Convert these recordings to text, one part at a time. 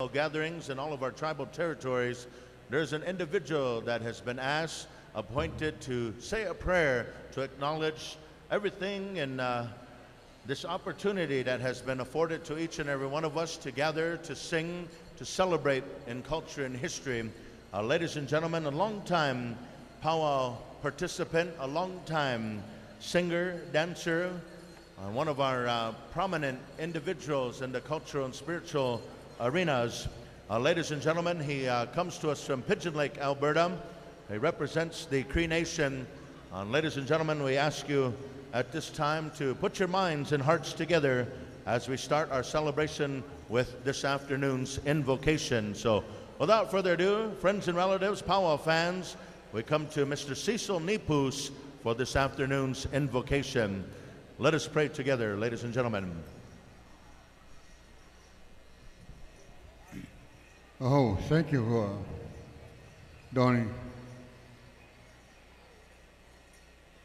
gatherings in all of our tribal territories, there's an individual that has been asked, appointed to say a prayer to acknowledge everything and this opportunity that has been afforded to each and every one of us to gather, to sing, to celebrate in culture and history. Ladies and gentlemen, a long-time powwow participant, a long-time singer, dancer, one of our prominent individuals in the cultural and spiritual arenas. Ladies and gentlemen, he comes to us from Pigeon Lake, Alberta. He represents the Cree Nation. Ladies and gentlemen, we ask you at this time to put your minds and hearts together as we start our celebration with this afternoon's invocation. So without further ado, friends and relatives, powwow fans, we come to Mr. Cecil Nepoose for this afternoon's invocation. Let us pray together, ladies and gentlemen. Oh, thank you, Donnie.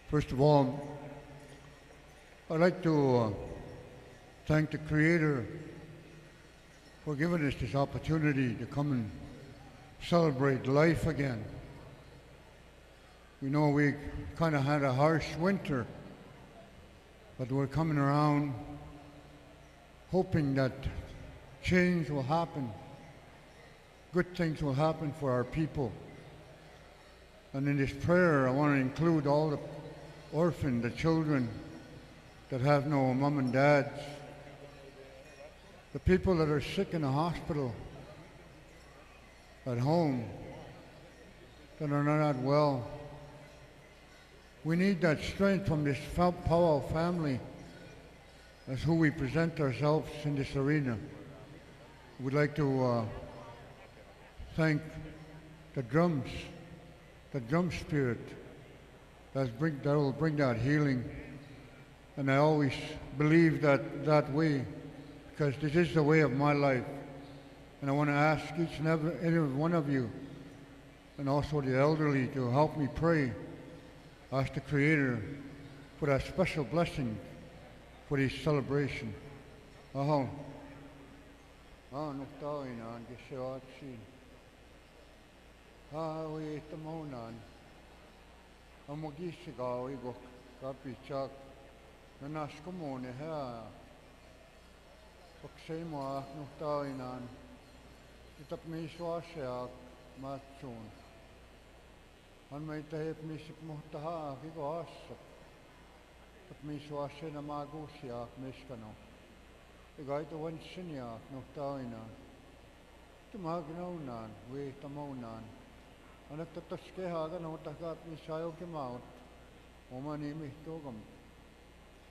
First of all, I'd like to thank the Creator for giving us this opportunity to come and celebrate life again. We know we kind of had a harsh winter, but we're coming around hoping that change will happen. Good things will happen for our people. And in this prayer, I want to include all the orphans, the children that have no mom and dads, the people that are sick in the hospital, at home, that are not well. We need that strength from this powwow family as who we present ourselves in this arena. We'd like to thank the drums, the drum spirit that will bring that healing. And I always believe that way, because this is the way of my life. And I want to ask each and every one of you, and also the elderly, to help me pray. Ask the Creator for that special blessing for this celebration. No tawinan kisewaatsin. We tamonan. Amogisigaw igo kapichak. Nanas komone ha. Paksema no tawinan. Itap miswasyak matsun. Han may tahip misip mohtaha igo asak. Tap miswasya na magusyak miskano. Igay to wansinyak no tawinan. Tumagnaw we tamonan. Anak tataskeha ka no takat misayo kimaut. Omani mihtogam.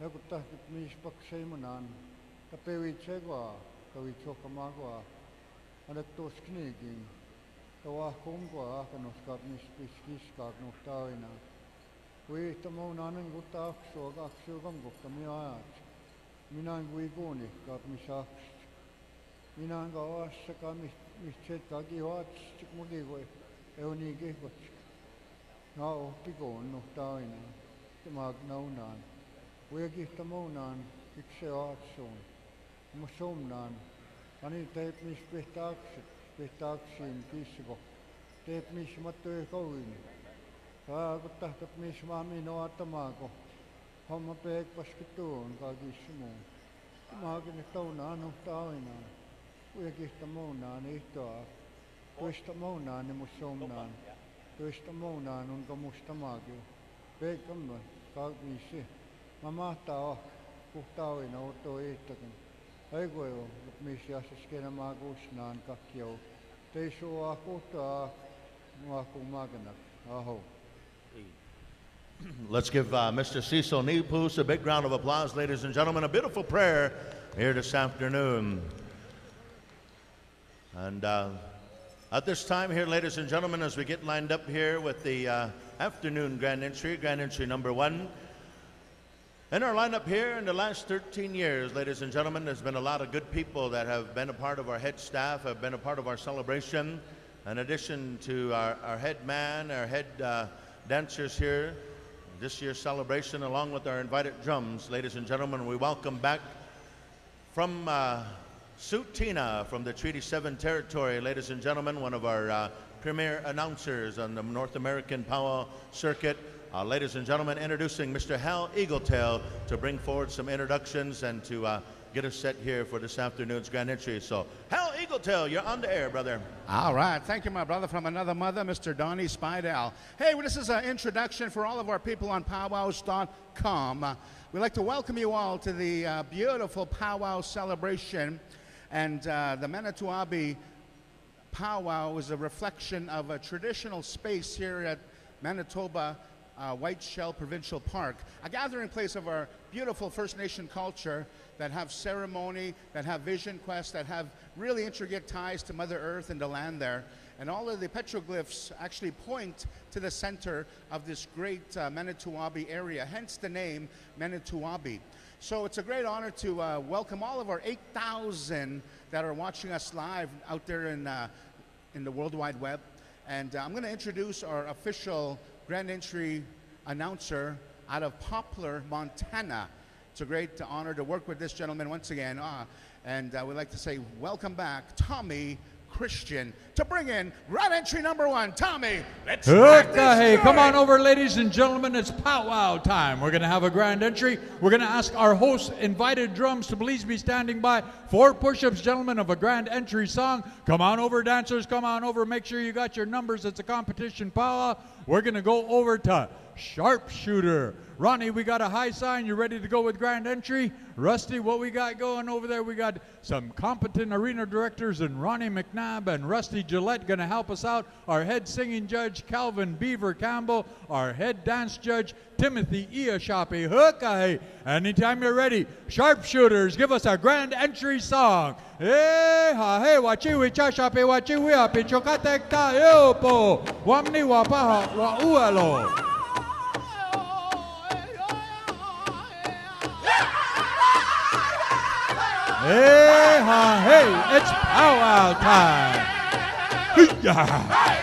Hagutah mispak seimanan. Kapewit segwa, kawit sokamagwa. Anak tos kniging. Tawa kumgwa kanoskap mispiskak no tawina. We tamonan ang gutak so aksugam guktamiyat. Minang guiguni kap misaks. Minang gawas saka mischet kagiwat chikmugigoy. Euni gihgot. Nao pigon no tawina. Timagnaw we gihtamonan ikseat son. Musomnan. Ani taip mis pehtaksin kisigo. Taip mis matoy kawin. Kagutahtat mis mami no atamago. Hamapek paskitoon kagisimo. Timagin ito na anong tawin na. Uyagihtamonan ito tuistamonan ni musomnan. Tuistamonan un kamustamagyo. Pekam na kagisi. Mamata kuhtawin na oto itakin. Aigoyo misiyasas kena magusnan kakyaw. Teiso ako ta makumaganak. Aho. Let's give Mr. Cecil Nepoose a big round of applause, ladies and gentlemen. A beautiful prayer here this afternoon. And at this time here, ladies and gentlemen, as we get lined up here with the afternoon grand entry number 1. In our lineup here in the last 13 years, ladies and gentlemen, there's been a lot of good people that have been a part of our head staff, have been a part of our celebration. In addition to our head man, our head dancers here, this year's celebration, along with our invited drums, ladies and gentlemen, we welcome back from Sutina from the Treaty 7 territory, ladies and gentlemen, one of our premier announcers on the North American powwow circuit. Ladies and gentlemen, introducing Mr. Hal Eagletail to bring forward some introductions and to get us set here for this afternoon's grand entry. So, Hal Eagletail, you're on the air, brother. All right. Thank you, my brother from another mother, Mr. Donnie Spidell. Hey, well, this is an introduction for all of our people on PowWows.com. We'd like to welcome you all to the beautiful powwow celebration. And the Manito Ahbee powwow is a reflection of a traditional space here at Manitoba White Shell Provincial Park, a gathering place of our beautiful First Nation culture that have ceremony, that have vision quest, that have really intricate ties to Mother Earth and the land there. And all of the petroglyphs actually point to the center of this great Manito Ahbee area, hence the name Manito Ahbee. So it's a great honor to welcome all of our 8,000 that are watching us live out there in the World Wide Web. And I'm going to introduce our official grand entry announcer out of Poplar, Montana. It's a great honor to work with this gentleman once again. And we'd like to say welcome back, Tommy Christian, to bring in grand entry number 1. Tommy, let's rock this Hey, come joint. on over, ladies and gentlemen. It's powwow time. We're going to have a grand entry. We're going to ask our host, invited drums, to please be standing by. 4 push-ups, gentlemen, of a grand entry song. Come on over, dancers. Come on over. Make sure you got your numbers. It's a competition powwow. We're going to go over to Sharpshooter. Ronnie, we got a high sign. You ready to go with grand entry? Rusty, what we got going over there? We got some competent arena directors and Ronnie McNabb and Rusty Gillette going to help us out. Our head singing judge, Calvin Beaver Campbell. Our head dance judge, Timothy Iashapi. Hooka. Anytime you're ready, Sharpshooters, give us a grand entry song. Hey, ha, hey, wachiwi chashapi, wachiwi api, chokatek ta eopo, wamni wapaha wa ualo. Hey, ha, hey, it's powwow time. Hee-yah.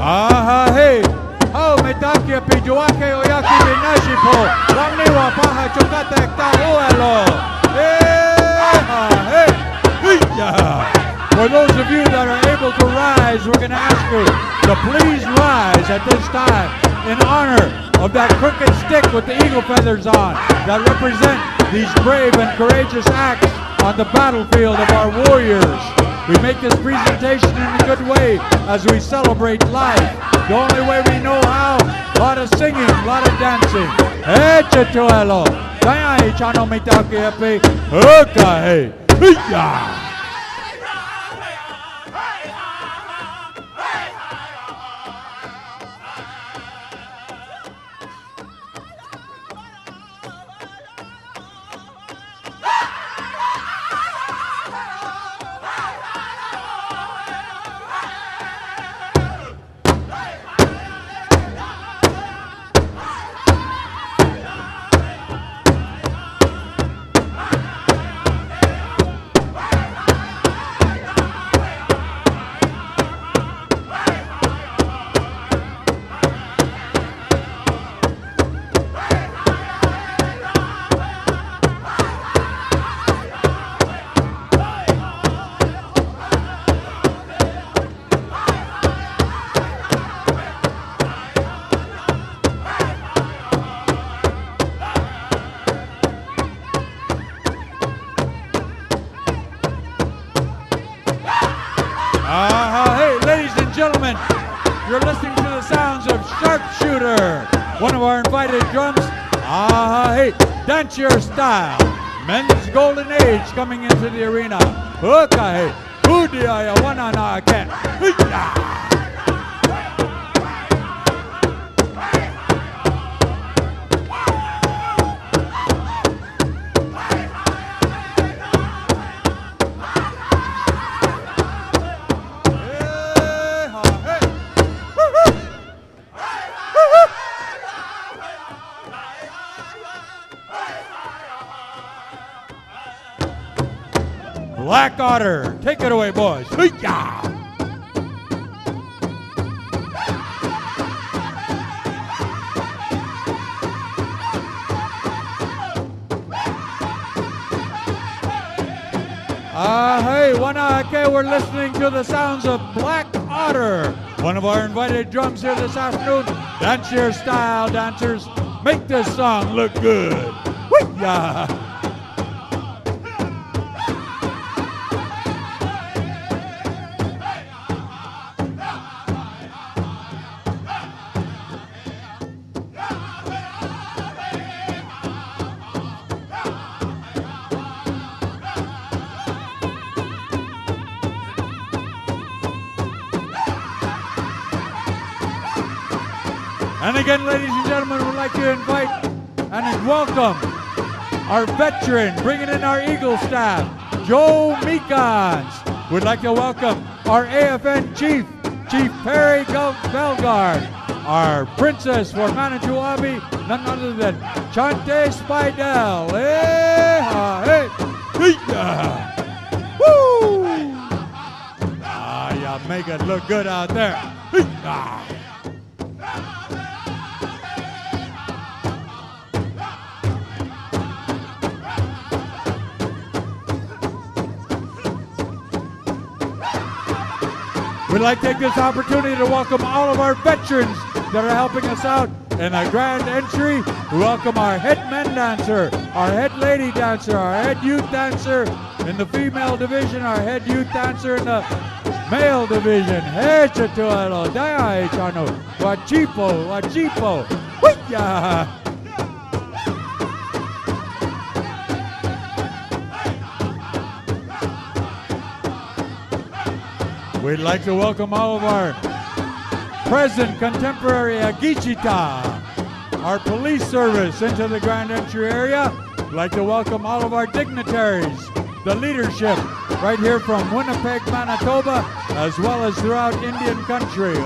Aha, hey, how metakia pijuake oyaki binashipo, wamni wapaha chokata ekta uelo. Hey, hey, for those of you that are able to rise, we're going to ask you to please rise at this time in honor of that crooked stick with the eagle feathers on that represent these brave and courageous acts on the battlefield of our warriors. We make this presentation in a good way as we celebrate life. The only way we know how, a lot of singing, a lot of dancing. Hey, Chituelo. Kaya chano mitaki epi. Hoka hey. Hiya. Hey, ladies and gentlemen, you're listening to the sounds of Sharpshooter, one of our invited drums. Hey, dance your style. Men's golden age coming into the arena. Okay, Udia Wanana Ken. Black Otter. Take it away, boys. Hee-yah! Hey, we're listening to the sounds of Black Otter, one of our invited drums here this afternoon. Dance your style, dancers. Make this song look good. Hee-yah! And again, ladies and gentlemen, we'd like to invite and welcome our veteran, bringing in our Eagle staff, Joe Meekans. We'd like to welcome our AFN chief, Chief Perry Belgard, our princess for Manito, Ahbee, none other than Chante Spidel. Hey, hey, hey, woo! You make it look good out there. Hey, We'd like to take this opportunity to welcome all of our veterans that are helping us out in the grand entry. We welcome our head men dancer, our head lady dancer, our head youth dancer in the female division, our head youth dancer in the male division. Hey, Chatuelo, Daya, Chano, Wachipo, Hoo-yah! We'd like to welcome all of our present contemporary Agichita, our police service into the grand entry area. We'd like to welcome all of our dignitaries, the leadership right here from Winnipeg, Manitoba, as well as throughout Indian country.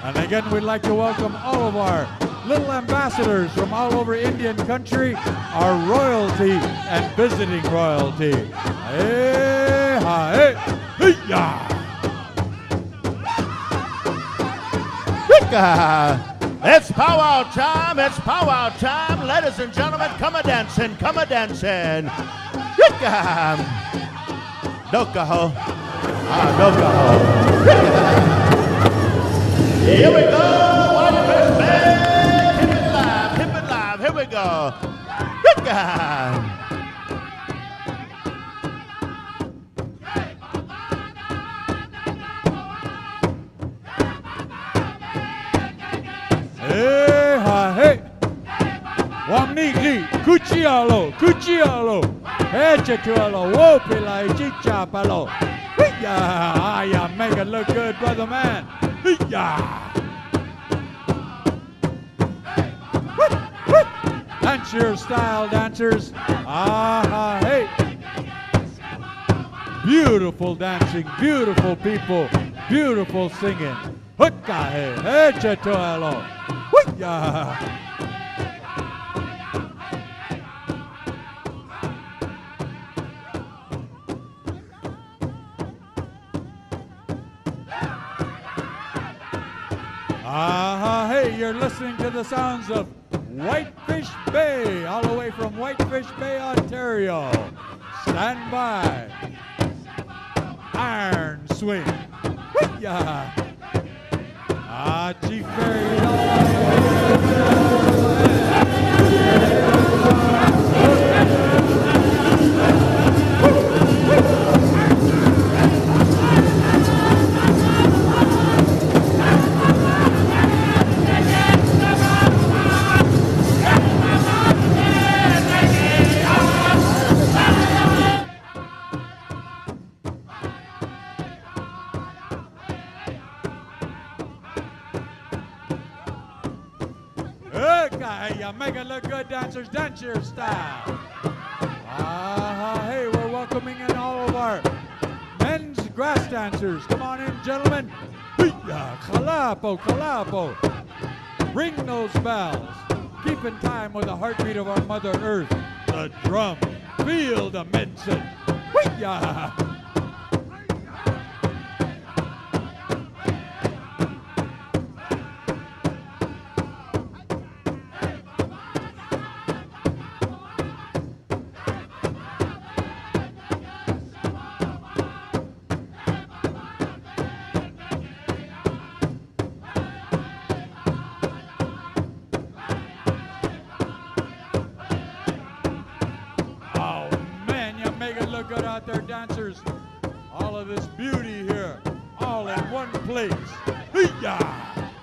And again, we'd like to welcome all of our little ambassadors from all over Indian country, our royalty and visiting royalty. Hey, hey, hey, it's powwow time, it's powwow time. Ladies and gentlemen, come a dancing, come a dancing. Dokaho. Dokaho. Here we go, one first band. Hip it live, here we go. Hey, ha, hey. Wamnigi, Cucciolo, Echatuelo, Wopila, Chichapalo. Yeah, make it look good, brother man. Yeah. Dance your style, dancers. Hey. Beautiful dancing, beautiful people, beautiful singing. Hukka, hey, Chatuelo. Yeah. Hey, you're listening to the sounds of Whitefish Bay, all the way from Whitefish Bay, Ontario. Stand by. Iron swing. Yeah. Chief make it look good, dancers. Dance your style. Hey, we're welcoming in all of our men's grass dancers. Come on in, gentlemen. Kalapo. Ring those bells. keeping time with the heartbeat of our Mother Earth. The drum, feel the medicine. Wee-ya! Good out there, dancers. All of this beauty here, all in one place. Hee-yah!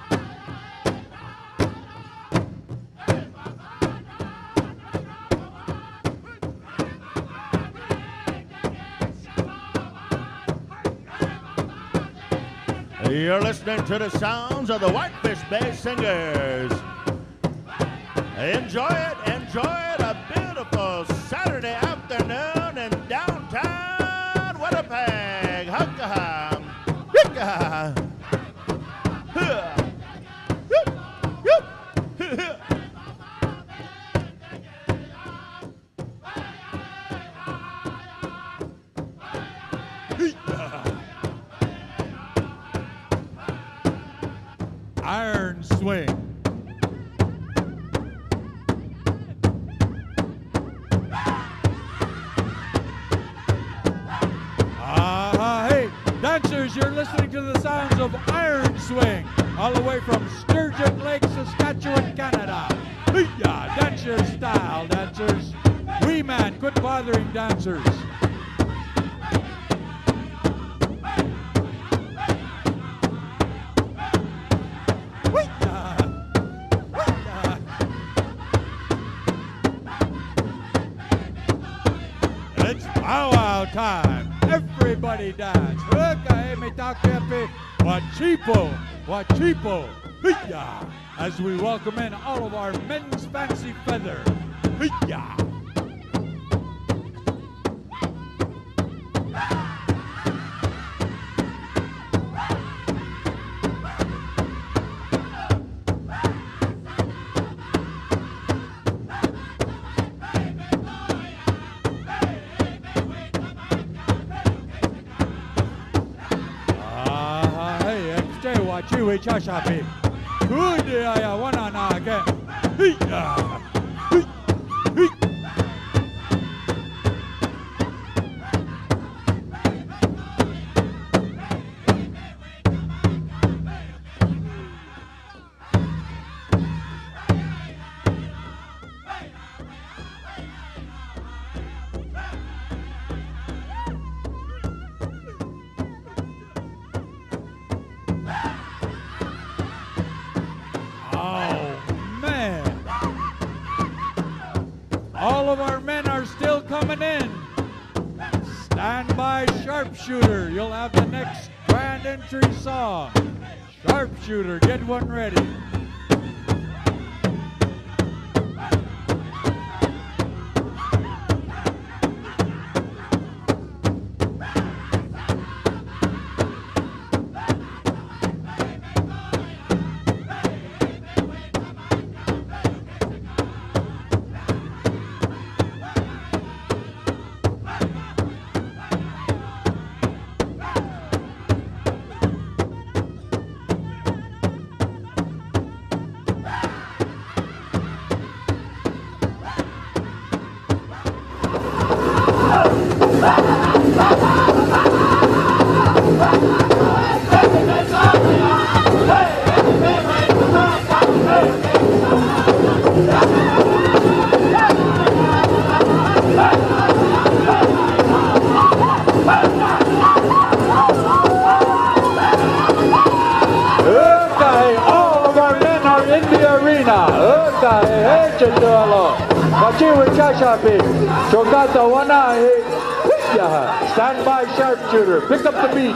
You're listening to the sounds of the Whitefish Bay Singers. Enjoy it, a beautiful Saturday afternoon in downtown Winnipeg. Hukka, hukka, Iron swing. Hey, dancers, you're listening to the sounds of Iron Swing, all the way from Sturgeon Lake, Saskatchewan, Canada. Hee-yah! Dance your style, dancers. Wee man, quit bothering dancers. It's powwow time. Everybody dance. Wachipo, wachipo. Hee-yah! As we welcome in all of our men's fancy feather. Hee-yah! Chiwi chashapi. Good ya wana na again. Hee-yah! All of our men are still coming in. Stand by, sharpshooter. You'll have the next grand entry song. Sharpshooter, get one ready. Stand by, sharpshooter. Pick up the beat.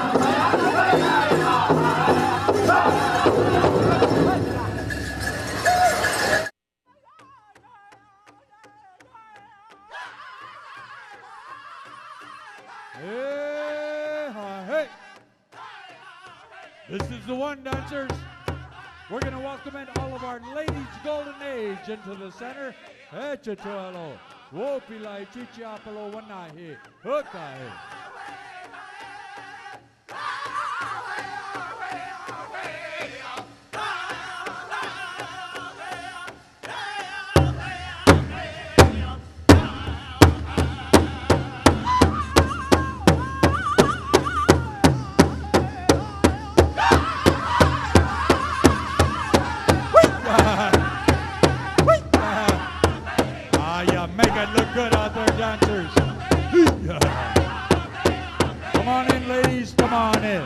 Hey. This is the one, dancers. We're going to welcome in all of our ladies' golden age into the center. Echatuelo, Wopilai, Chichiapalo, Wanahi, Hukai. Make it look good out there, dancers. Come on in, ladies, come on in.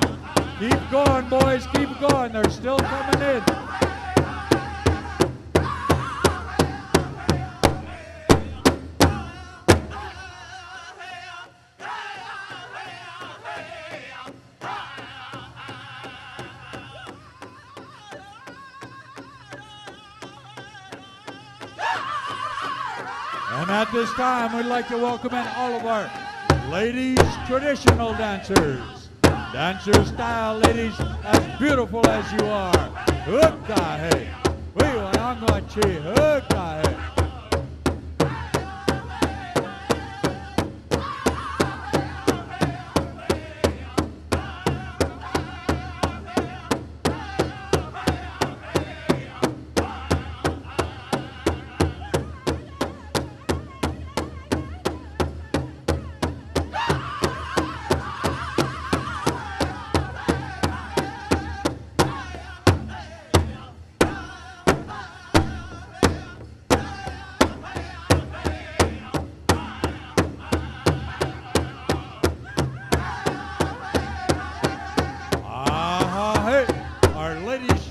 Keep going, boys, keep going. They're still coming in. And at this time, we'd like to welcome in all of our ladies traditional dancers. Dancer style, ladies, as beautiful as you are. Hukahe. We want Angwachi. Hukahe.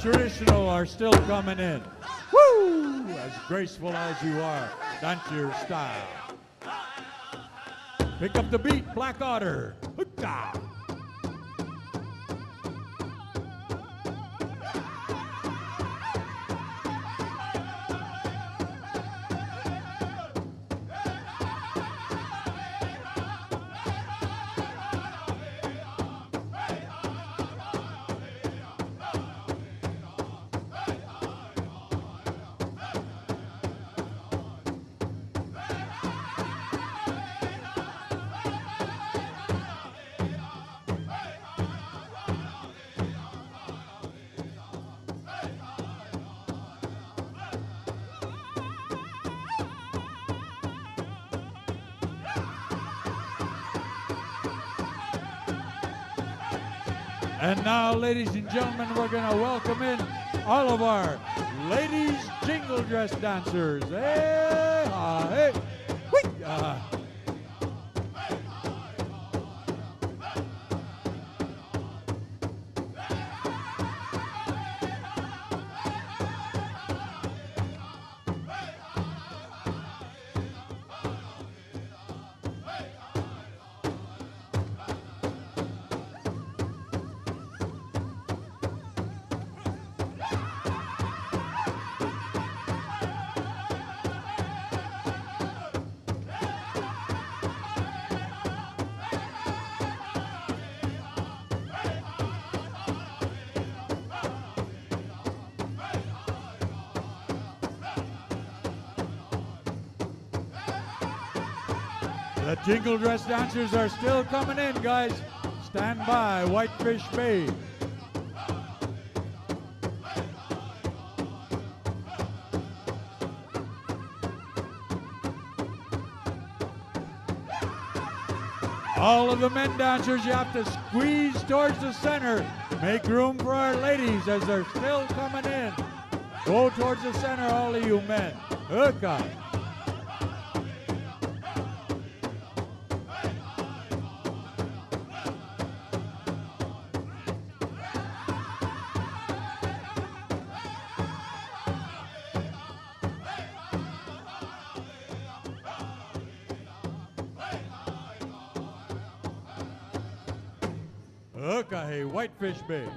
Traditional are still coming in. Woo! As graceful as you are. That's your style. Pick up the beat, Black Otter. Hookah! And now, ladies and gentlemen, we're going to welcome in all of our ladies jingle dress dancers. Hey, hey, whee, The jingle dress dancers are still coming in, guys. Stand by, Whitefish Bay. All of the men dancers, you have to squeeze towards the center. Make room for our ladies as they're still coming in. Go towards the center, all of you men. Hook up. Okay, Whitefish Bay.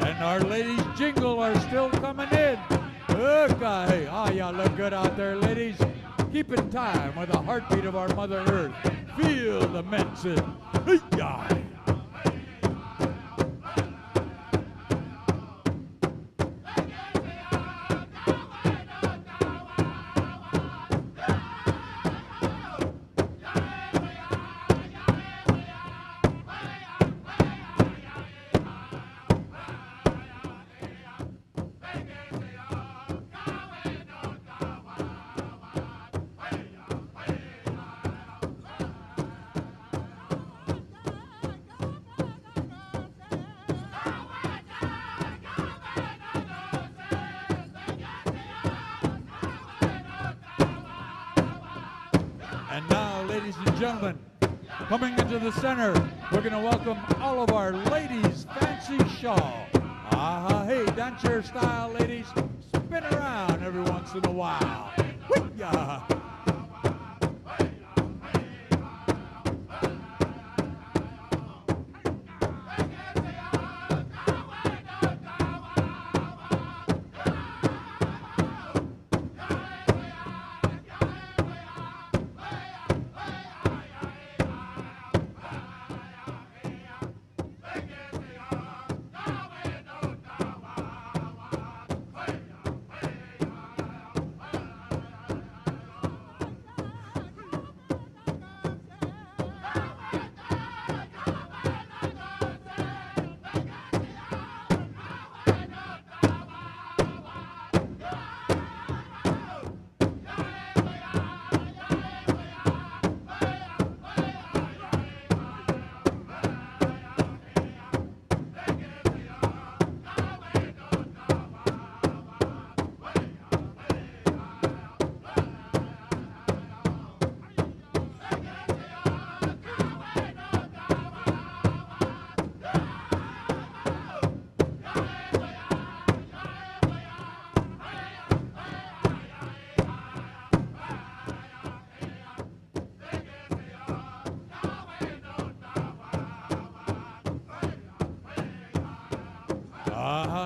And our ladies jingle are still coming in. Okay. Oh, y'all look good out there, ladies. Keep in time with the heartbeat of our Mother Earth. Feel the medicine. Hey-ya. And now, ladies and gentlemen, coming into the center, we're going to welcome all of our ladies' fancy shawl. Hey, dance your style, ladies. Spin around every once in a while. Hoo-yah.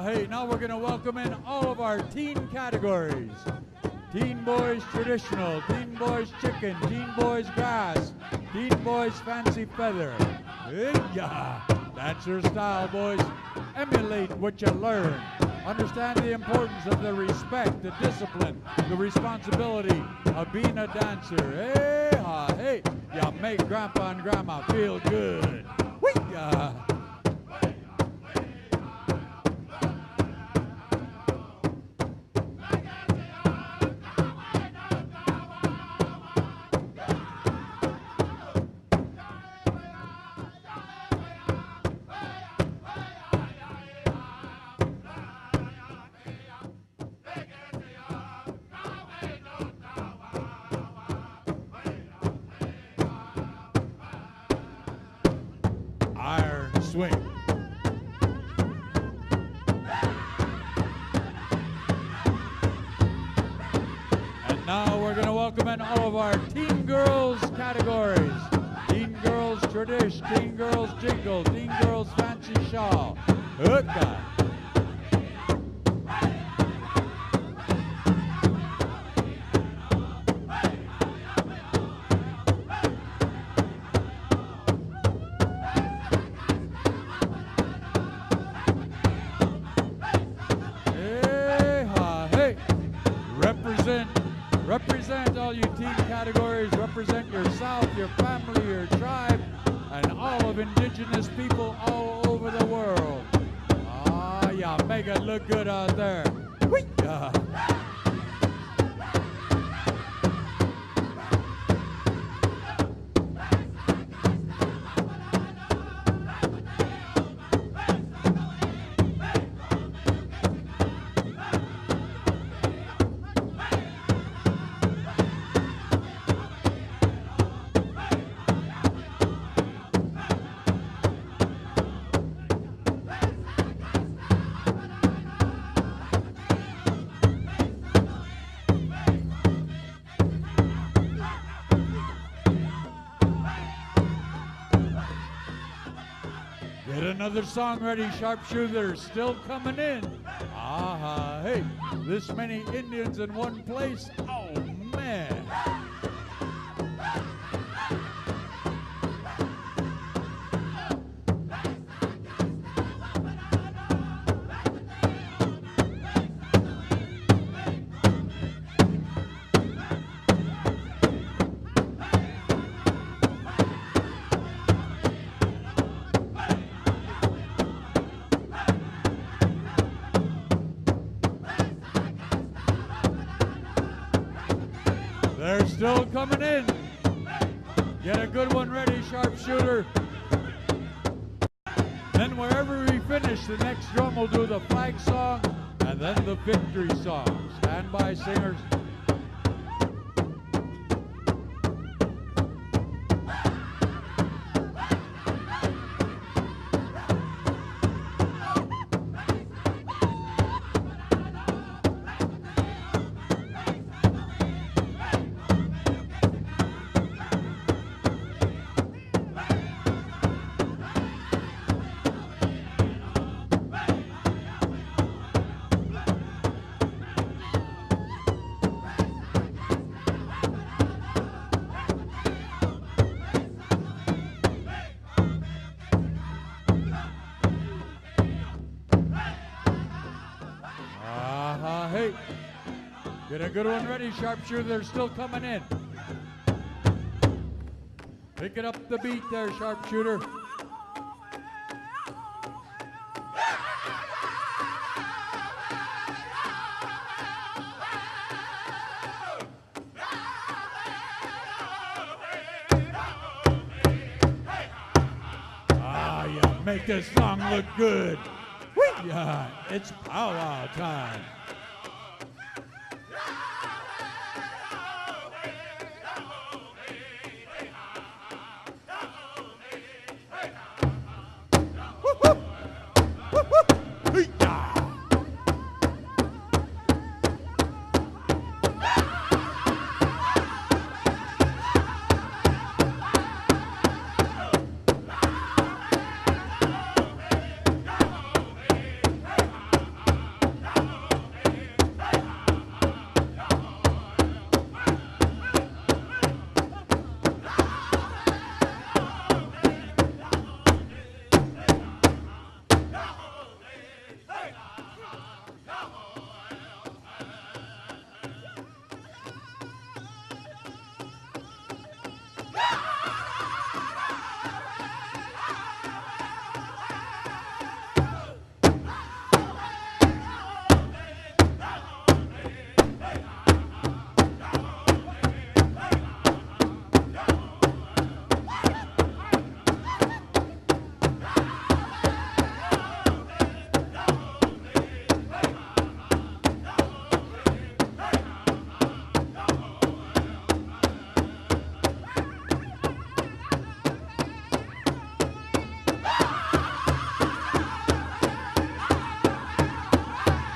Hey, now we're going to welcome in all of our teen categories. Teen Boys Traditional, Teen Boys Chicken, Teen Boys Grass, Teen Boys Fancy Feather. Hey-ya! That's your style, boys. Emulate what you learn. Understand the importance of the respect, the discipline, the responsibility of being a dancer. Hey-ha, hey! Ya make Grandpa and Grandma feel good. Whee-ya! Swing. And now we're going to welcome in all of our Teen Girls categories. Teen Girls Tradish, Teen Girls Jingle, Teen Girls Fancy Shawl. Okay. Represent all you teen categories. Represent yourself, your family, your tribe, and all of indigenous people all over the world. Ah, yeah, make it look good out there. Whee! another song ready, sharpshooter, still coming in. Hey, this many Indians in one place. Oh, man. They're still coming in. Get a good one ready, sharpshooter. Then wherever we finish, the next drum will do the flag song and then the victory song. Stand by, singers. Hey, get a good one ready, sharpshooter. They're still coming in. Picking up the beat there, sharpshooter. You make this song look good. Yeah, it's powwow time.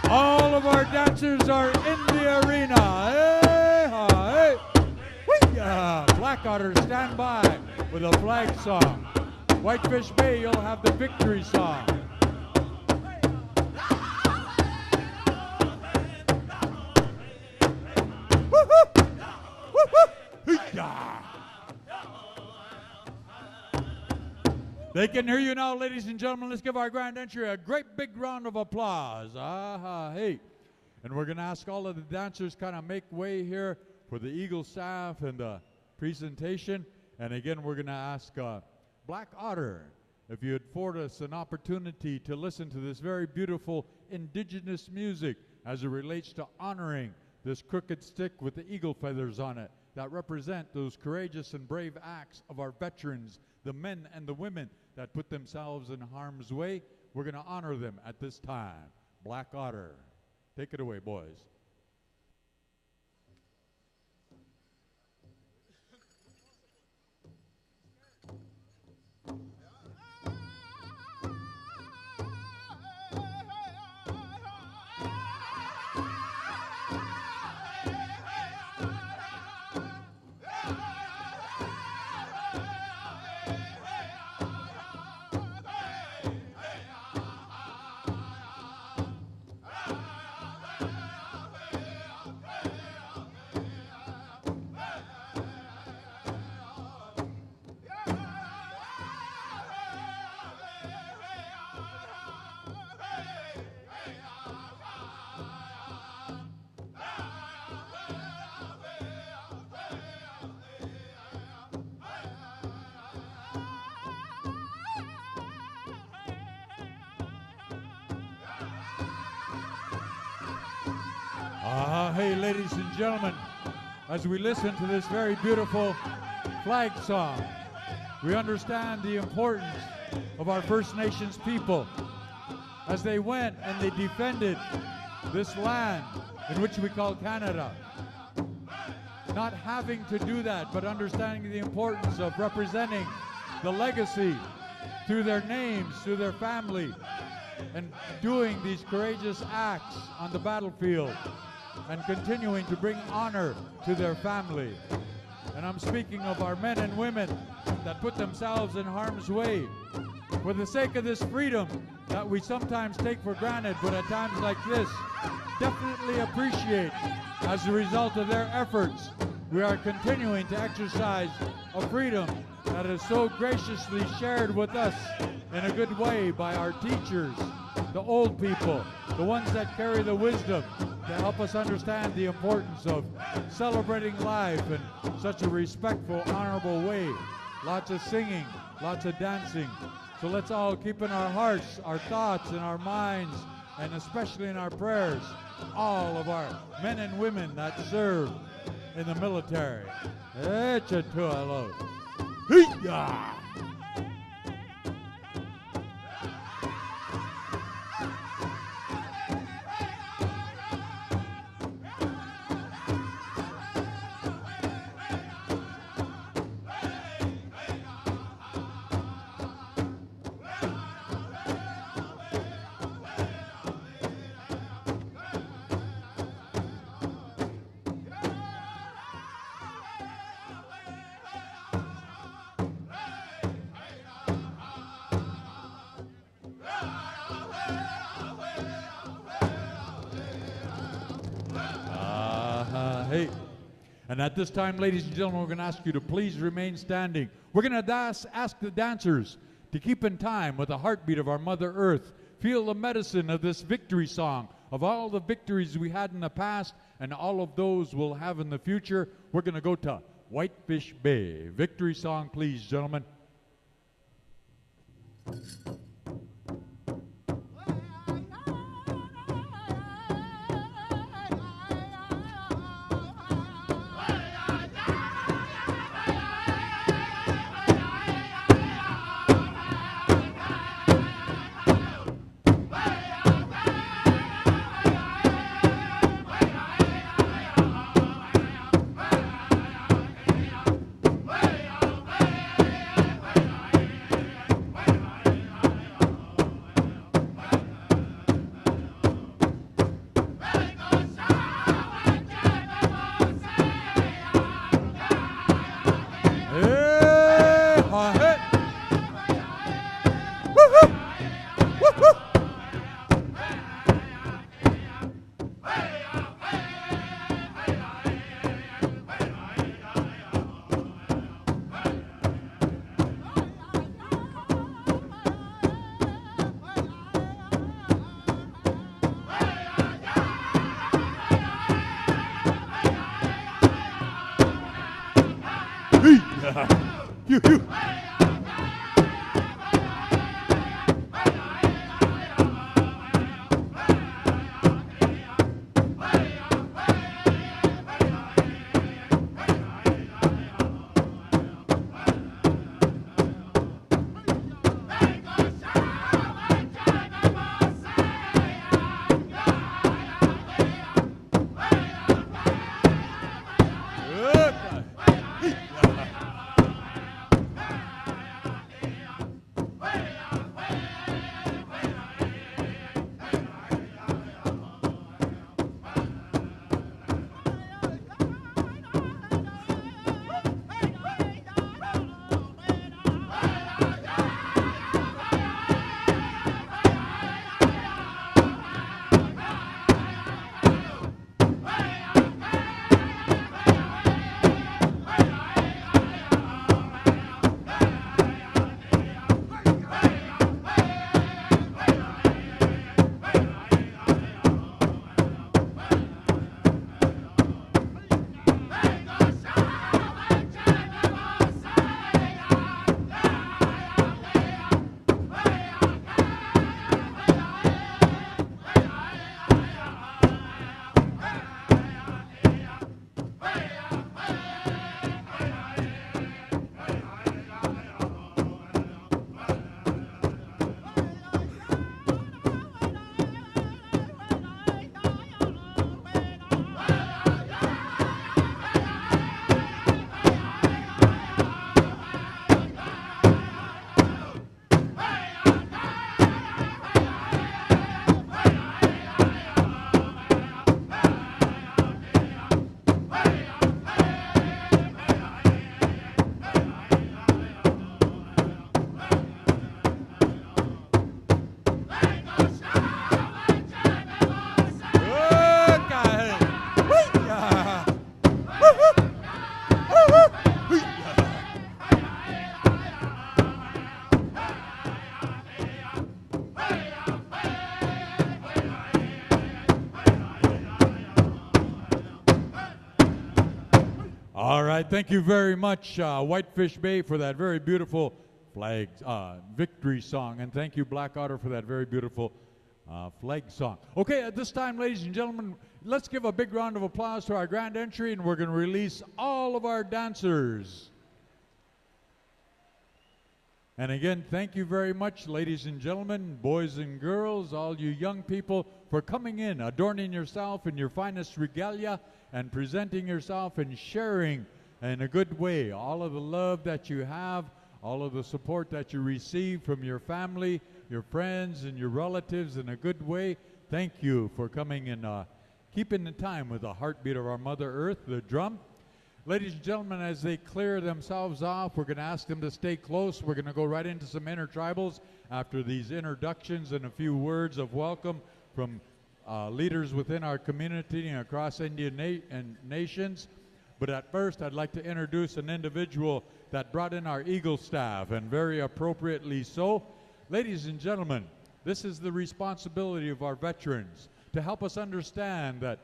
All of our dancers are in the arena. Hey, hey. Black Otter, stand by with a flag song. Whitefish Bay, you'll have the victory song. They can hear you now, ladies and gentlemen. Let's give our grand entry a great big round of applause. Hey. And we're going to ask all of the dancers kind of make way here for the Eagle staff and the presentation. And again, we're going to ask Black Otter if you'd afford us an opportunity to listen to this very beautiful indigenous music as it relates to honoring this crooked stick with the eagle feathers on it that represent those courageous and brave acts of our veterans, the men and the women that put themselves in harm's way. We're going to honor them at this time. Black Otter, take it away, boys. Hey, ladies and gentlemen, as we listen to this very beautiful flag song, we understand the importance of our First Nations people as they went and they defended this land in which we call Canada. Not having to do that, but understanding the importance of representing the legacy through their names, through their family, and doing these courageous acts on the battlefield and continuing to bring honor to their family. And I'm speaking of our men and women that put themselves in harm's way for the sake of this freedom that we sometimes take for granted, but at times like this, definitely appreciate. As a result of their efforts, we are continuing to exercise a freedom that is so graciously shared with us in a good way by our teachers, the old people, the ones that carry the wisdom to help us understand the importance of celebrating life in such a respectful, honorable way. Lots of singing, lots of dancing. So let's all keep in our hearts, our thoughts, and our minds, and especially in our prayers, all of our men and women that serve in the military. Echatualo. Hiya! Hey. And at this time, ladies and gentlemen, we're going to ask you to please remain standing. We're going to ask the dancers to keep in time with the heartbeat of our Mother Earth. Feel the medicine of this victory song, of all the victories we had in the past and all of those we'll have in the future. We're going to go to Whitefish Bay. Victory song, please, gentlemen. All right, thank you very much, Whitefish Bay, for that very beautiful flag victory song, and thank you, Black Otter, for that very beautiful flag song. Okay, at this time, ladies and gentlemen, let's give a big round of applause to our grand entry, and we're going to release all of our dancers. And again, thank you very much, ladies and gentlemen, boys and girls, all you young people, for coming in, adorning yourself in your finest regalia, and presenting yourself and sharing in a good way all of the love that you have, all of the support that you receive from your family, your friends, and your relatives in a good way. Thank you for coming and keeping the time with the heartbeat of our Mother Earth, the drum. Ladies and gentlemen, as they clear themselves off, we're going to ask them to stay close. We're going to go right into some intertribals after these introductions and a few words of welcome from leaders within our community and across Indian nations. But at first, I'd like to introduce an individual that brought in our Eagle staff, and very appropriately so. Ladies and gentlemen, this is the responsibility of our veterans, to help us understand that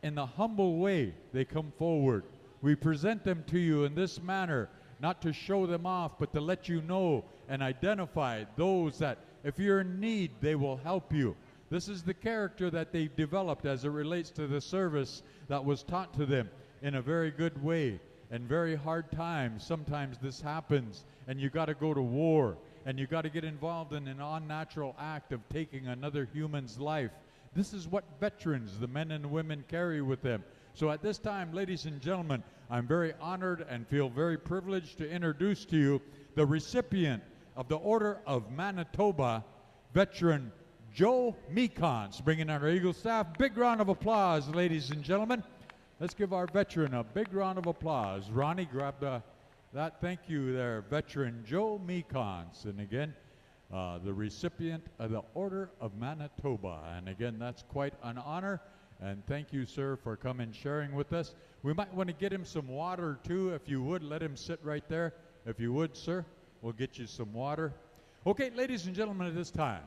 in the humble way they come forward. We present them to you in this manner, not to show them off, but to let you know and identify those that, if you're in need, they will help you. This is the character that they've developed as it relates to the service that was taught to them in a very good way. In very hard times, sometimes this happens, and you got to go to war, and you got to get involved in an unnatural act of taking another human's life. This is what veterans, the men and women, carry with them. So at this time, ladies and gentlemen, I'm very honored and feel very privileged to introduce to you the recipient of the Order of Manitoba, veteran Joe Mekons, bringing out our Eagle staff. Big round of applause, ladies and gentlemen. Let's give our veteran a big round of applause. Ronnie, grab that. Thank you there, veteran Joe Mekons. And again, the recipient of the Order of Manitoba. And again, that's quite an honor. And thank you, sir, for coming sharing with us. We might want to get him some water, too, if you would. Let him sit right there. If you would, sir, we'll get you some water. Okay, ladies and gentlemen, at this time,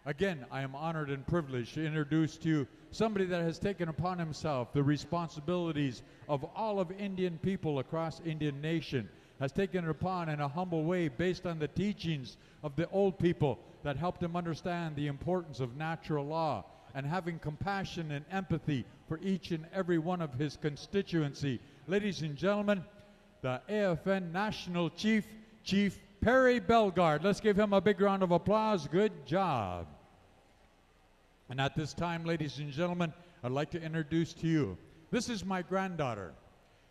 again, I am honored and privileged to introduce to you somebody that has taken upon himself the responsibilities of all of Indian people across Indian Nation, has taken it upon in a humble way based on the teachings of the old people that helped him understand the importance of natural law and having compassion and empathy for each and every one of his constituency. Ladies and gentlemen, the AFN National Chief, Chief Perry Bellegarde. Let's give him a big round of applause. Good job. And at this time, ladies and gentlemen, I'd like to introduce to you, this is my granddaughter.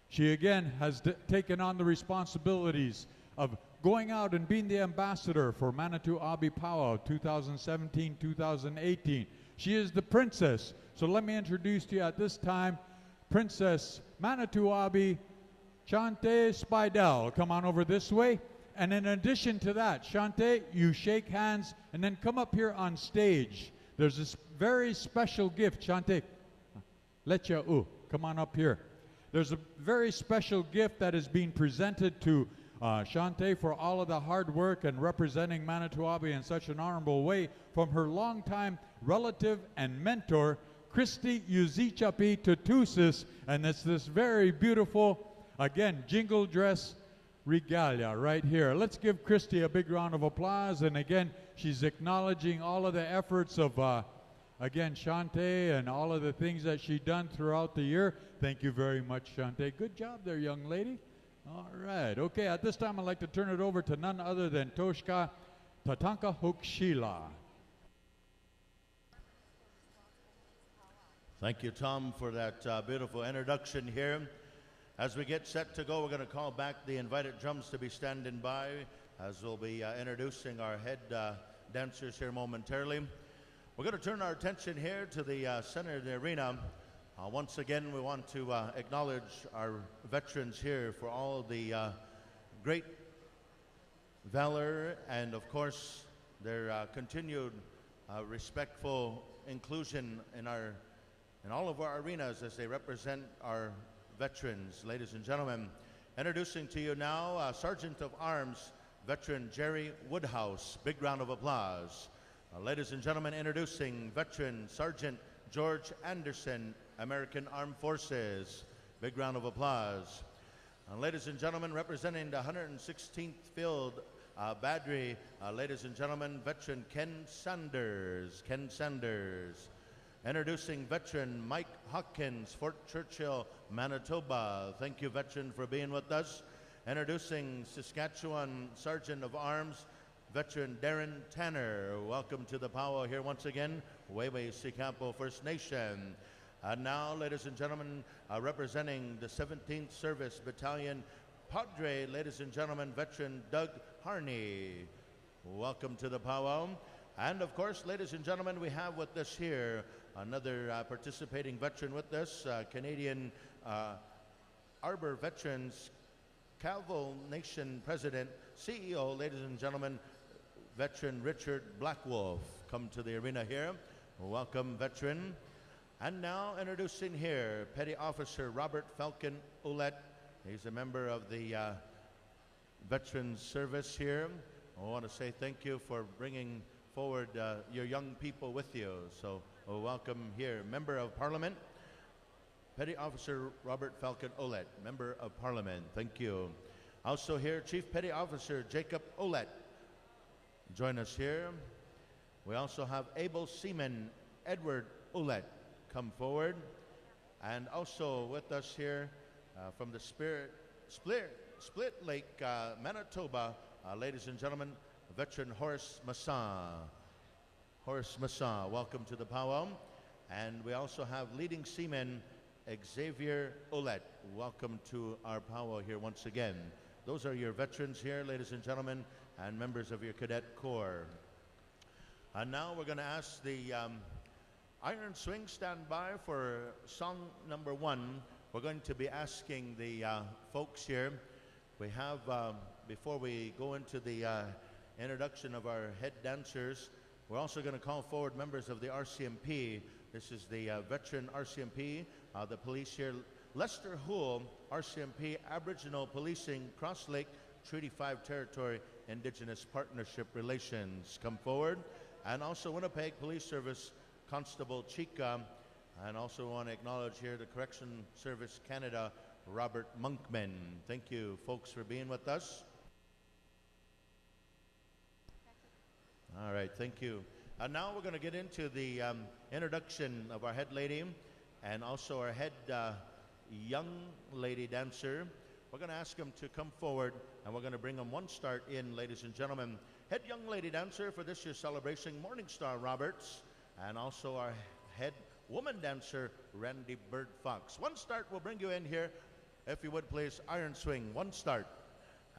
She again has taken on the responsibilities of going out and being the ambassador for Manitou Ahbee Powwow 2017-2018. She is the princess. So let me introduce to you at this time, Princess Manitou Ahbee Chante Spidell. Come on over this way. And in addition to that, Chante, you shake hands and then come up here on stage. There's this very special gift. Chante, come on up here. There's a very special gift that is being presented to Chante for all of the hard work and representing Manitou Ahbee in such an honorable way from her longtime relative and mentor, Christy Uzichapi Tutusis. And it's this very beautiful, again, jingle dress regalia right here. Let's give Christy a big round of applause. And again, she's acknowledging all of the efforts of, again, Chante and all of the things that she's done throughout the year. Thank you very much, Chante. Good job there, young lady. All right. Okay, at this time, I'd like to turn it over to none other than Toshka Tatanka Hukshila. Thank you, Tom, for that beautiful introduction here. As we get set to go, we're going to call back the invited drums to be standing by, as we'll be introducing our head dancers here momentarily. We're going to turn our attention here to the center of the arena. Once again, we want to acknowledge our veterans here for all the great valor and, of course, their continued respectful inclusion in all of our arenas as they represent our veterans. Ladies and gentlemen, introducing to you now Sergeant of Arms, veteran Jerry Woodhouse. Big round of applause. Ladies and gentlemen, introducing veteran Sergeant George Anderson, American Armed Forces. Big round of applause. Ladies and gentlemen, representing the 116th Field Battery, ladies and gentlemen, veteran Ken Sanders. Ken Sanders. Introducing veteran Mike Hawkins, Fort Churchill, Manitoba. Thank you, veteran, for being with us. Introducing Saskatchewan Sergeant of Arms, veteran Darren Tanner. Welcome to the powwow here once again, Wayway Sicampo First Nation. And now, ladies and gentlemen, representing the 17th Service Battalion, Padre, ladies and gentlemen, veteran Doug Harney. Welcome to the powwow. And of course, ladies and gentlemen, we have with us here another participating veteran with us, Canadian Arbor Veterans Calvo Nation President, CEO, ladies and gentlemen, veteran Richard Blackwolf. Come to the arena here. Welcome, veteran. And now introducing here Petty Officer Robert Falcon Ouellette. He's a member of the Veterans Service here. I want to say thank you for bringing forward your young people with you. So welcome here. Member of Parliament, Petty Officer Robert Falcon Ouellette, Member of Parliament. Thank you. Also here, Chief Petty Officer Jacob Ouellette. Join us here. We also have Able Seaman Edward Ouellette. Come forward. And also with us here from the Split Lake, Manitoba, ladies and gentlemen, veteran Horace Masson. Horace Masson, welcome to the powwow. And we also have leading seaman Xavier Ouellette. Welcome to our powwow here once again. Those are your veterans here, ladies and gentlemen, and members of your cadet corps. And now we're going to ask the Iron Swing stand by for song number 1. We're going to be asking the folks here. We have, before we go into the introduction of our head dancers, we're also going to call forward members of the RCMP. This is the veteran RCMP, the police here. Lester Houle, RCMP, Aboriginal Policing, Cross Lake, Treaty 5 Territory, Indigenous Partnership Relations. Come forward. And also Winnipeg Police Service, Constable Chica, and also want to acknowledge here the Correction Service Canada, Robert Monkman. Thank you, folks, for being with us. All right, thank you. And now we're going to get into the introduction of our head lady and also our head young lady dancer. We're going to ask them to come forward, and we're going to bring them one start in, ladies and gentlemen. Head young lady dancer for this year's celebration, Morningstar Roberts, and also our head woman dancer, Randy Bird Fox. One start will bring you in here. If you would please, Iron Swing, one start.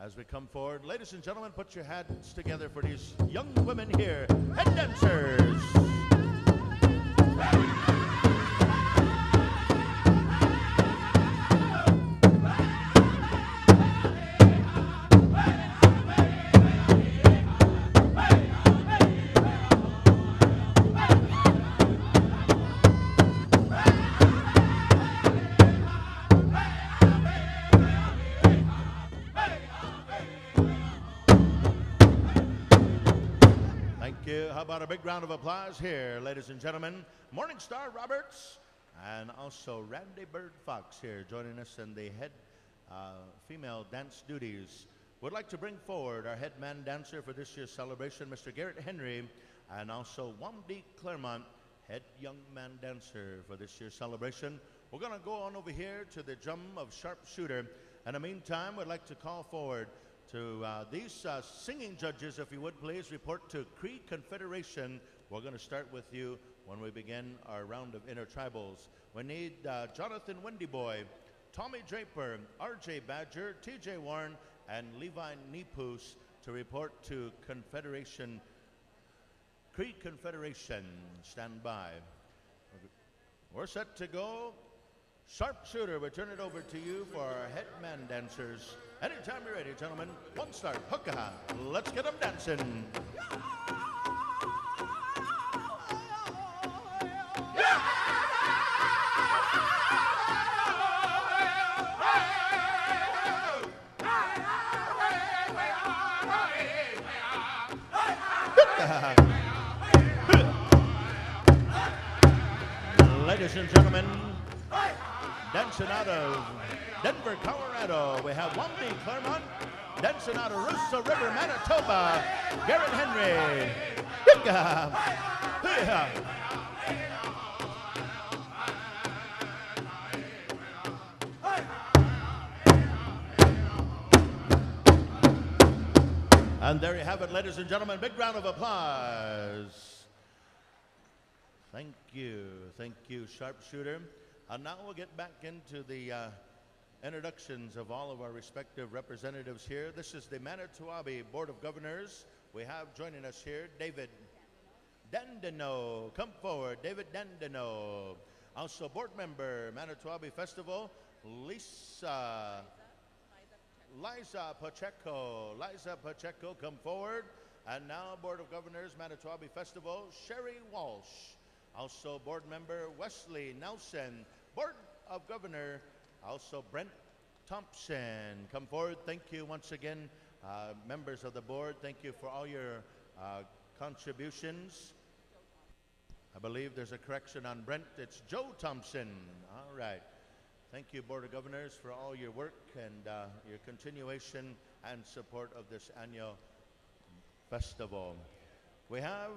As we come forward, ladies and gentlemen, put your hands together for these young women here, head dancers. How about a big round of applause here, ladies and gentlemen. Morningstar Roberts and also Randy Bird Fox here joining us in the head female dance duties. Would like to bring forward our head man dancer for this year's celebration, Mr. Garrett Henry, and also Wamdi Claremont, head young man dancer for this year's celebration. We're going to go on over here to the drum of sharpshooter. In the meantime, we'd like to call forward to these singing judges, if you would please report to Cree Confederation. We're going to start with you when we begin our round of intertribals. We need Jonathan Wendyboy, Tommy Draper, RJ Badger, TJ Warren, and Levi Nepoose to report to Confederation, Cree Confederation. Stand by. We're set to go. Sharpshooter, we turn it over to you for our head man dancers. Anytime you're ready, gentlemen. One start. Hookaha. Let's get them dancing. Ladies and gentlemen, Dancing out of Denver, Colorado, we have Wambi Claremont. Dancing out of Russo River, Manitoba, Garrett Henry. Hiccup. Hiccup. And there you have it, ladies and gentlemen. Big round of applause. Thank you, sharpshooter. And now we'll get back into the introductions of all of our respective representatives here. This is the Manitoba Board of Governors. We have joining us here David Dandino. Come forward, David Dandino. Also board member, Manitoba Festival, Liza Pacheco. Liza Pacheco, come forward. And now Board of Governors, Manitoba Festival, Sherry Walsh. Also board member, Wesley Nelson. Board of Governor, also Brent Thompson. Come forward. Thank you once again, members of the board. Thank you for all your contributions. I believe there's a correction on Brent. It's Joe Thompson. All right. Thank you, Board of Governors, for all your work and your continuation and support of this annual festival. We have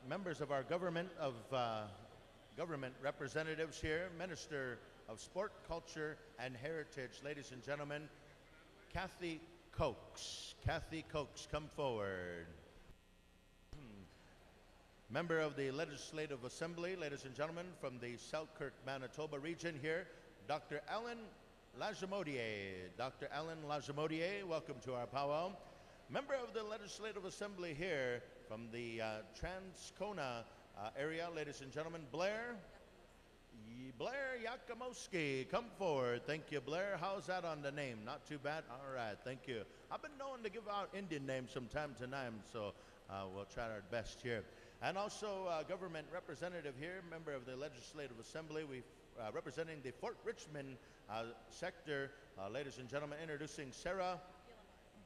members of our government representatives here, Minister of Sport, Culture, and Heritage, ladies and gentlemen, Kathy Cokes. Kathy Cokes, come forward. Member of the Legislative Assembly, ladies and gentlemen, from the Selkirk, Manitoba region here, Dr. Alan Lajamodier. Dr. Alan Lajamodier, welcome to our powwow. Member of the Legislative Assembly here from the Transcona area, ladies and gentlemen, Blair Yakimowski, come forward. Thank you, Blair. How's that on the name? Not too bad? All right, thank you. I've been known to give out Indian names from time to time, so we'll try our best here. And also government representative here, member of the Legislative Assembly, representing the Fort Richmond sector, ladies and gentlemen, introducing Sarah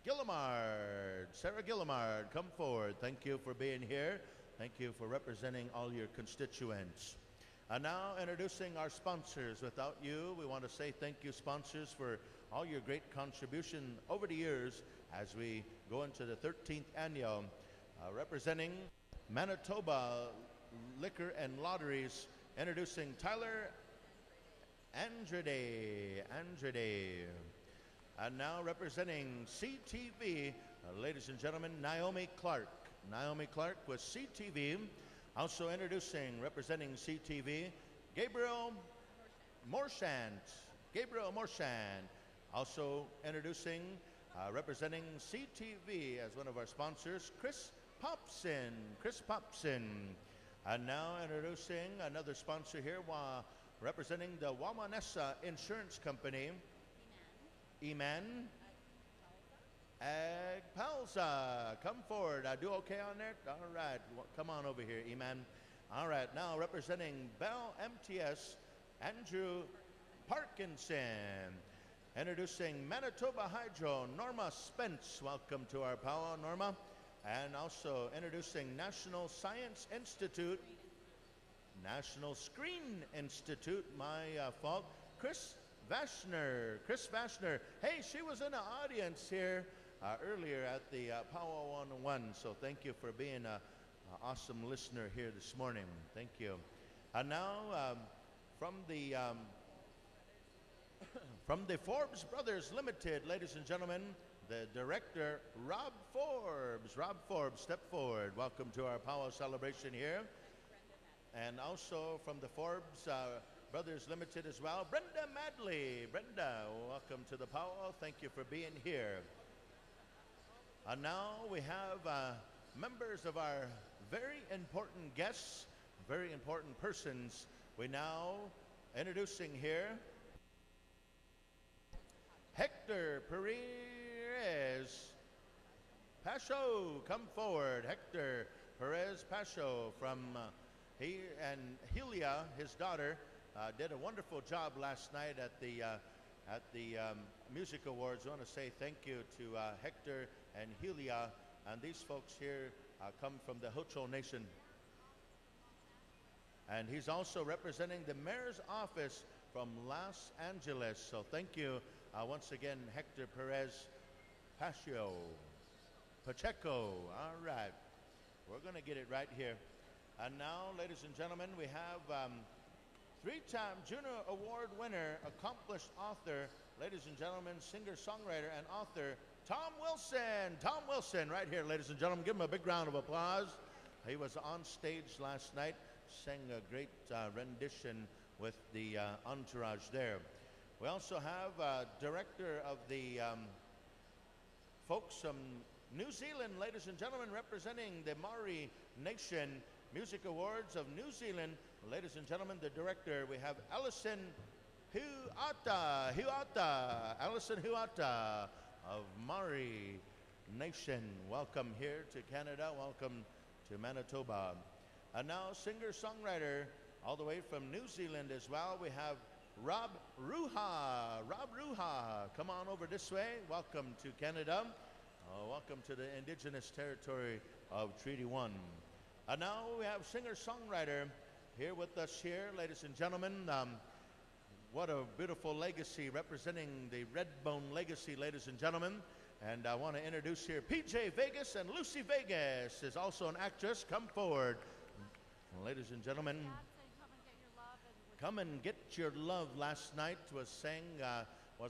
Gillimard. Sarah Gillimard, come forward. Thank you for being here. Thank you for representing all your constituents. And now introducing our sponsors. Without you, we want to say thank you, sponsors, for all your great contribution over the years as we go into the 13th annual. Representing Manitoba Liquor and Lotteries, introducing Tyler Andrade. And now representing CTV, ladies and gentlemen, Naomi Clark. Naomi Clark with CTV. Also introducing, representing CTV, Gabriel Morshant. Gabriel Morshant. Also introducing, representing CTV as one of our sponsors, Chris Popson. Chris Popson. And now introducing another sponsor here, representing the Wawanesa Insurance Company, Eman Agpalza. Come forward. I do okay on there? All right. Come on over here, Eman. All right. Now representing Bell MTS, Andrew Parkinson. Introducing Manitoba Hydro, Norma Spence. Welcome to our powwow, Norma. And also introducing National Science Institute, National Screen Institute, my fault, Chris Vashner. Chris Vashner. Hey, she was in the audience here earlier at the Powwow 101, so thank you for being an awesome listener here this morning. Thank you. And now from the from the Forbes Brothers Limited, ladies and gentlemen, the director, Rob Forbes. Rob Forbes, step forward. Welcome to our powwow celebration here. And also from the Forbes Brothers Limited as well, Brenda Madley. Brenda, welcome to the powwow. Thank you for being here. And now we have members of our very important guests, very important persons. We now introducing here Hector Perez Pacho. Come forward, Hector Perez Pacho. From he and Helia, his daughter, did a wonderful job last night at the Music Awards. I want to say thank you to Hector and Helia, and these folks here come from the Hocho Nation. And he's also representing the mayor's office from Los Angeles. So thank you once again, Hector Perez Pacheco. All right. We're going to get it right here. And now, ladies and gentlemen, we have three-time Juno Award winner, accomplished author, ladies and gentlemen, singer-songwriter and author, Tom Wilson. Tom Wilson, right here, ladies and gentlemen. Give him a big round of applause. He was on stage last night, sang a great rendition with the entourage there. We also have director of the folks from New Zealand, ladies and gentlemen, representing the Maori Nation Music Awards of New Zealand. Ladies and gentlemen, the director, we have Alison Huata. Alison Huata of Maori Nation. Welcome here to Canada. Welcome to Manitoba. And now singer-songwriter all the way from New Zealand as well. We have Rob Ruha. Rob Ruha, come on over this way. Welcome to Canada. Welcome to the Indigenous territory of Treaty 1. And now we have singer-songwriter here with us here, ladies and gentlemen. What a beautiful legacy, representing the Redbone legacy, ladies and gentlemen. And I want to introduce here PJ Vegas, and Lucy Vegas is also an actress. Come forward. Ladies and gentlemen, Come and Get Your Love last night was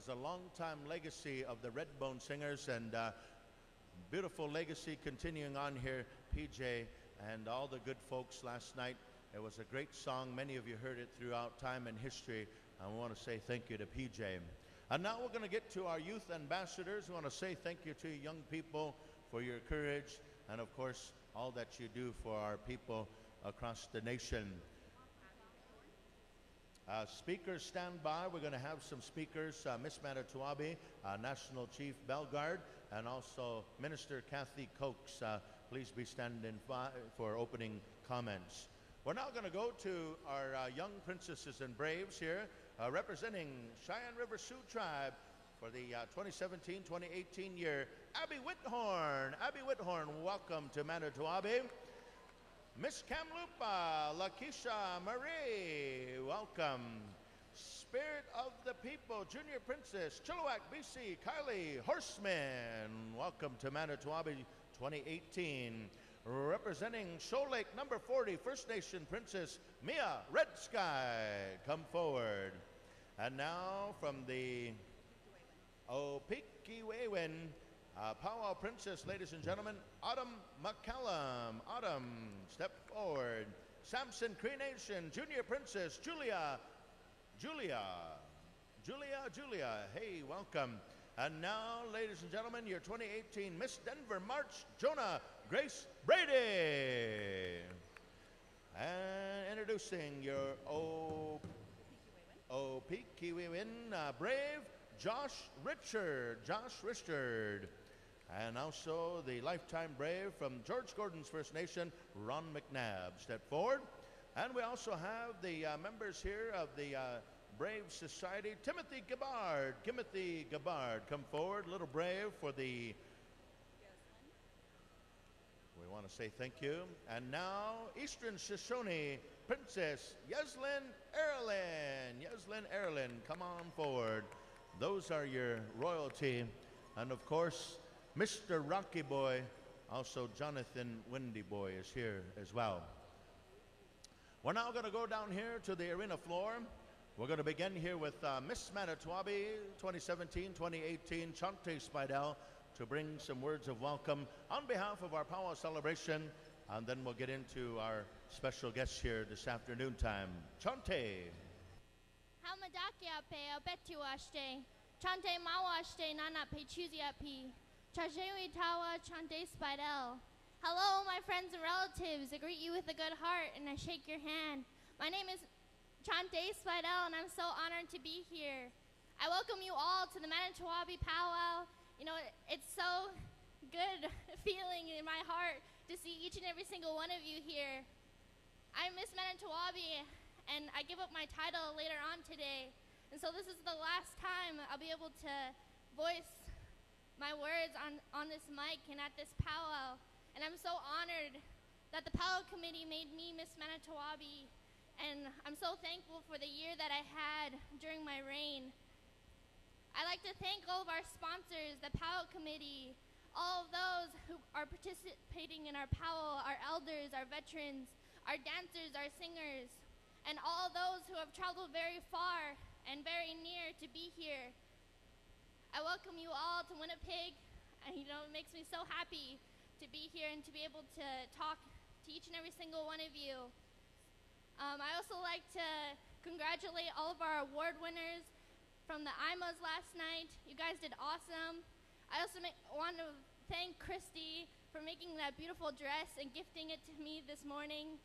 a long-time legacy of the Redbone singers, and beautiful legacy continuing on here, PJ and all the good folks last night. It was a great song. Many of you heard it throughout time and history. I want to say thank you to PJ. And now we're going to get to our youth ambassadors. We want to say thank you to you young people for your courage and, of course, all that you do for our people across the nation. Speakers stand by. We're going to have some speakers, Miss Manitowabi, National Chief Bellegarde, and also Minister Kathy Cokes. Please be standing by for opening comments. We're now going to go to our young princesses and braves here, representing Cheyenne River Sioux Tribe for the 2017-2018 year, Ahbee Whithorn. Ahbee Whithorn, welcome to Manitowabi. Miss Kamloopa, Lakeisha Marie, welcome. Spirit of the People, Junior Princess, Chilliwack, BC, Kylie Horseman, welcome to Manitowabi 2018. Representing Shoal Lake, number 40, First Nation Princess Mia Red Sky, come forward. And now from the Opikiwewin, Powwow Princess, ladies and gentlemen, Autumn McCallum. Autumn, step forward. Samson Cree Nation, Junior Princess Julia. Hey, welcome. And now, ladies and gentlemen, your 2018 Miss Denver March, Jonah Grace Brady. And introducing your Opikiwewin brave, Josh Richard. And also the lifetime brave from George Gordon's First Nation, Ron McNabb. Step forward. And we also have the members here of the Brave Society, Timothy Gabbard, come forward. Little brave for the... We want to say thank you. And now, Eastern Shoshone Princess Yeslin Erlin, come on forward. Those are your royalty. And of course, Mr. Rocky Boy, also Jonathan Windy Boy is here as well. We're now going to go down here to the arena floor. We're going to begin here with Miss Manitowabi 2017-2018, Chante Spidell, to bring some words of welcome on behalf of our powwow celebration, and then we'll get into our special guests here this afternoon time. Chante. Hamadakia pe abetuashte, Chante mawashte nana pe chuziapi, Chajewi tawa Chante Spidell. Hello, my friends and relatives. I greet you with a good heart and I shake your hand. My name is Chante Spidell, and I'm so honored to be here. I welcome you all to the Manitowabi powwow. You know, it's so good feeling in my heart to see each and every single one of you here. I'm Miss Manitowabi, and I give up my title later on today. And so this is the last time I'll be able to voice my words on this mic and at this powwow. And I'm so honored that the powwow committee made me Miss Manitowabi. And I'm so thankful for the year that I had during my reign. I'd like to thank all of our sponsors, the PowWow Committee, all of those who are participating in our PowWow, our elders, our veterans, our dancers, our singers, and all those who have traveled very far and very near to be here. I welcome you all to Winnipeg, and it makes me so happy to be here and to be able to talk to each and every single one of you. I also like to congratulate all of our award winners from the IMAs last night. You guys did awesome. I also want to thank Christy for making that beautiful dress and gifting it to me this morning.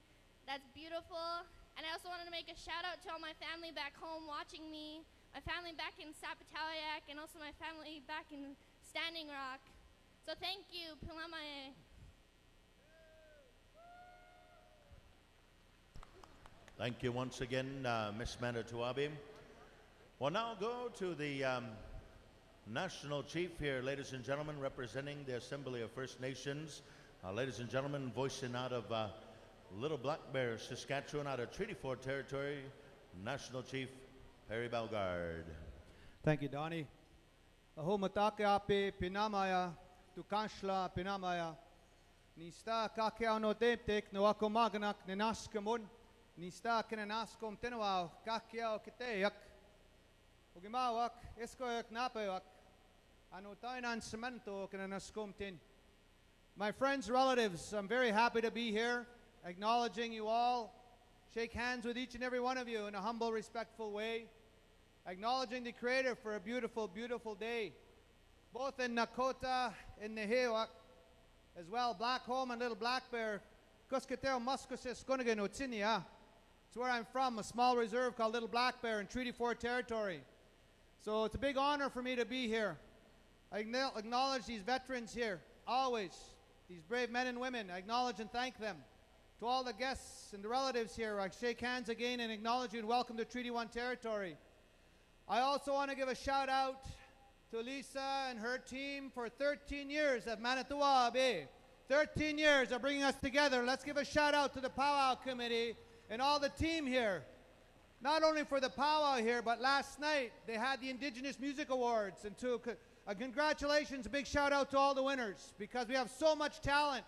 That's beautiful. And I also wanted to make a shout out to all my family back home watching me, my family back in Sapataliak, and also my family back in Standing Rock. So thank you, Pilamae. Thank you once again, Miss Manito, Ahbee. We'll now go to the National Chief here, ladies and gentlemen, representing the Assembly of First Nations. Ladies and gentlemen, voicing out of Little Black Bear, Saskatchewan, out of Treaty 4 territory, National Chief Perry Bellegarde. Thank you, Donnie. Aho matake ape pinamaya, tukashla pinamaya. Nista kakeao no deptek no ako maganak nenaskamun. Nista kenanaskom tenawao kakeao kiteyak. Ugimawak eskoyak napayak. Ano tainan cemento kenanaskom tin. My friends, relatives, I'm very happy to be here, acknowledging you all. Shake hands with each and every one of you in a humble, respectful way. Acknowledging the Creator for a beautiful, beautiful day. Both in Nakota, in Nehewak, as well, Black Home and Little Black Bear. Kuskateo Muskusis Kunigan Utsinia. It's where I'm from, a small reserve called Little Black Bear in Treaty 4 territory. So it's a big honor for me to be here. I acknowledge these veterans here, always. These brave men and women, I acknowledge and thank them. To all the guests and the relatives here, I shake hands again and acknowledge you and welcome to Treaty 1 territory. I also want to give a shout out to Lisa and her team for 13 years at Manito, Ahbee. 13 years of bringing us together. Let's give a shout out to the PowWow Committee and all the team here. Not only for the PowWow here, but last night they had the Indigenous Music Awards. And to congratulations, a big shout out to all the winners because we have so much talent.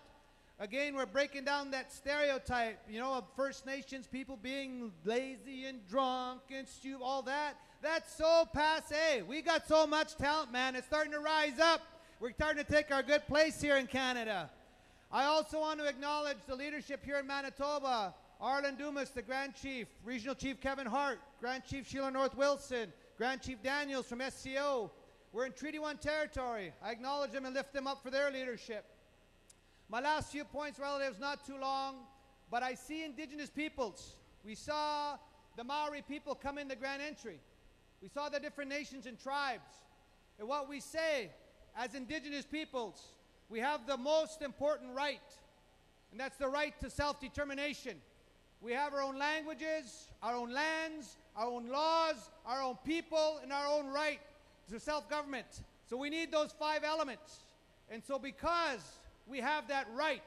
Again, we're breaking down that stereotype, of First Nations people being lazy and drunk and stupid, all that. That's so passé. We got so much talent, man. It's starting to rise up. We're starting to take our good place here in Canada. I also want to acknowledge the leadership here in Manitoba. Arlen Dumas, the Grand Chief, Regional Chief Kevin Hart, Grand Chief Sheila North Wilson, Grand Chief Daniels from SCO. We're in Treaty 1 territory. I acknowledge them and lift them up for their leadership. My last few points, relatives, not too long, but I see Indigenous peoples. We saw the Maori people come in the Grand Entry. We saw the different nations and tribes. And what we say as Indigenous peoples, we have the most important right, and that's the right to self-determination. We have our own languages, our own lands, our own laws, our own people, and our own right to self-government. So we need those 5 elements. And so because we have that right,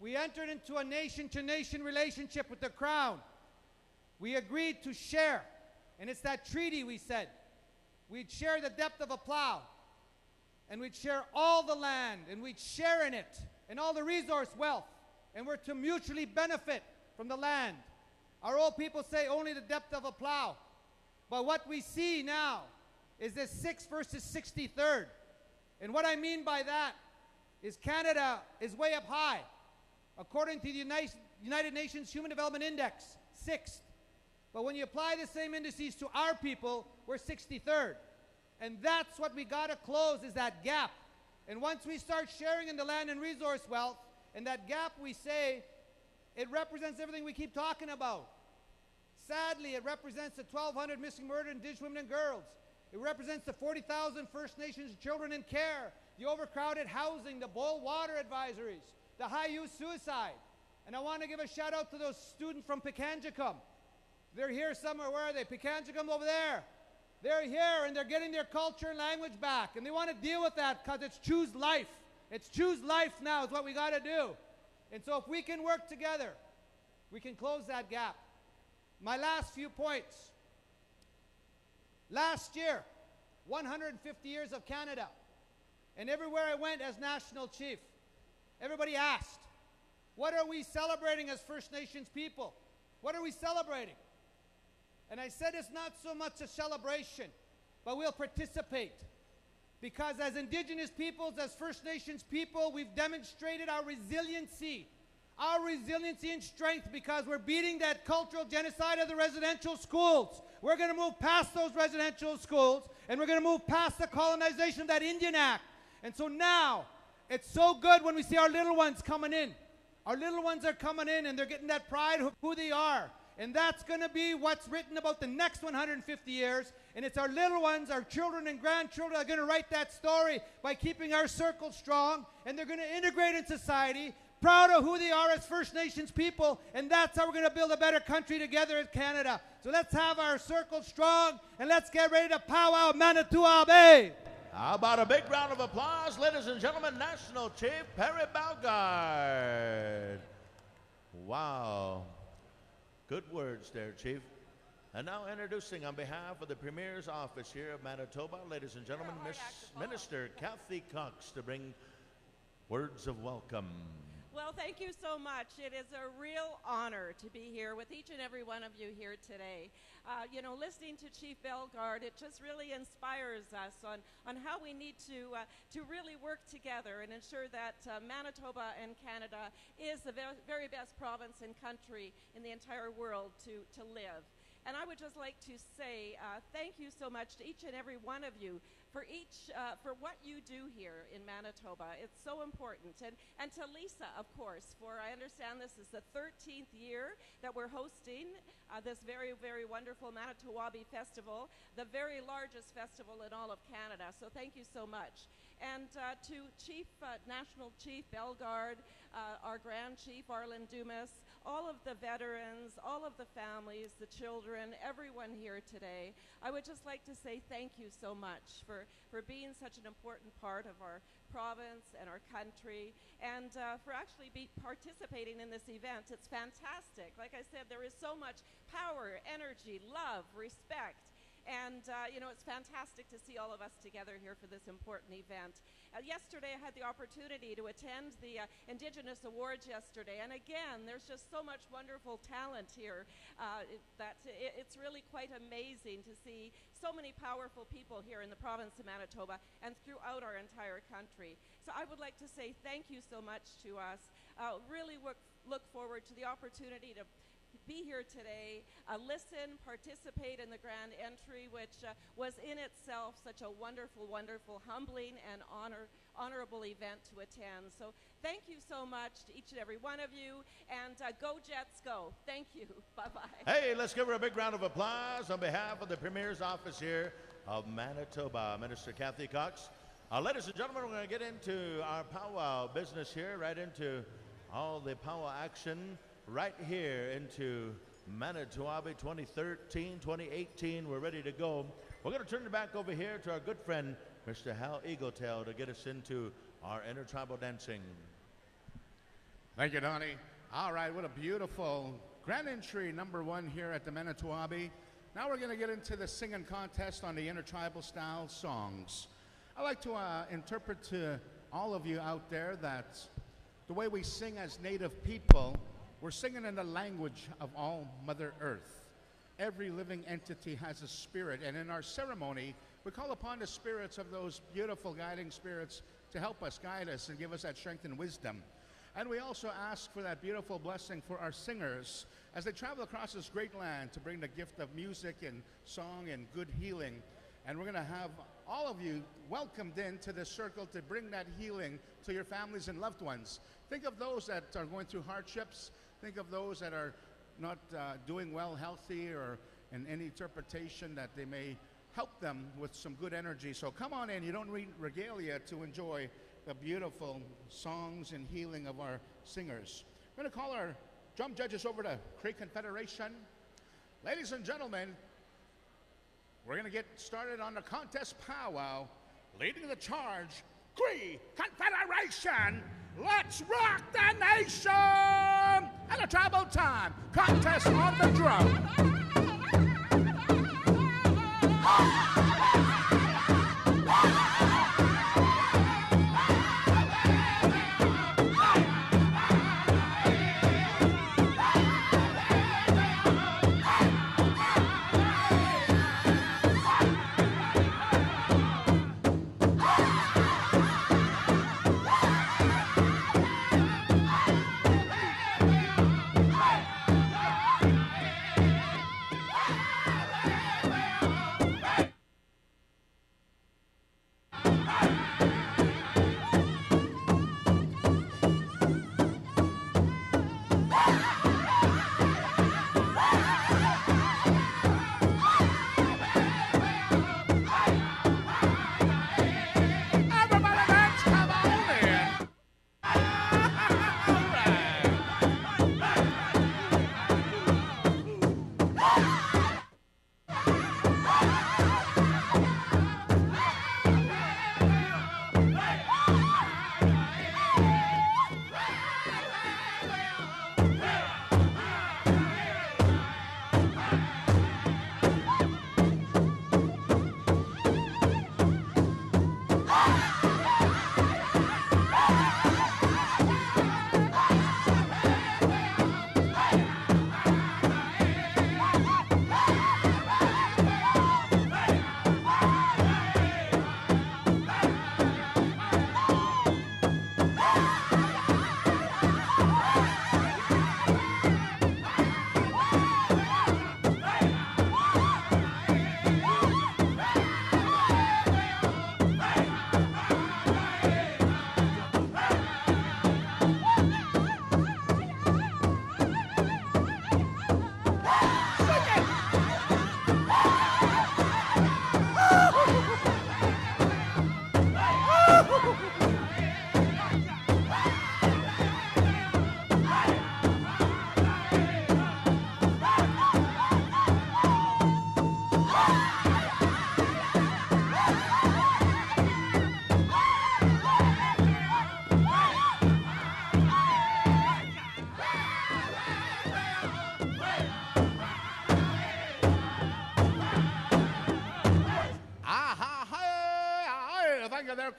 we entered into a nation-to-nation relationship with the Crown. We agreed to share, and it's that treaty we said. We'd share the depth of a plow, and we'd share all the land, and we'd share in it, and all the resource wealth, and we're to mutually benefit from the land. Our old people say only the depth of a plow. But what we see now is this 6 versus 63rd. And what I mean by that is Canada is way up high. According to the United Nations Human Development Index, 6th. But when you apply the same indices to our people, we're 63rd. And that's what we got to close, is that gap. And once we start sharing in the land and resource wealth, and that gap, we say, it represents everything we keep talking about. Sadly, it represents the 1,200 missing murdered Indigenous women and girls. It represents the 40,000 First Nations children in care, the overcrowded housing, the boil water advisories, the high youth suicide. And I want to give a shout out to those students from Pikangikum. They're here somewhere. Where are they? Pikangikum over there. They're here and they're getting their culture and language back. And they want to deal with that because it's choose life. It's choose life now is what we got to do. And so if we can work together, we can close that gap. my last few points. Last year, 150 years of Canada. And everywhere I went as National Chief, everybody asked, what are we celebrating as First Nations people? What are we celebrating? And I said it's not so much a celebration, but we'll participate. Because as Indigenous peoples, as First Nations people, we've demonstrated our resiliency and strength, because we're beating that cultural genocide of the residential schools. We're going to move past those residential schools, and we're going to move past the colonization of that Indian Act. And so now, it's so good when we see our little ones coming in. Our little ones are coming in, and they're getting that pride of who they are. And that's going to be what's written about the next 150 years. And it's our little ones, our children and grandchildren, are going to write that story by keeping our circle strong. And they're going to integrate in society, proud of who they are as First Nations people. And that's how we're going to build a better country together in Canada. So let's have our circle strong, and let's get ready to powwow Manito, Ahbee. How about a big round of applause, ladies and gentlemen, National Chief Perry Bellegarde. Wow. Good words there, Chief. And now introducing on behalf of the Premier's office here of Manitoba, ladies and gentlemen, Minister Kathy Cox to bring words of welcome. Well, thank you so much. It is a real honor to be here with each and every one of you here today. Listening to Chief Bellegarde, it just really inspires us on how we need to really work together and ensure that Manitoba and Canada is the very best province and country in the entire world to live. And I would just like to say thank you so much to each and every one of you for what you do here in Manitoba. It's so important. And to Lisa, of course, for I understand this is the 13th year that we're hosting this very, very wonderful Manitowabi Festival, the very largest festival in all of Canada. So thank you so much. And to National Chief Bellegarde, our Grand Chief Arlen Dumas, all of the veterans, all of the families, the children, everyone here today, I would just like to say thank you so much for being such an important part of our province and our country, and for actually participating in this event. It's fantastic. Like I said, there is so much power, energy, love, respect. And, it's fantastic to see all of us together here for this important event. Yesterday, I had the opportunity to attend the Indigenous Awards yesterday. And again, there's just so much wonderful talent here that it's really quite amazing to see so many powerful people here in the province of Manitoba and throughout our entire country. So I would like to say thank you so much to us. Really look forward to the opportunity to be here today, listen, participate in the grand entry, which was in itself such a wonderful, wonderful, humbling, and honorable event to attend. So thank you so much to each and every one of you, and go Jets go. Thank you. Bye-bye. Hey, let's give her a big round of applause on behalf of the Premier's office here of Manitoba, Minister Kathy Cox. Ladies and gentlemen, we're going to get into our powwow business here, right into all the powwow action right here into Manitowabi 2013, 2018. We're ready to go. We're going to turn it back over here to our good friend, Mr. Hal Eagletail, to get us into our intertribal dancing. Thank you, Donnie. All right, what a beautiful grand entry #1 here at the Manitowabi. Now we're going to get into the singing contest on the intertribal style songs. I'd like to interpret to all of you out there that the way we sing as Native people, we're singing in the language of all Mother Earth. Every living entity has a spirit, and in our ceremony, we call upon the spirits of those beautiful guiding spirits to help us, guide us, and give us that strength and wisdom. And we also ask for that beautiful blessing for our singers as they travel across this great land to bring the gift of music and song and good healing. And we're going to have all of you welcomed into the circle to bring that healing to your families and loved ones. Think of those that are going through hardships. Think of those that are not doing well, healthy, or in any interpretation that they may help them with some good energy. So come on in. You don't need regalia to enjoy the beautiful songs and healing of our singers. We're going to call our drum judges over to Cree Confederation. Ladies and gentlemen, we're going to get started on the contest powwow. Leading the charge, Cree Confederation. Let's rock the nation! and a tribal time contest on the drum.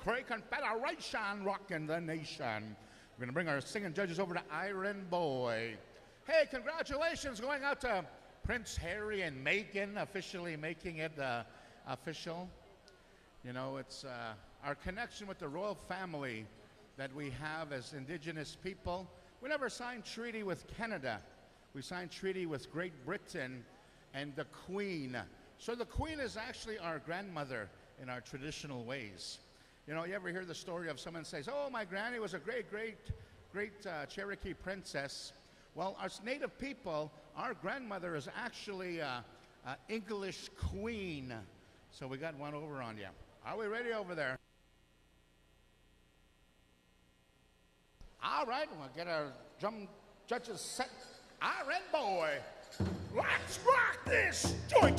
Great Confederation rocking the nation. We're going to bring our singing judges over to Iron Boy. Hey, congratulations going out to Prince Harry and Meghan officially making it official. You know, it's our connection with the royal family that we have as Indigenous people. We never signed treaty with Canada. We signed treaty with Great Britain and the Queen. So the Queen is actually our grandmother in our traditional ways. You know, you ever hear the story of someone says, oh, my granny was a great Cherokee princess. Well, our native people, our grandmother is actually a English queen. So we got one over on you. Are we ready over there? All right, we'll get our drum judges set. Iron Boy, let's rock this. Join.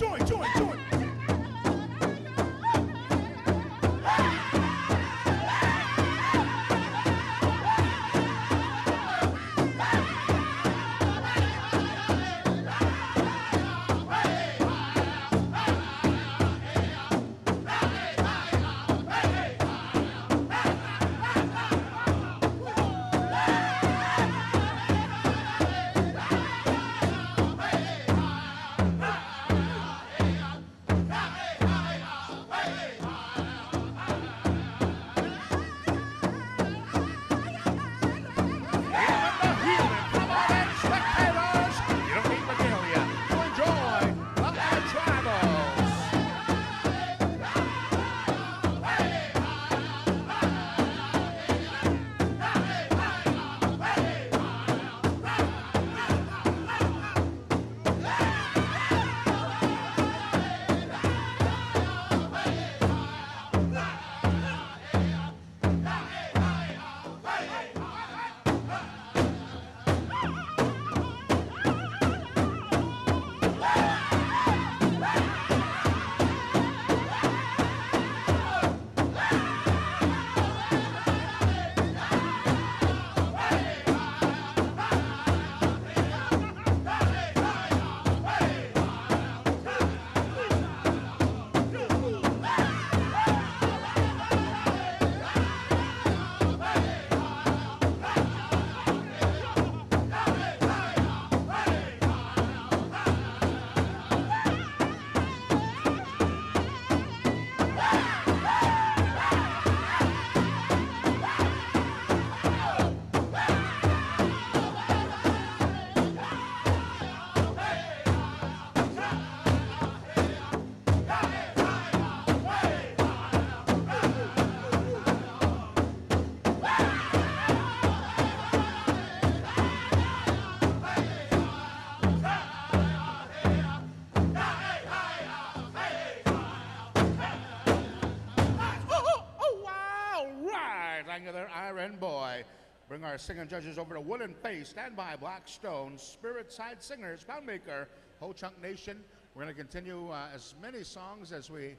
regular iron boy. Bring our singing judges over to Wooden Face. Stand by, Blackstone, Spirit Side Singers, Poundmaker, Ho Chunk Nation. We're going to continue as many songs as we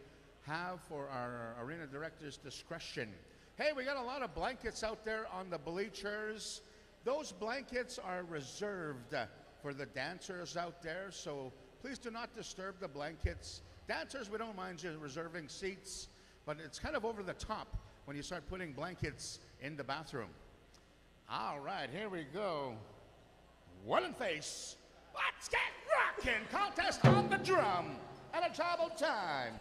have for our arena director's discretion. Hey, we got a lot of blankets out there on the bleachers. Those blankets are reserved for the dancers out there, so please do not disturb the blankets. Dancers, we don't mind you reserving seats, but it's kind of over the top when you start putting blankets in the bathroom. All right, here we go. Wooden Face, let's get rockin'! Contest on the drum and a travel time.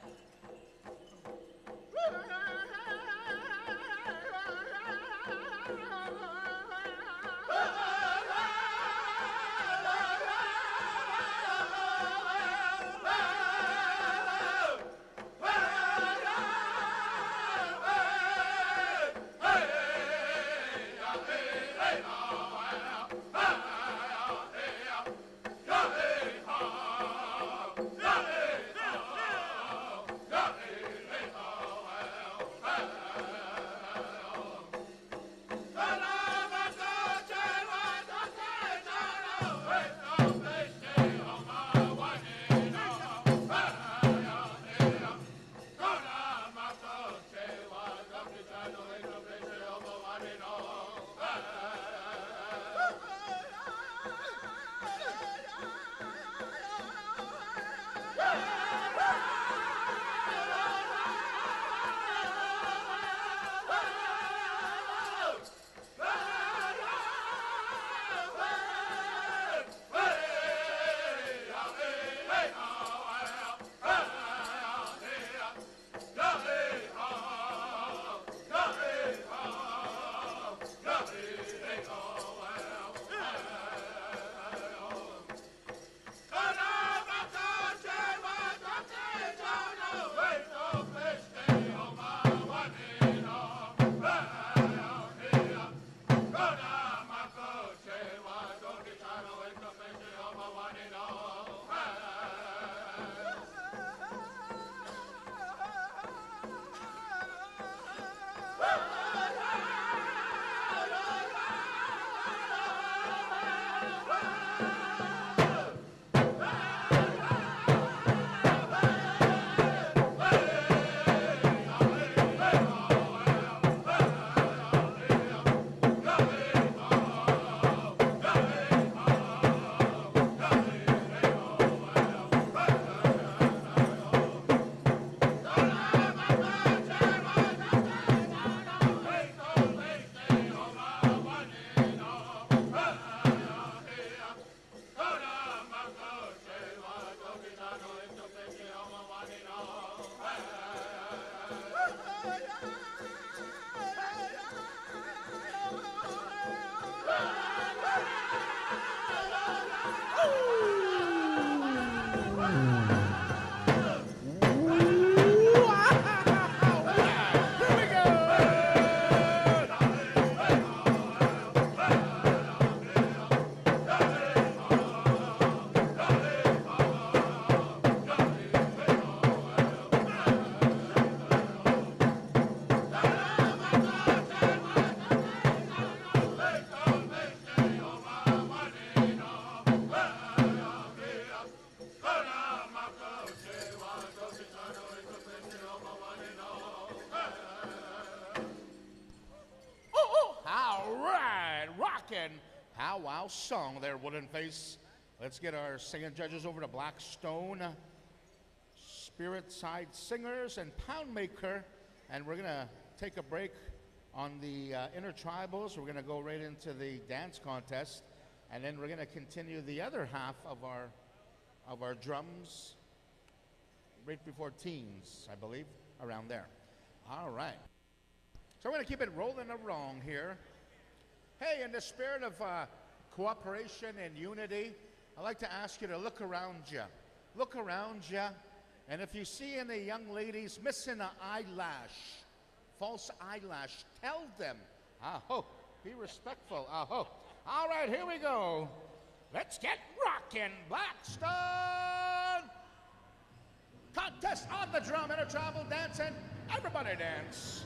PowWows song there, Wooden Face. Let's get our singing judges over to Blackstone, Spirit Side Singers, and Poundmaker. And we're going to take a break on the intertribals. We're going to go right into the dance contest. And then we're going to continue the other half of our drums right before teens, I believe, around there. All right. So we're going to keep it rolling along here. Hey, in the spirit of cooperation and unity, I'd like to ask you to look around you. Look around you, and if you see any young ladies missing an eyelash, false eyelash, tell them. Aho, be respectful. Aho. All right, here we go. Let's get rockin', Blackstone! Contest on the drum, intertribal dancing. Everybody dance.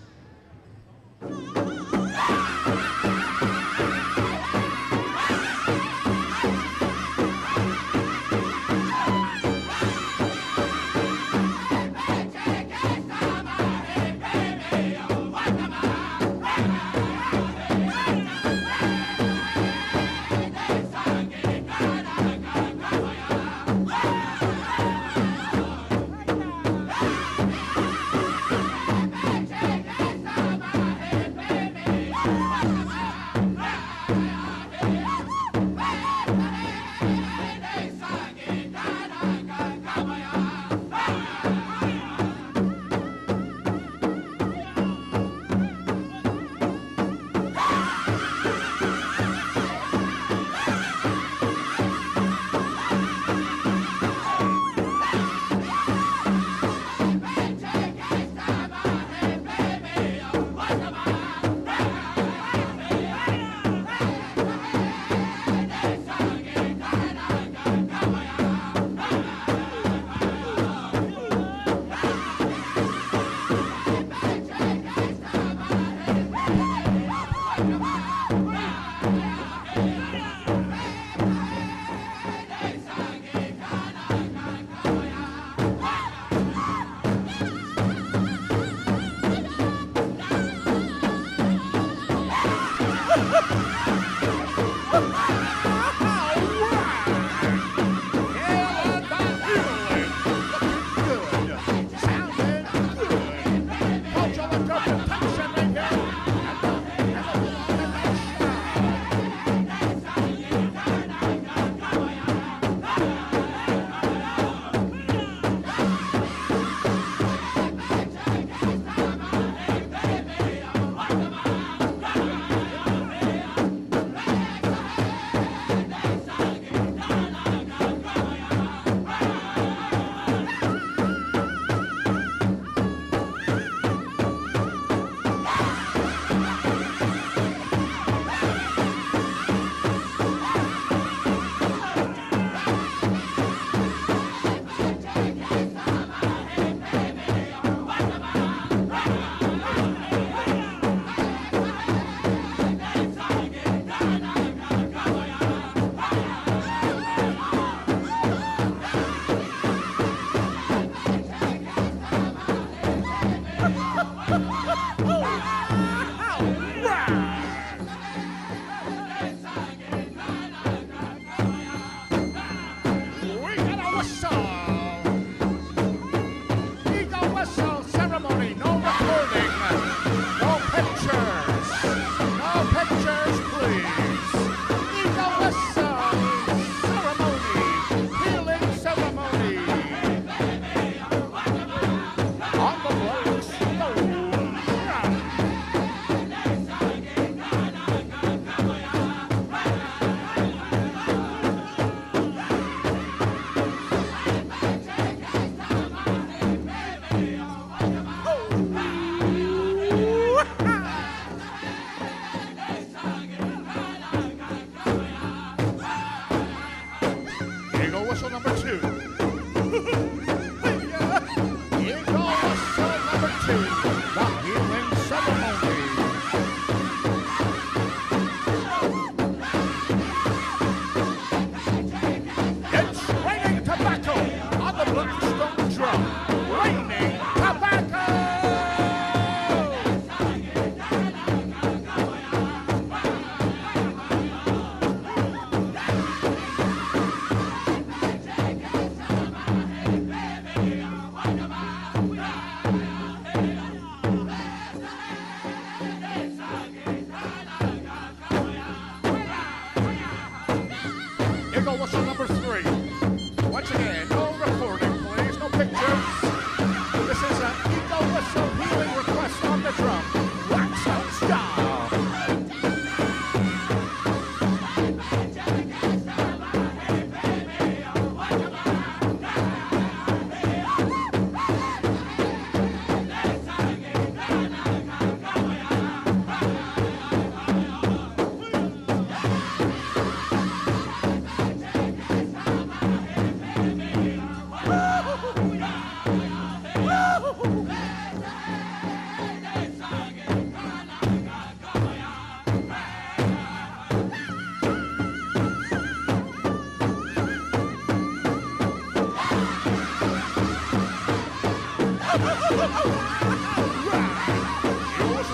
Here's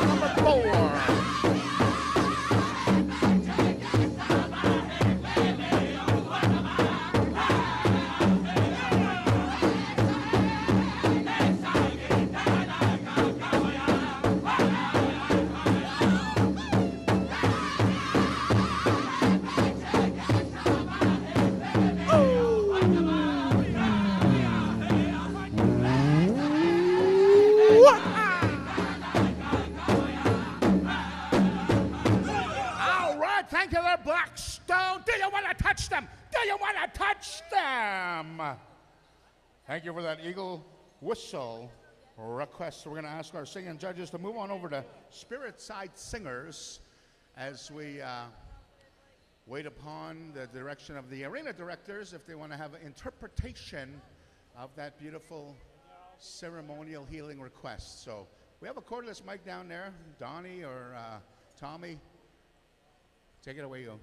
number 4. All right, thank you there, Blackstone. Do you want to touch them? Do you want to touch them? Thank you for that eagle whistle request. We're going to ask our singing judges to move on over to Spirit Side Singers as we wait upon the direction of the arena directors if they want to have an interpretation of that beautiful ceremonial healing request. So we have a cordless mic down there. Donnie or Tommy, take it away, you.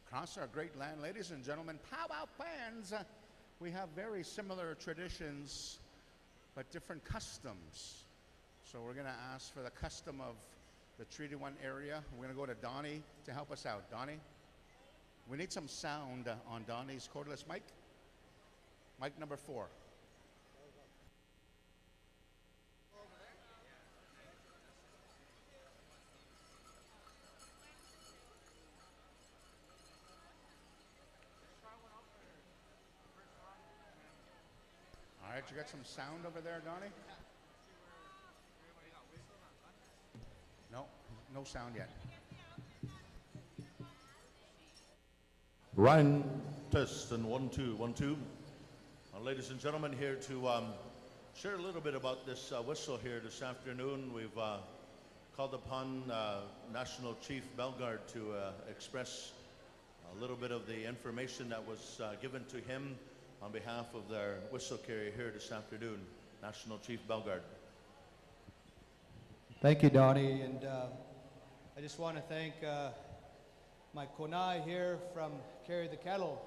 Across our great land, ladies and gentlemen, powwow fans, we have very similar traditions, but different customs. So we're going to ask for the custom of the Treaty 1 area. We're going to go to Donnie to help us out. Donnie, we need some sound on Donnie's cordless mic. Mic number 4. All right, you got some sound over there, Donnie? No sound yet. Ryan, test and 1 2 1 2. Ladies and gentlemen, here to share a little bit about this whistle here this afternoon. We've called upon National Chief Bellegarde to express a little bit of the information that was given to him on behalf of their whistle carrier here this afternoon, National Chief Bellegarde. Thank you, Donnie, and I just want to thank my konai here from Carry the Kettle,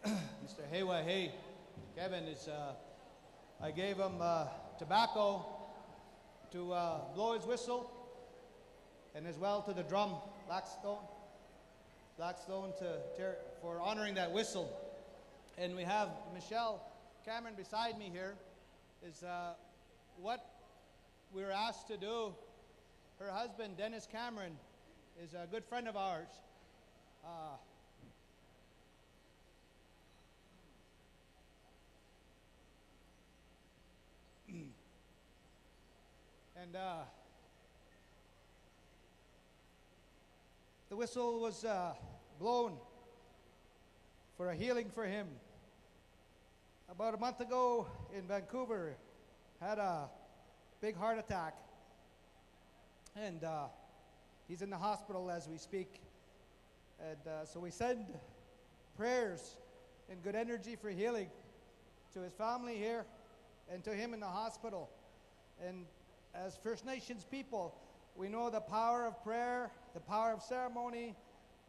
Mr. Hewa Hey. Kevin is, I gave him tobacco to blow his whistle, and as well to the drum, Blackstone for honoring that whistle. And we have Michelle Cameron beside me here, is what we were asked to do. Her husband, Dennis Cameron, is a good friend of ours. And the whistle was blown for a healing for him. About a month ago in Vancouver, had a big heart attack, and he's in the hospital as we speak. And so we send prayers and good energy for healing to his family here and to him in the hospital. And as First Nations people, we know the power of prayer, the power of ceremony,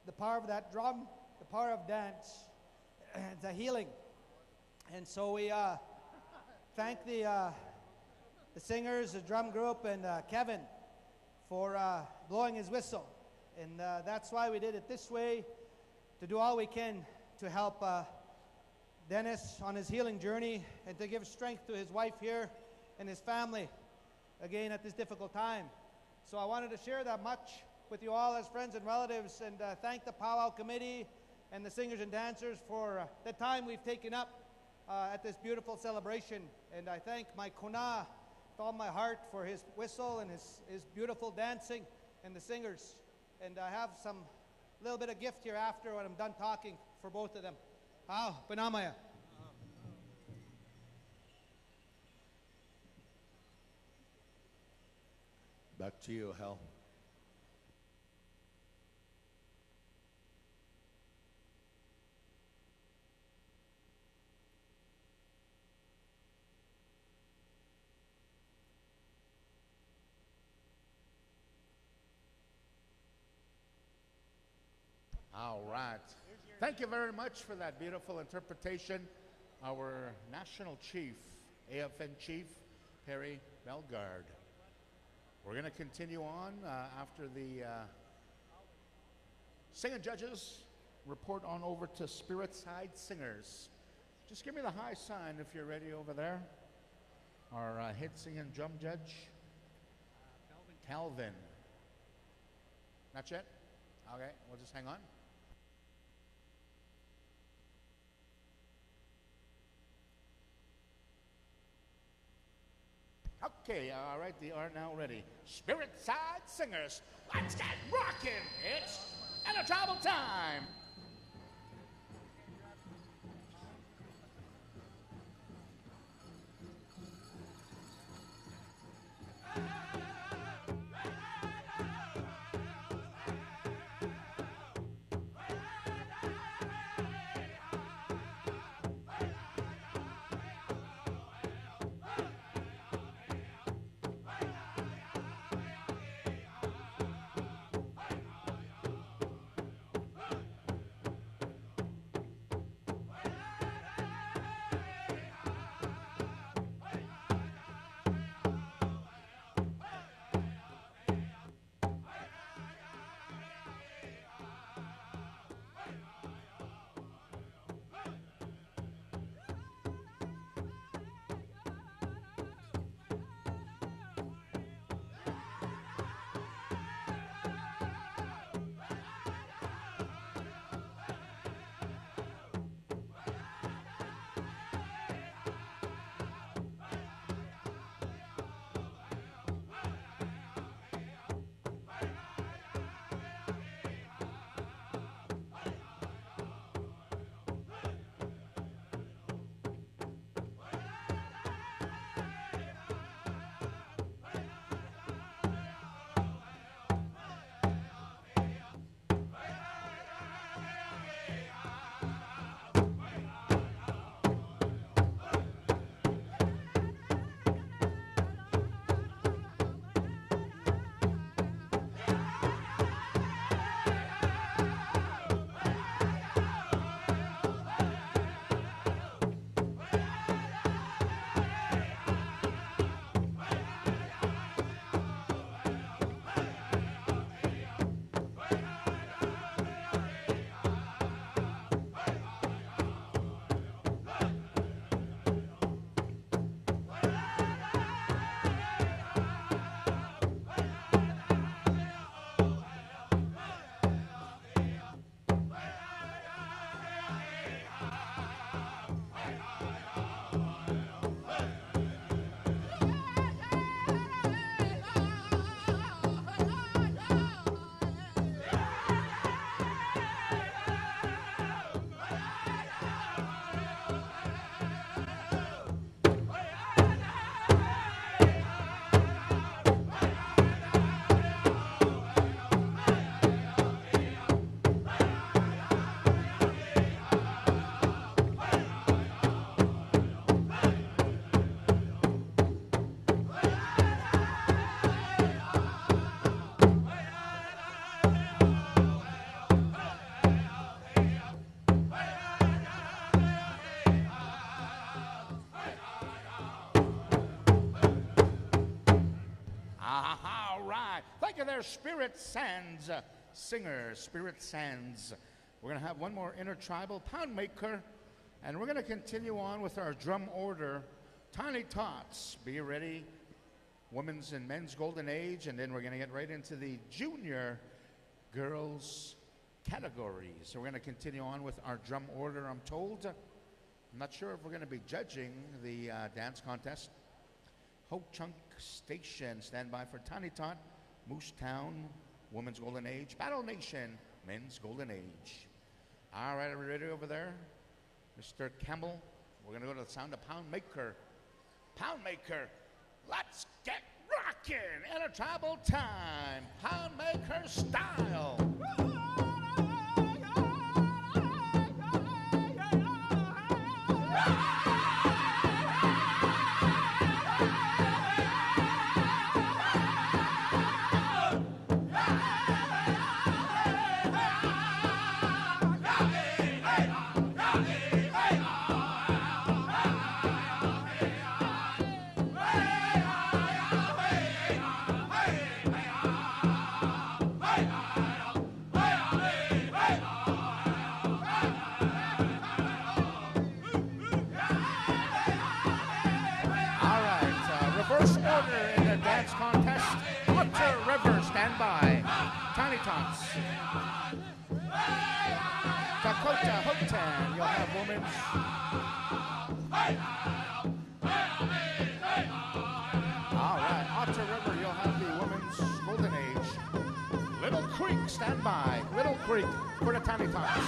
the power of that drum, the power of dance, the healing. And so we thank the singers, the drum group, and Kevin for blowing his whistle. And that's why we did it this way, to do all we can to help Dennis on his healing journey and to give strength to his wife here and his family, again, at this difficult time. So I wanted to share that much with you all as friends and relatives, and thank the Powwow Committee and the singers and dancers for the time we've taken up at this beautiful celebration. And I thank my Kona with all my heart for his whistle and his beautiful dancing and the singers. And I have some little bit of gift here after when I'm done talking for both of them. Panamaya. Back to you, Hal. All right. Thank you very much for that beautiful interpretation. Our national chief, AFN chief, Perry Bellegarde. We're going to continue on after the singing judges report on over to Spirit Side Singers. Just give me the high sign if you're ready over there. Our head singing drum judge, Calvin. Not yet? Okay, we'll just hang on. Okay, all right, they are now ready. Spirit Side Singers, let's get rocking. It's Untitled time. Spirit Sands singers, Spirit Sands. We're going to have one more intertribal pound maker, and we're going to continue on with our drum order, Tiny Tots. Be ready, women's and men's golden age, and then we're going to get right into the junior girls categories. So we're going to continue on with our drum order, I'm told. I'm not sure if we're going to be judging the dance contest. Ho Chunk Station, stand by for Tiny Tot. Moose Town, Women's Golden Age. Battle Nation, Men's Golden Age. All right, are we ready over there? Mr. Campbell, we're going to go to the sound of Pound Maker. Pound Maker, let's get rocking! Intertribal time, Pound Maker style. Tots. Dakota Hotan, you'll have women's. All right, Otter River, you'll have the women's golden age. Little Creek, stand by. Little Creek for the Tiny Tots.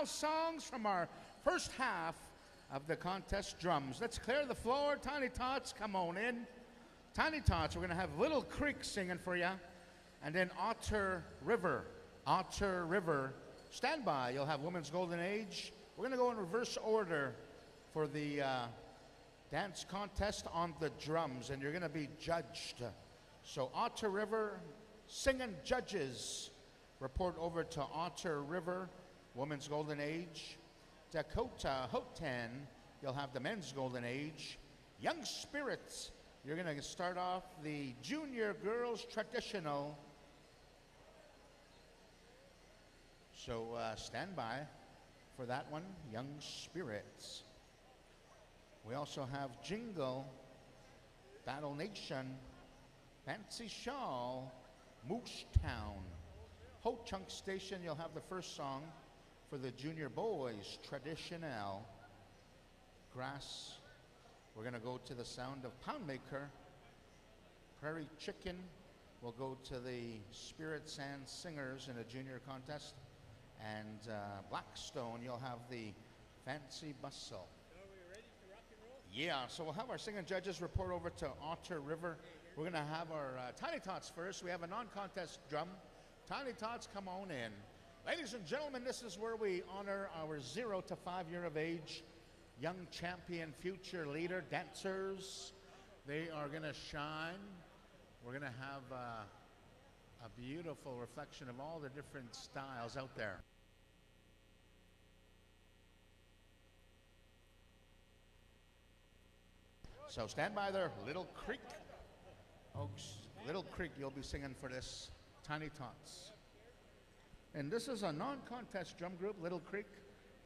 Songs from our first half of the contest drums. Let's clear the floor. Tiny Tots, come on in. Tiny Tots, we're going to have Little Creek singing for you. And then Otter River. Otter River. Stand by. You'll have Women's Golden Age. We're going to go in reverse order for the dance contest on the drums. And you're going to be judged. So Otter River, singing judges. Report over to Otter River. Women's Golden Age. Dakota Hotan, you'll have the Men's Golden Age. Young Spirits, you're going to start off the Junior Girls Traditional. So stand by for that one, Young Spirits. We also have Jingle, Battle Nation, Fancy Shawl, Moose Town. Ho Chunk Station, you'll have the first song for the Junior Boys, Traditional. Grass, we're going to go to the sound of Poundmaker. Prairie Chicken, we'll go to the Spirit Sand Singers in a junior contest. And Blackstone, you'll have the Fancy Bustle. Are we ready to rock and roll? Yeah, so we'll have our singing judges report over to Otter River. We're going to have our Tiny Tots first. We have a non-contest drum. Tiny Tots, come on in. Ladies and gentlemen, this is where we honor our 0 to 5 year of age young champion, future leader, dancers. They are going to shine. We're going to have a beautiful reflection of all the different styles out there. So stand by there, Little Creek. Folks, Little Creek, you'll be singing for this Tiny Tots. And this is a non-contest drum group, Little Creek.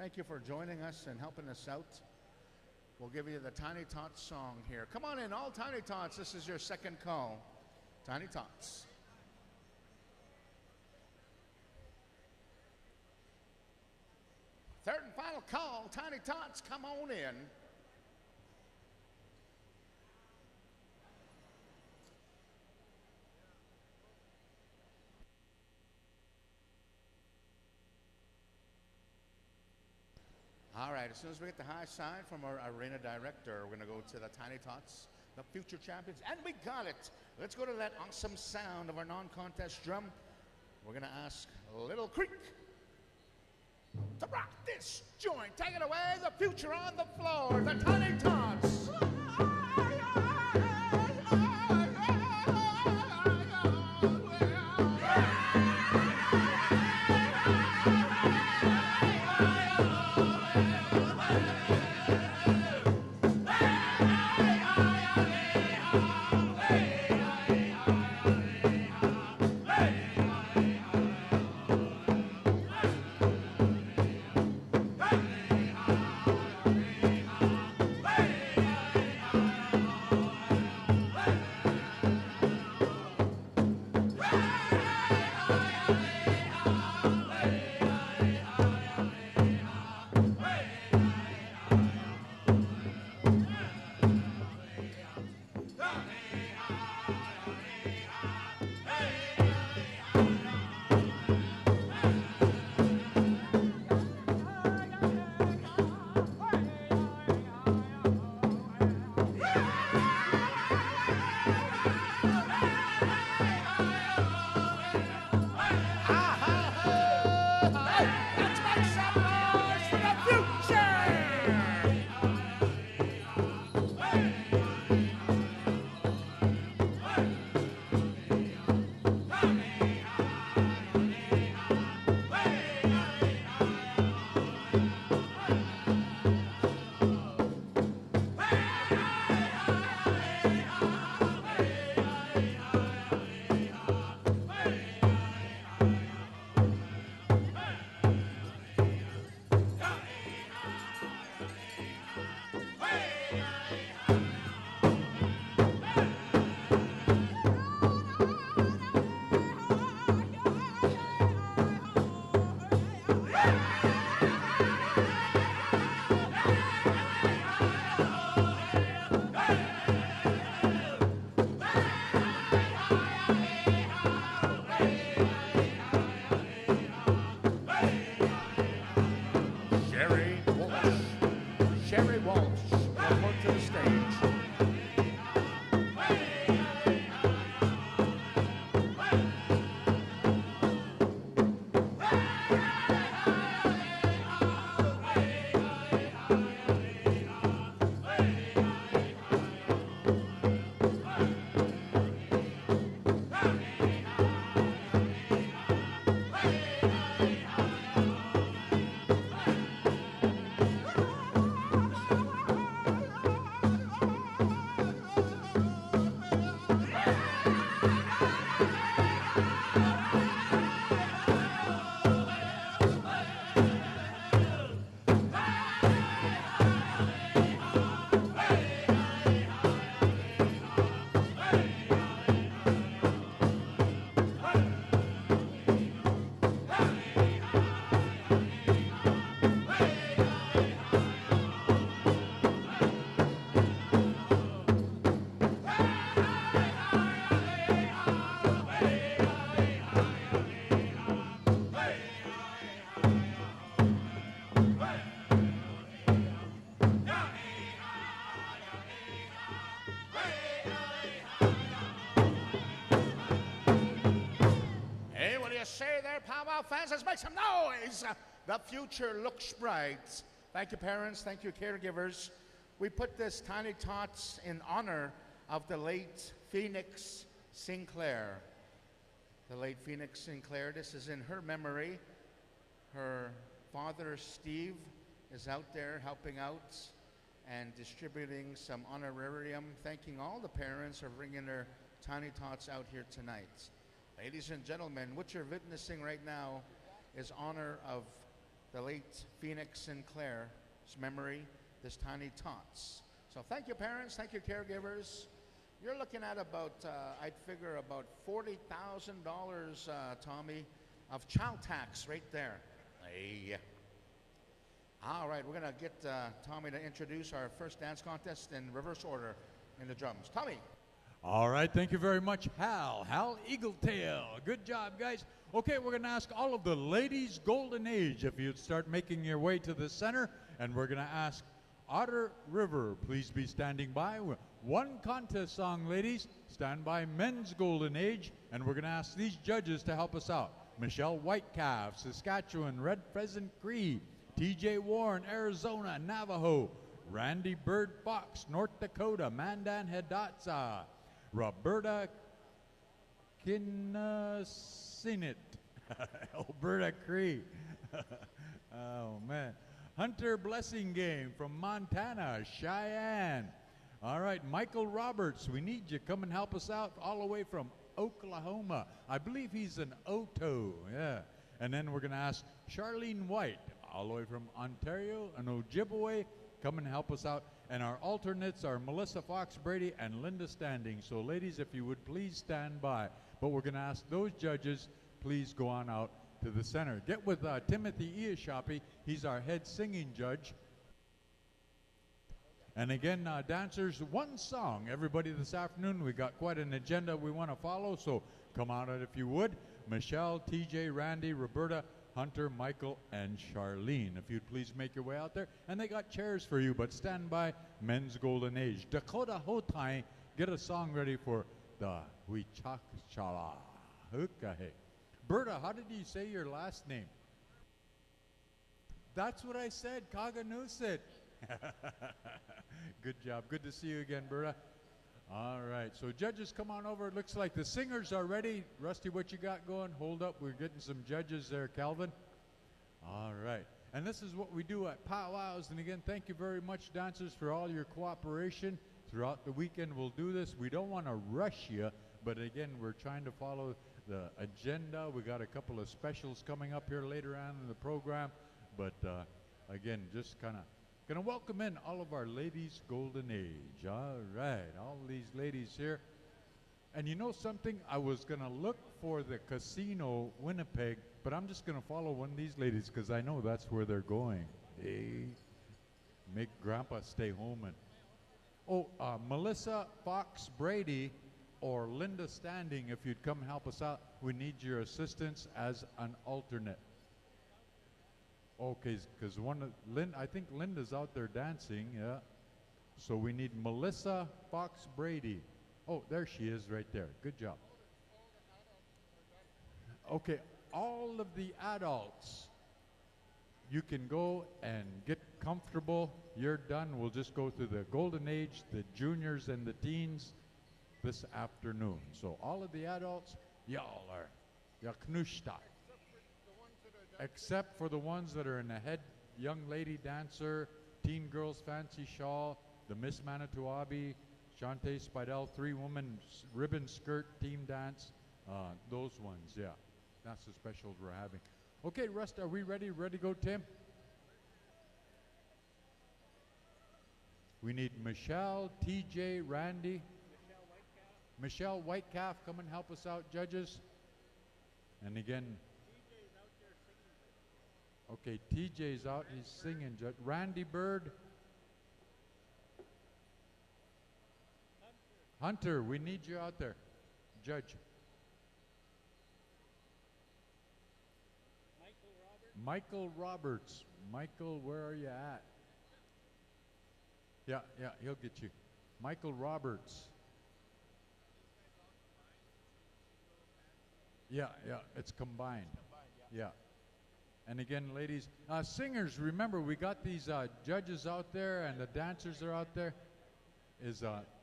Thank you for joining us and helping us out. We'll give you the Tiny Tots song here. Come on in, all Tiny Tots. This is your second call. Tiny Tots. Third and final call. Tiny Tots, come on in. All right, as soon as we get the high sign from our arena director, we're going to go to the Tiny Tots, the future champions, and we got it. Let's go to that awesome sound of our non-contest drum. We're going to ask Little Creek to rock this joint. Take it away, the future on the floor, the Tiny Tots. Say there, PowWow fans, let's make some noise. The future looks bright. Thank you, parents. Thank you, caregivers. We put this Tiny Tots in honor of the late Phoenix Sinclair. The late Phoenix Sinclair, this is in her memory. Her father, Steve, is out there helping out and distributing some honorarium, thanking all the parents for bringing their Tiny Tots out here tonight. Ladies and gentlemen, what you're witnessing right now is honor of the late Phoenix Sinclair's memory, this tiny tots. So thank you, parents. Thank you, caregivers. You're looking at about, I'd figure about $40,000, Tommy, of child tax right there. Hey. All right, we're going to get Tommy to introduce our first dance contest in reverse order in the drums. Tommy. All right, thank you very much, Hal Eagletail. Good job, guys. Okay, we're going to ask all of the ladies' golden age if you'd start making your way to the center, and we're going to ask Otter River, please be standing by. One contest song, ladies. Stand by men's golden age, and we're going to ask these judges to help us out. Michelle Whitecalf, Saskatchewan, Red Pheasant Cree, TJ Warren, Arizona, Navajo, Randy Bird Fox, North Dakota, Mandan Hidatsa, Roberta Kinnasinit, Alberta Cree. Oh, man. Hunter Blessing Game from Montana, Cheyenne. All right, Michael Roberts, we need you. Come and help us out all the way from Oklahoma. I believe he's an Oto, yeah. And then we're going to ask Charlene White, all the way from Ontario, an Ojibwe. Come and help us out. And our alternates are Melissa Fox Brady and Linda Standing. So, ladies, if you would please stand by. But we're going to ask those judges, please go on out to the center. Get with Timothy Iashapi. He's our head singing judge. And again, dancers, one song. Everybody this afternoon, we got quite an agenda we want to follow, so come on out if you would. Michelle, TJ, Randy, Roberta, Hunter, Michael, and Charlene. If you'd please make your way out there. And they got chairs for you, but stand by men's golden age. Dakota Hotai, get a song ready for the Huichakchala. Hukahe. Berta, how did you say your last name? That's what I said, Kaganusit. Good job. Good to see you again, Berta. All right, so judges, come on over. It looks like the singers are ready. Rusty, what you got going? Hold up. We're getting some judges there, Calvin. All right. And this is what we do at PowWows. And again, thank you very much, dancers, for all your cooperation. Throughout the weekend, we'll do this. We don't want to rush you, but again, we're trying to follow the agenda. We got a couple of specials coming up here later on in the program. But again, just kind of going to welcome in all of our ladies' golden age. All right, all these ladies here. And you know something? I was going to look for the Casino Winnipeg, but I'm just going to follow one of these ladies because I know that's where they're going. Hey, make Grandpa stay home. And Melissa Fox Brady or Linda Standing, if you'd come help us out, we need your assistance as an alternate. Okay, because I think Linda's out there dancing, yeah. So we need Melissa Fox Brady. Oh, there she is right there. Good job. Okay, all of the adults, you can go and get comfortable. You're done. We'll just go through the golden age, the juniors and the teens this afternoon. So all of the adults, y'all are yaknushta. Except for the ones that are in the head young lady dancer, teen girls fancy shawl, the Miss Manito Ahbee, Shantae Spidell, 3-woman ribbon skirt team dance, those ones, yeah. That's the specials we're having. Okay, Rust, are we ready? Ready to go, Tim? We need Michelle, TJ, Randy. Michelle Whitecalf, come and help us out, judges. And again, okay, TJ's out, he's singing. Randy Bird. Hunter, we need you out there. Judge. Michael Roberts. Michael, where are you at? Yeah, he'll get you. Michael Roberts. Yeah, it's combined. Yeah. And again, ladies, singers, remember, we got these judges out there and the dancers are out there.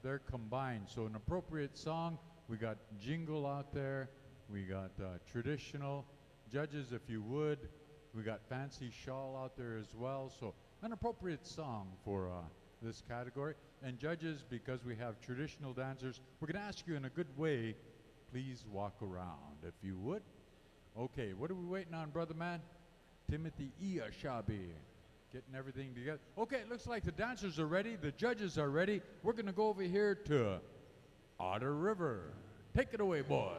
They're combined. So an appropriate song, we got jingle out there. We got traditional. Judges, if you would. We got fancy shawl out there as well. So an appropriate song for this category. And judges, because we have traditional dancers, we're going to ask you in a good way, please walk around, if you would. Okay, what are we waiting on, brother man? Timothy E. Ahbee. Getting everything together. Okay, it looks like the dancers are ready. The judges are ready. We're going to go over here to Otter River. Take it away, boys.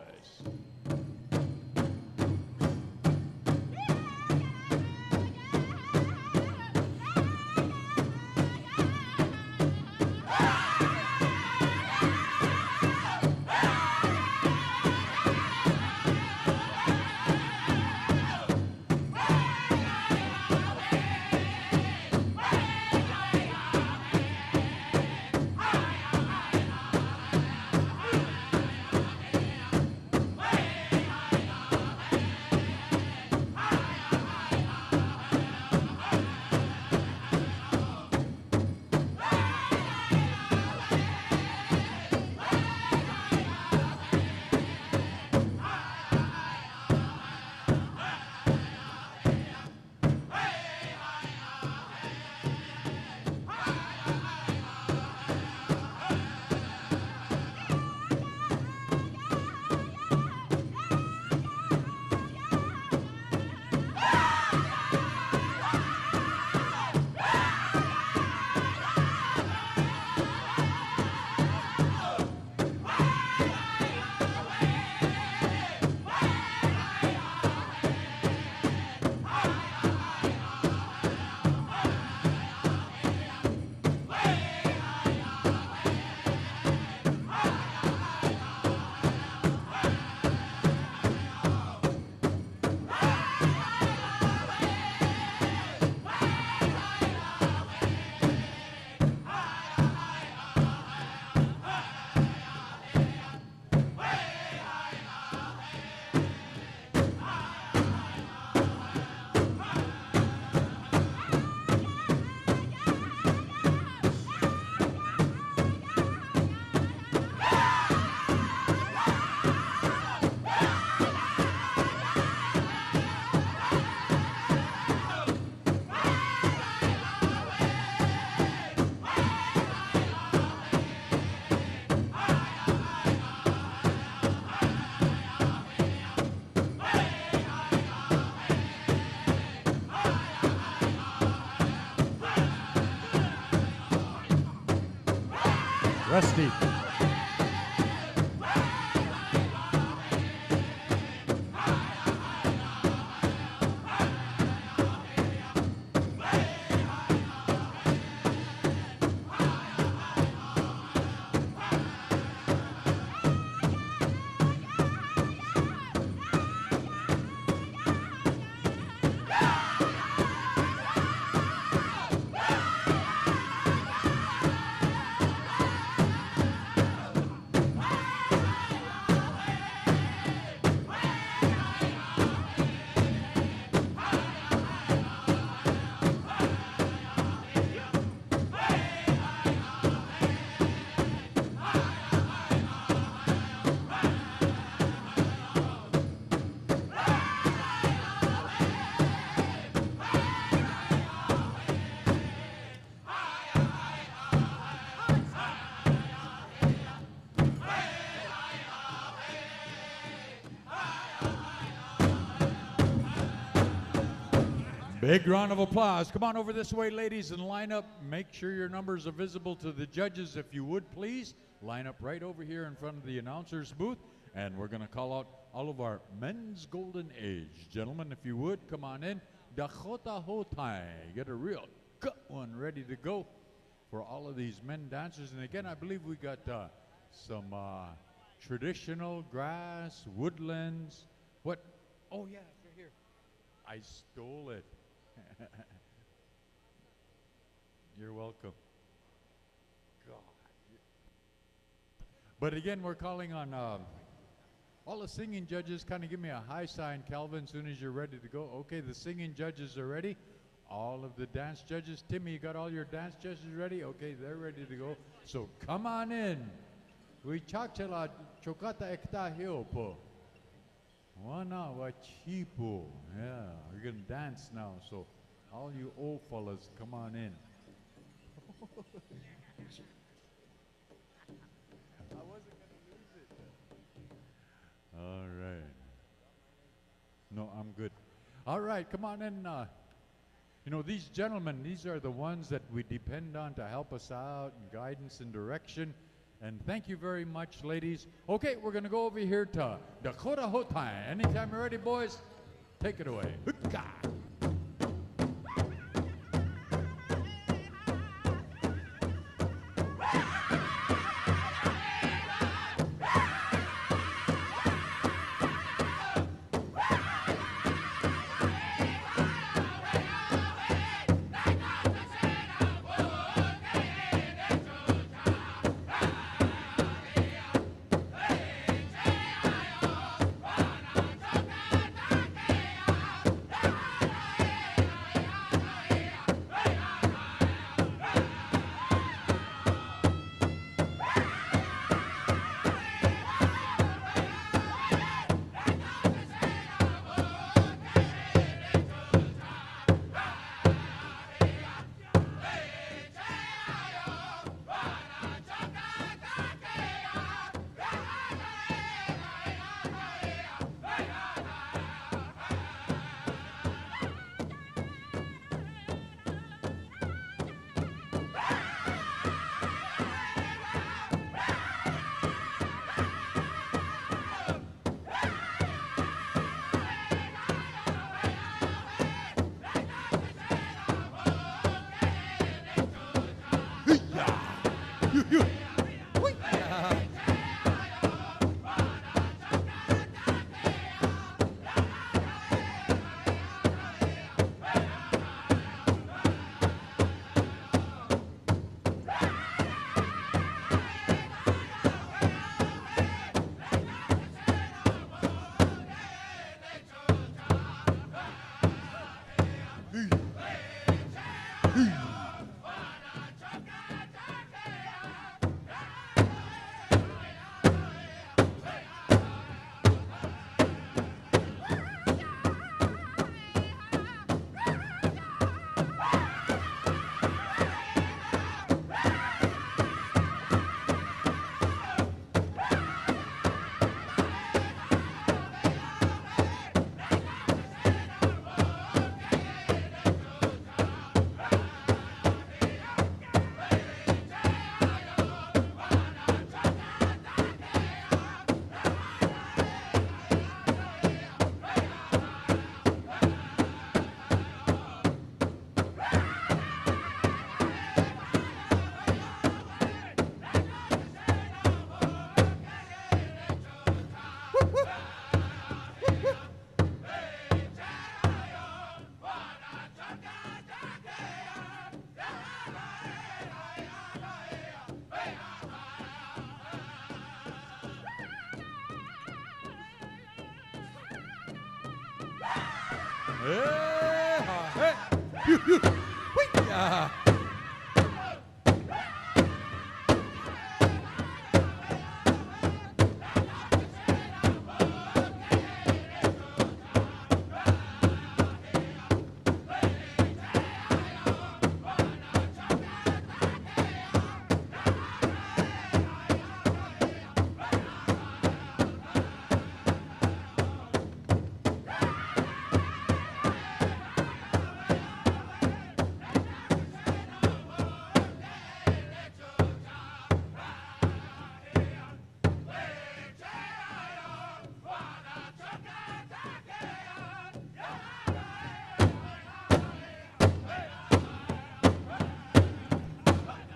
Rusty. Big round of applause. Come on over this way, ladies, and line up. Make sure your numbers are visible to the judges, if you would, please. Line up right over here in front of the announcer's booth, and we're going to call out all of our men's golden age. Gentlemen, if you would, come on in. Dakota Hotai. Get a real good one ready to go for all of these men dancers. And again, I believe we got some traditional grass, woodlands. What? Oh, yeah, it's right here. I stole it. You're welcome. God. But again, we're calling on all the singing judges. Kind of give me a high sign, Calvin, as soon as you're ready to go. Okay, the singing judges are ready. All of the dance judges. Timmy, you got all your dance judges ready? Okay, they're ready to go. So come on in. We chakchala chokata ekta hiopo. Wana wachipo. Yeah, we're going to dance now. So all you old fellas, come on in. I wasn't going to use it. All right. No, I'm good. All right, come on in. You know, these gentlemen, these are the ones that we depend on to help us out and guidance and direction. And thank you very much, ladies. Okay, we're going to go over here to Dakota Hotai. Anytime you're ready, boys, take it away. Hookah!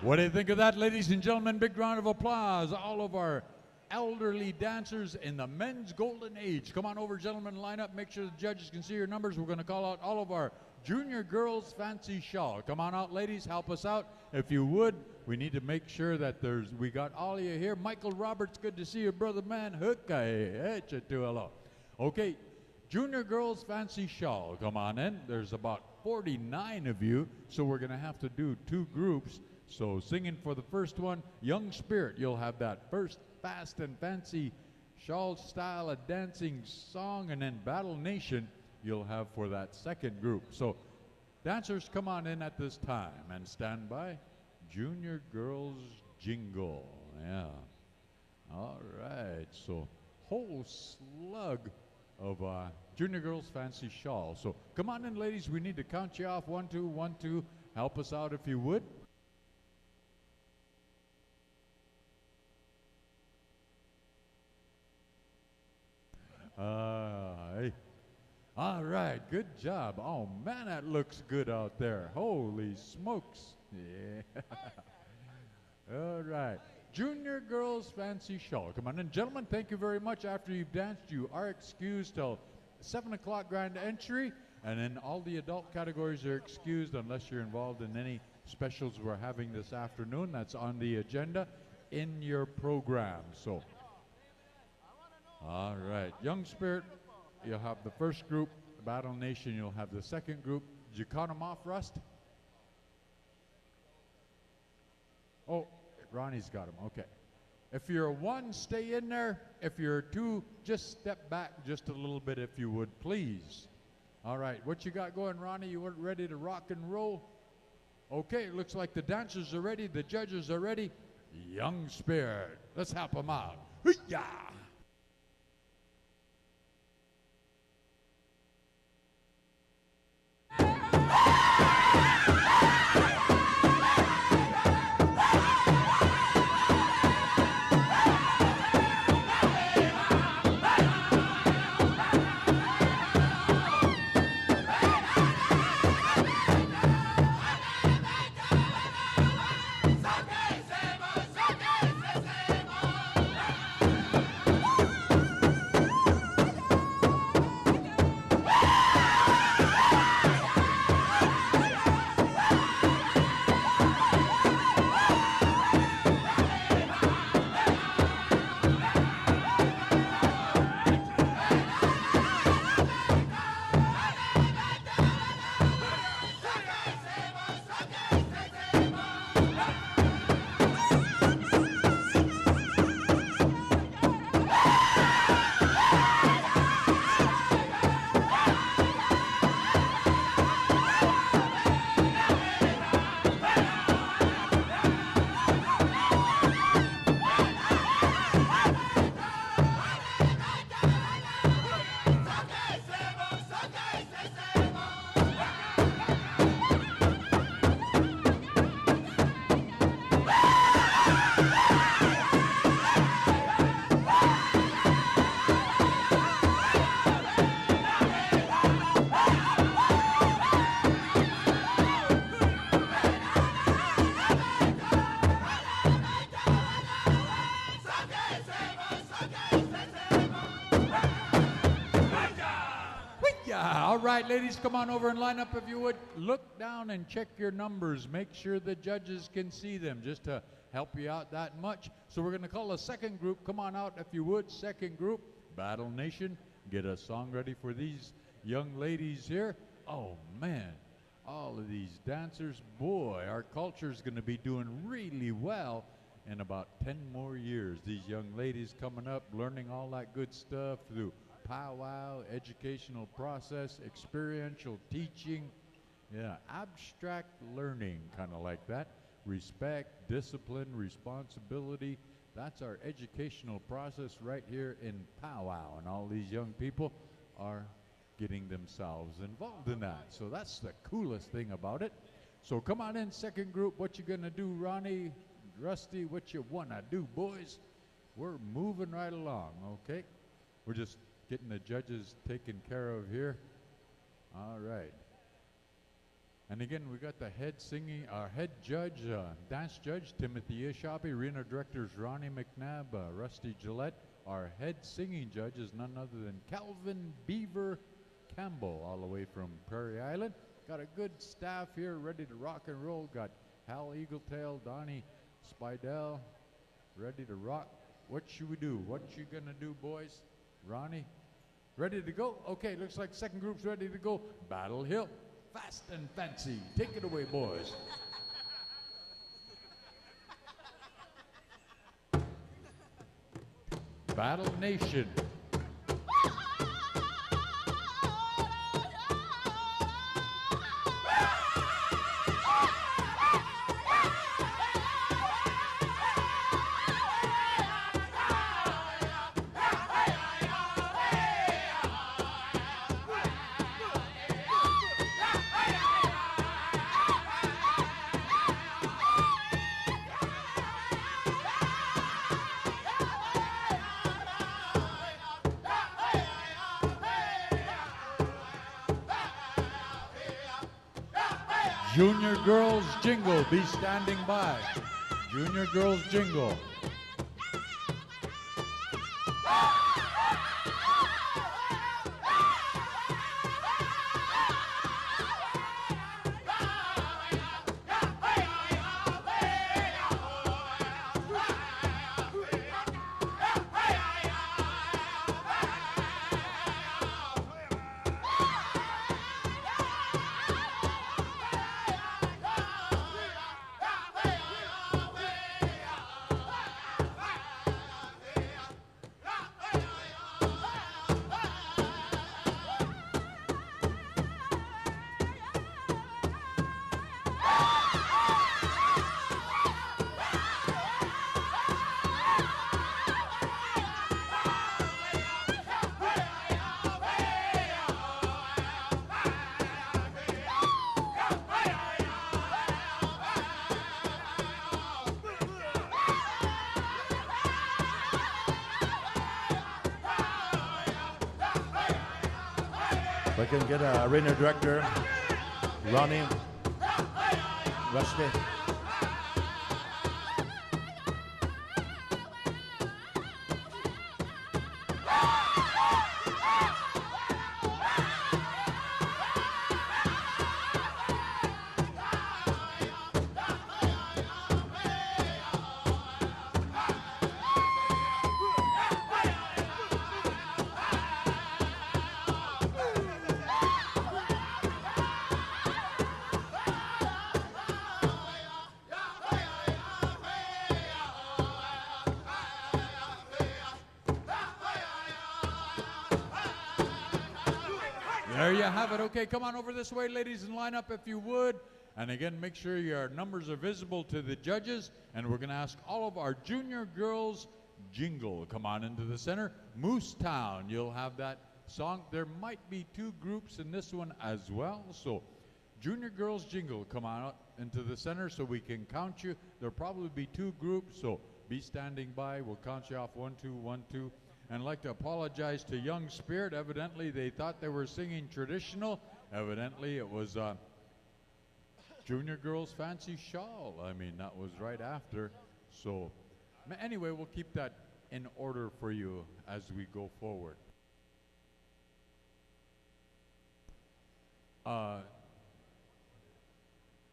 What do you think of that, ladies and gentlemen? Big round of applause. All of our elderly dancers in the men's golden age. Come on over, gentlemen, line up. Make sure the judges can see your numbers. We're going to call out all of our junior girls fancy shawl. Come on out, ladies. Help us out. If you would, we need to make sure that we got all of you here. Michael Roberts, good to see you, brother man. Hello. Okay, junior girls fancy shawl. Come on in. There's about 49 of you, so we're going to have to do two groups. So singing for the first one, Young Spirit, you'll have that first fast and fancy shawl style of dancing song, and then Battle Nation you'll have for that second group. So dancers, come on in at this time and stand by. Junior Girls Jingle. Yeah. All right. So whole slug of Junior Girl's Fancy Shawl. So come on in, ladies. We need to count you off. 1, 2, 1, 2. Help us out if you would. Hey. All right, good job. Oh, man, that looks good out there. Holy smokes. Yeah. All right. Junior Girls Fancy Shawl. Come on in. Gentlemen, thank you very much. After you've danced, you are excused till 7 o'clock grand entry, and then all the adult categories are excused unless you're involved in any specials we're having this afternoon. That's on the agenda in your program. So, all right. Young Spirit, you'll have the first group. Battle Nation, you'll have the second group. Did you count them off, Rust? Oh, Ronnie's got them. Okay. If you're a 1, stay in there. If you're a 2, just step back just a little bit if you would, please. All right. What you got going, Ronnie? You weren't ready to rock and roll? Okay. It looks like the dancers are ready. The judges are ready. Young Spirit. Let's help them out. Hoo-yah! All right, ladies, come on over and line up if you would. Look down and check your numbers. Make sure the judges can see them, just to help you out that much. So we're going to call a second group. Come on out if you would. Second group, Battle Nation. Get a song ready for these young ladies here. Oh, man, all of these dancers. Boy, our culture is going to be doing really well in about 10 more years. These young ladies coming up, learning all that good stuff through powwow, educational process, experiential teaching, abstract learning, kind of like that. Respect, discipline, responsibility. That's our educational process right here in powwow, and all these young people are getting themselves involved in that. So that's the coolest thing about it. So come on in, second group. What you gonna do, Ronnie, Rusty? What you wanna do, boys? We're moving right along, okay? We're just getting the judges taken care of here. All right. And again, we got the head judge, dance judge, Timothy Ahbee, arena directors Ronnie McNabb, Rusty Gillette. Our head singing judge is none other than Calvin Beaver Campbell, all the way from Prairie Island. Got a good staff here ready to rock and roll. Got Hal Eagletail, Donnie Spidell, ready to rock. What should we do? What you gonna do, boys? Ronnie, ready to go? Okay, looks like second group's ready to go. Battle Hill, fast and fancy. Take it away, boys. Battle Nation. Junior Girls Jingle, be standing by. Junior Girls Jingle. If I can get arena director, Ronnie, Rusty. There you have it. Okay, come on over this way, ladies, and line up if you would. And again, make sure your numbers are visible to the judges. And we're going to ask all of our Junior Girls Jingle. Come on into the center. Moose Town, you'll have that song. There might be two groups in this one as well. So Junior Girls Jingle, come on out into the center so we can count you. There'll probably be two groups, so be standing by. We'll count you off 1, 2, 1, 2. And I'd like to apologize to Young Spirit. Evidently, they thought they were singing traditional. Evidently, it was Junior Girls Fancy Shawl. I mean, that was right after. So, anyway, we'll keep that in order for you as we go forward.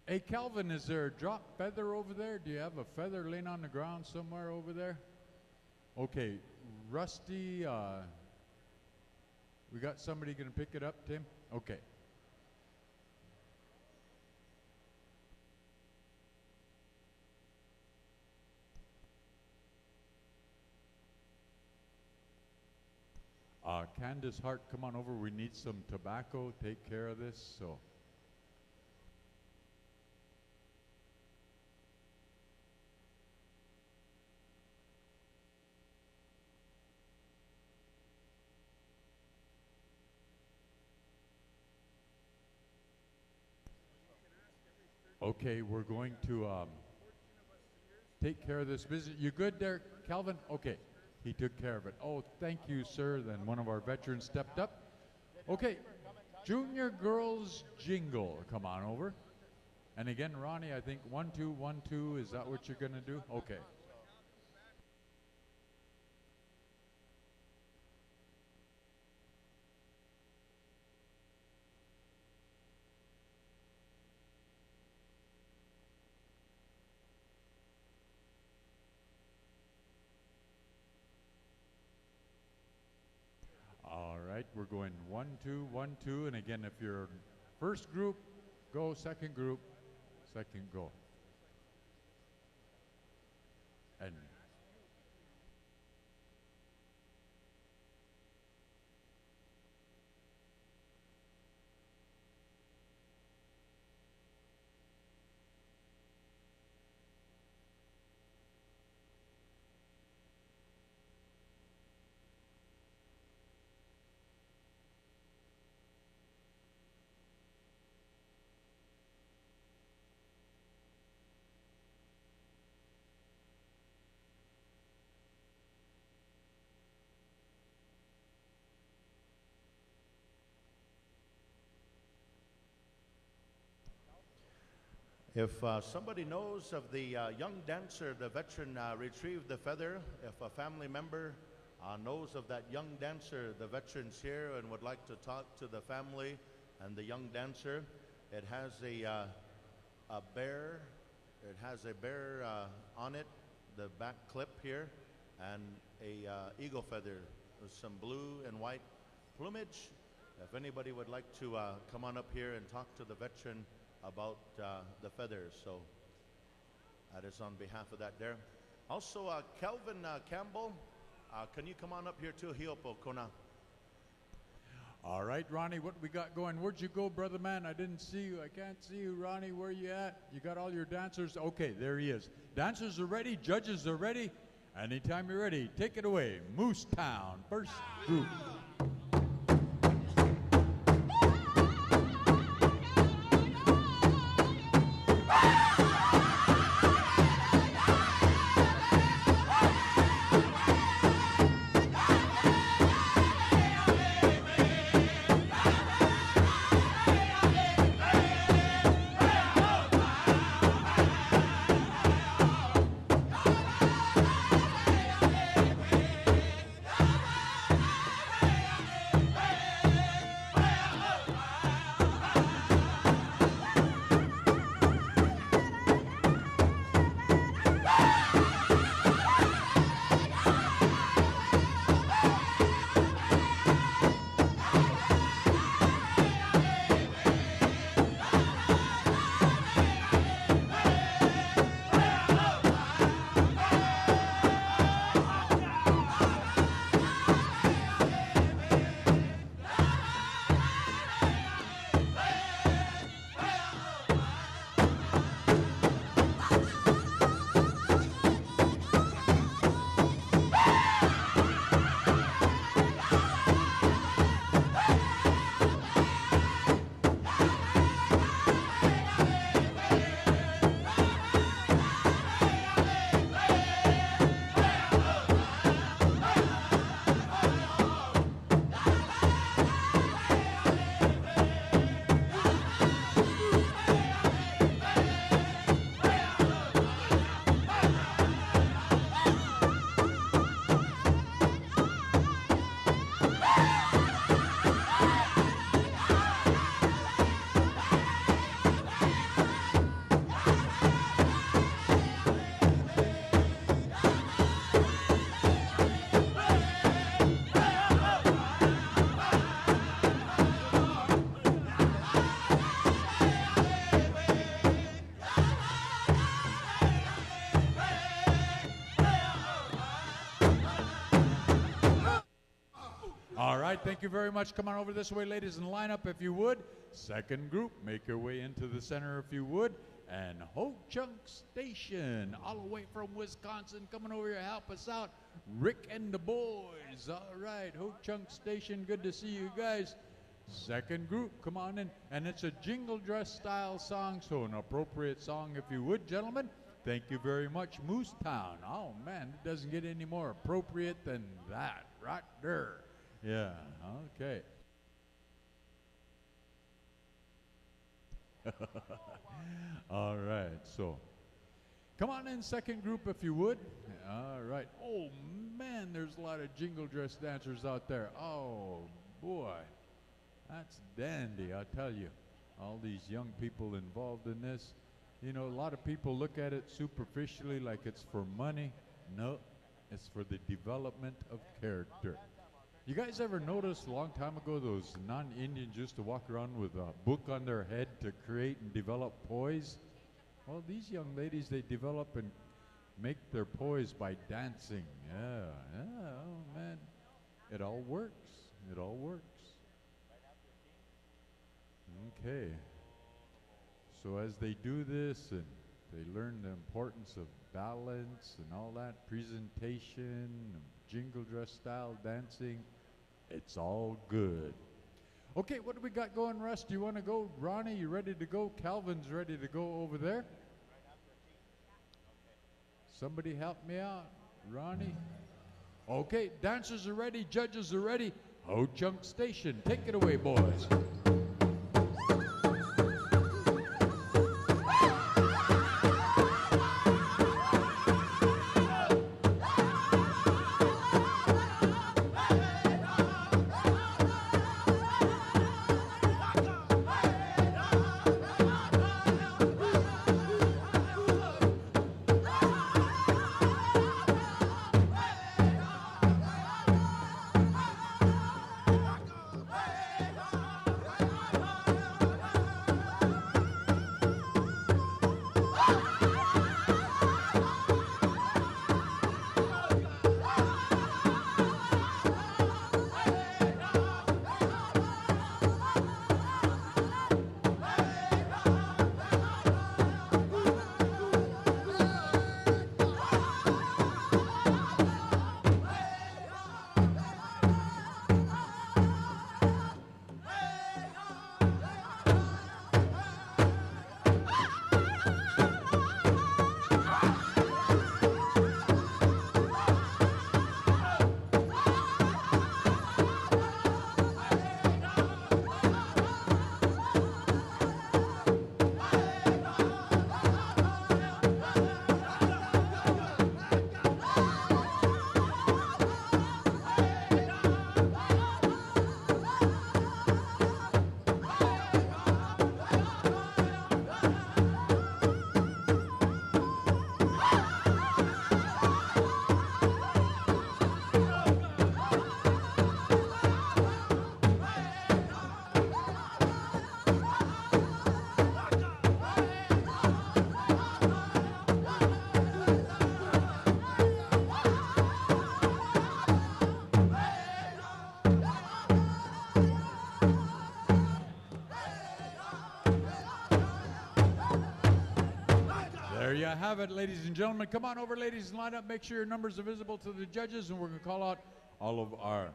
Hey, Calvin, is there a drop feather over there? Do you have a feather laying on the ground somewhere over there? Okay, Rusty, we got somebody going to pick it up, Tim? Okay. Candace Hart, come on over. We need some tobacco. Take care of this. So. Okay, we're going to take care of this business. You good there, Calvin? Okay, he took care of it. Oh, thank you, sir. Then one of our veterans stepped up. Okay, Junior Girls Jingle, come on over. And again, Ronnie, I think 1, 2, 1, 2, is that what you're going to do? Okay. We're going 1, 2, 1, 2, and again, if you're first group, go. Second group, second go. And If somebody knows of the young dancer, the veteran retrieved the feather, if a family member knows of that young dancer, the veteran's here and would like to talk to the family and the young dancer, it has a bear. It has a bear on it, the back clip here, and a eagle feather with some blue and white plumage. If anybody would like to come on up here and talk to the veteran about the feathers, so that is on behalf of that there. Also, Kelvin Campbell, can you come on up here too? Hiopo Kona. All right, Ronnie, what we got going? Where'd you go, brother man? I didn't see you. I can't see you, Ronnie. Where you at? You got all your dancers? Okay, there he is. Dancers are ready. Judges are ready. Anytime you're ready, take it away. Moose Town, first group. All right, thank you very much. Come on over this way, ladies, and line up if you would. Second group, make your way into the center if you would. And Ho Chunk Station, all the way from Wisconsin, coming over here to help us out. Rick and the boys. All right, Ho Chunk Station, good to see you guys. Second group, come on in. And it's a jingle dress style song, so an appropriate song if you would, gentlemen. Thank you very much, Moose Town. Oh, man, it doesn't get any more appropriate than that right there. Yeah, okay. All right, so come on in, second group, if you would. All right. Oh, man, there's a lot of jingle dress dancers out there. Oh, boy, that's dandy, I'll tell you. All these young people involved in this. You know, a lot of people look at it superficially like it's for money. No, it's for the development of character. You guys ever notice a long time ago those non-Indians used to walk around with a book on their head to create and develop poise? Well, these young ladies, they develop and make their poise by dancing. Yeah, oh man, it all works. It all works. Okay. So as they do this and they learn the importance of balance and all that, presentation, jingle dress style dancing, it's all good. Okay, what do we got going, Russ? Do you want to go? Ronnie, you ready to go? Calvin's ready to go over there. Somebody help me out. Ronnie? Okay, dancers are ready, judges are ready. Ho Chunk Station, take it away, boys. There you have it, ladies and gentlemen. Come on over, ladies, and line up. Make sure your numbers are visible to the judges, and we're going to call out all of our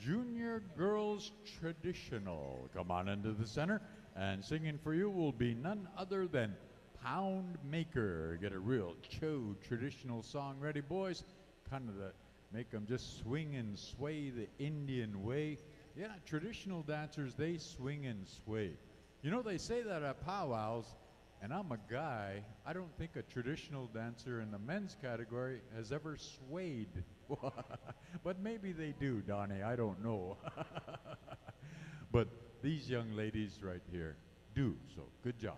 junior girls traditional. Come on into the center, and singing for you will be none other than Pound Maker. Get a real Cho traditional song ready, boys. Kind of make them just swing and sway the Indian way. Yeah, traditional dancers, they swing and sway. You know, they say that at powwows, and I'm a guy, I don't think a traditional dancer in the men's category has ever swayed. But maybe they do, Donnie, I don't know. But these young ladies right here do, so good job.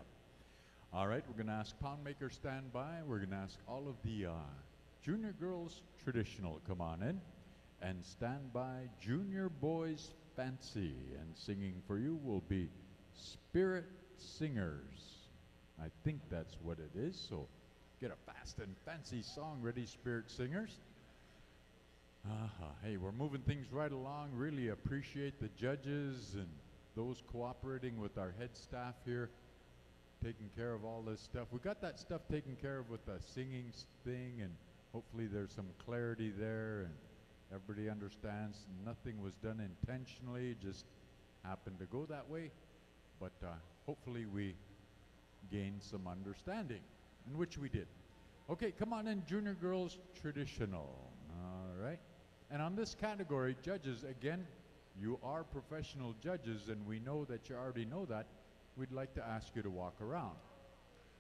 All right, we're going to ask Poundmaker stand by. We're going to ask all of the junior girls traditional come on in, and stand by junior boys fancy. And singing for you will be Spirit Singers. I think that's what it is, so get a fast and fancy song ready, Spirit Singers. Hey, we're moving things right along. Really appreciate the judges and those cooperating with our head staff here, taking care of all this stuff. We got that stuff taken care of with the singing thing, and hopefully there's some clarity there, and everybody understands nothing was done intentionally, just happened to go that way. But hopefully we gained some understanding, in which we did. Okay, come on in, junior girls traditional. All right. And on this category, judges, again, you are professional judges, and we know that you already know that. We'd like to ask you to walk around.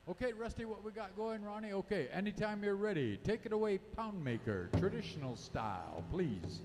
Okay, Rusty, what we got going, Ronnie? Okay, anytime you're ready, take it away, Poundmaker, traditional style, please.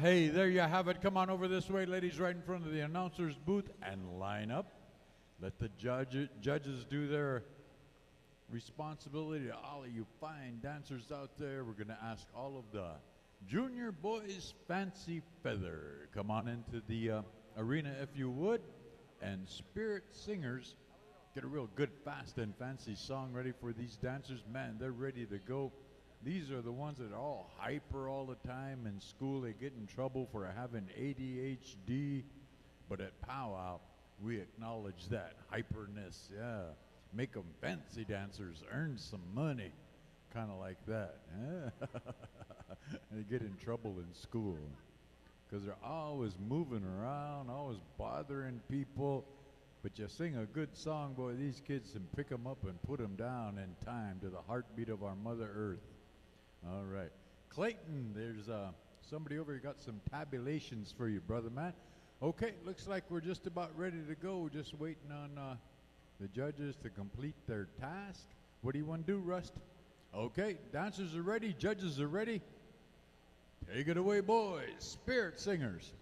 hey, there you have it. Come on over this way, ladies, right in front of the announcer's booth and line up. Let the judges do their responsibility. To all of you fine dancers out there, we're going to ask all of the junior boys fancy feather. Come on into the arena if you would. And spirit singers, get a real good, fast, and fancy song ready for these dancers. Man, they're ready to go. These are the ones that are all hyper all the time in school. They get in trouble for having ADHD. But at powwow, we acknowledge that hyperness. Yeah. Make them fancy dancers, earn some money. Kind of like that. Yeah. They get in trouble in school because they're always moving around, always bothering people. But you sing a good song, boy, these kids can pick them up and put them down in time to the heartbeat of our Mother Earth. All right. Clayton, there's somebody over here got some tabulations for you, brother man. Okay, looks like we're just about ready to go. Just waiting on the judges to complete their task. What do you want to do, Rust? Okay, dancers are ready, judges are ready. Take it away, boys, spirit singers.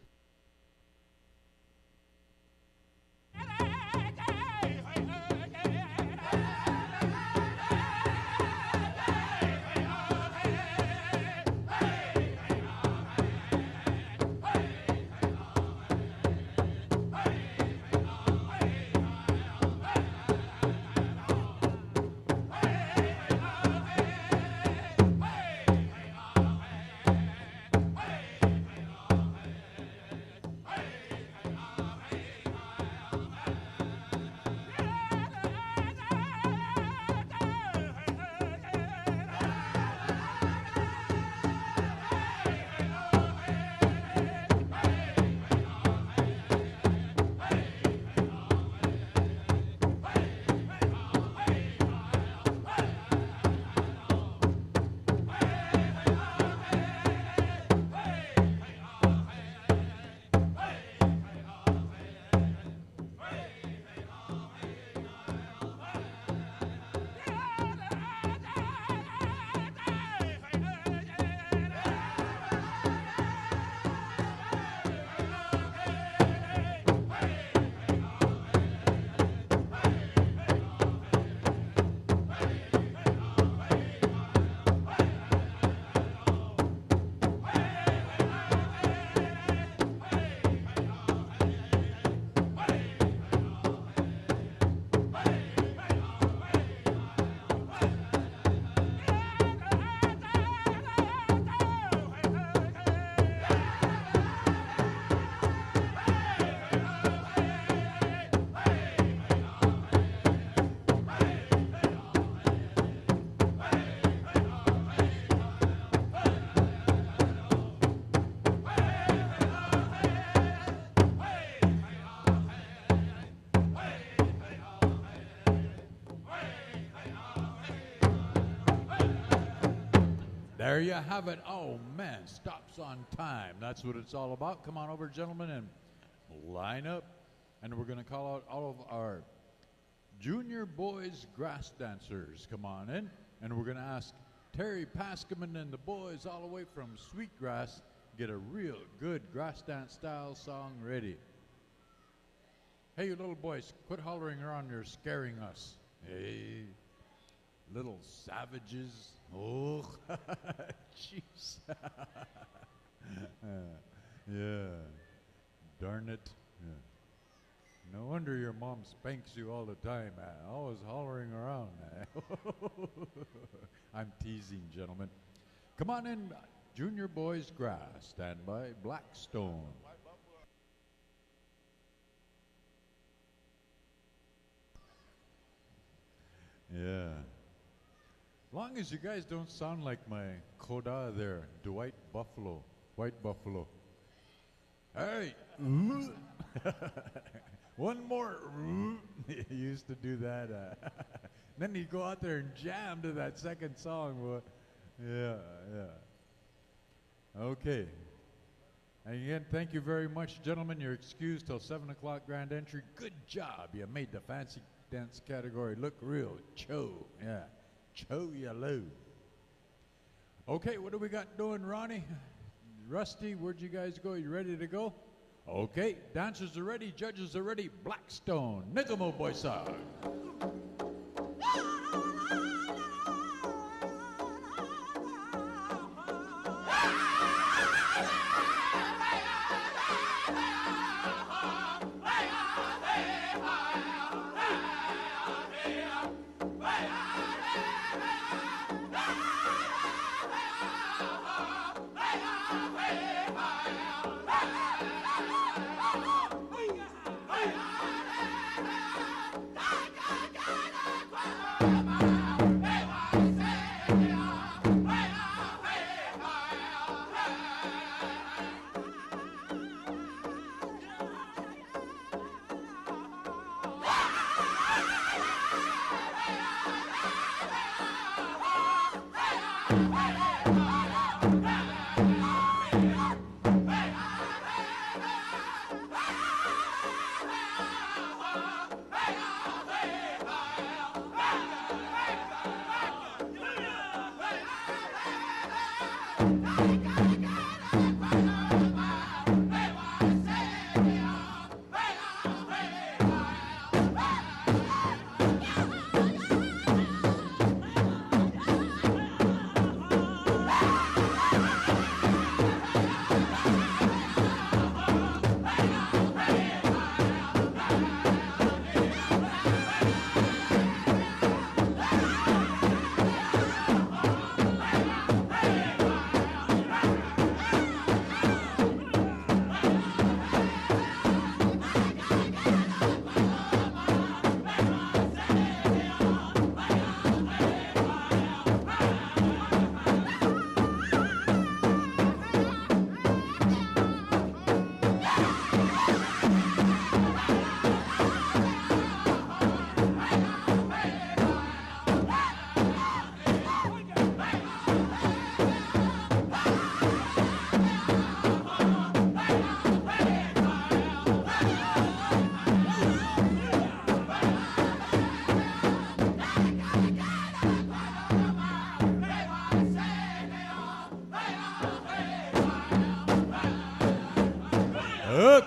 There you have it. Oh, man, stops on time. That's what it's all about. Come on over, gentlemen, and line up. And we're going to call out all of our junior boys grass dancers. Come on in. And we're going to ask Terry Pascaman and the boys all the way from Sweetgrass get a real good grass dance style song ready. Hey, you little boys, quit hollering around. You're scaring us. Hey, little savages. Oh, jeez. Yeah, darn it. Yeah. No wonder your mom spanks you all the time, always hollering around. I'm teasing, gentlemen. Come on in, junior boys grass, stand by Blackstone. Yeah. Long as you guys don't sound like my coda there, Dwight Buffalo, White Buffalo. Hey, one more. He used to do that. Then he'd go out there and jam to that second song. Boy. Yeah. Okay. And again, thank you very much, gentlemen. You're excused till 7 o'clock grand entry. Good job. You made the fancy dance category look real cho. Yeah. Cho yellow. Okay, what do we got doing, Ronnie? Rusty, where'd you guys go? You ready to go? Okay, dancers are ready, judges are ready. Blackstone, Nikomo Boysa.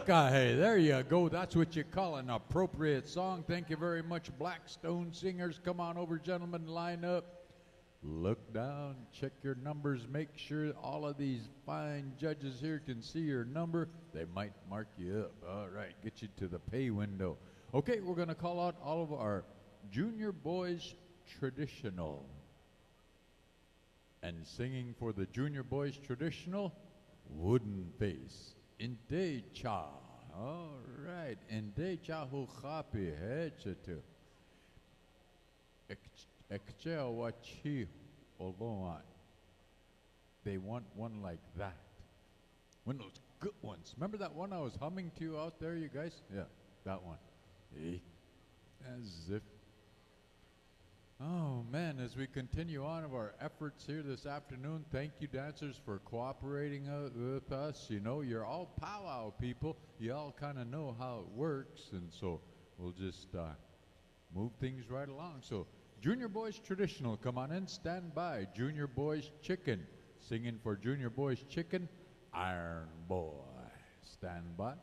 Hey, there you go. That's what you call an appropriate song. Thank you very much, Blackstone singers. Come on over, gentlemen, line up. Look down, check your numbers, make sure all of these fine judges here can see your number. They might mark you up. All right, get you to the pay window. Okay, we're going to call out all of our junior boys traditional. And singing for the junior boys traditional, Wooden Face. Inte cha. All right. Inte cha hu khapi hechatu. Ekchea wachi olboan. They want one like that. One of those good ones. Remember that one I was humming to you out there, you guys? Yeah, that one. As if. Oh man, as we continue on of our efforts here this afternoon, thank you dancers for cooperating with us. You know, you're all powwow people. You all kind of know how it works, and so we'll just move things right along. So Junior Boys Traditional, come on in, stand by. Junior Boys Chicken, singing for Junior Boys Chicken, Iron Boy, stand by.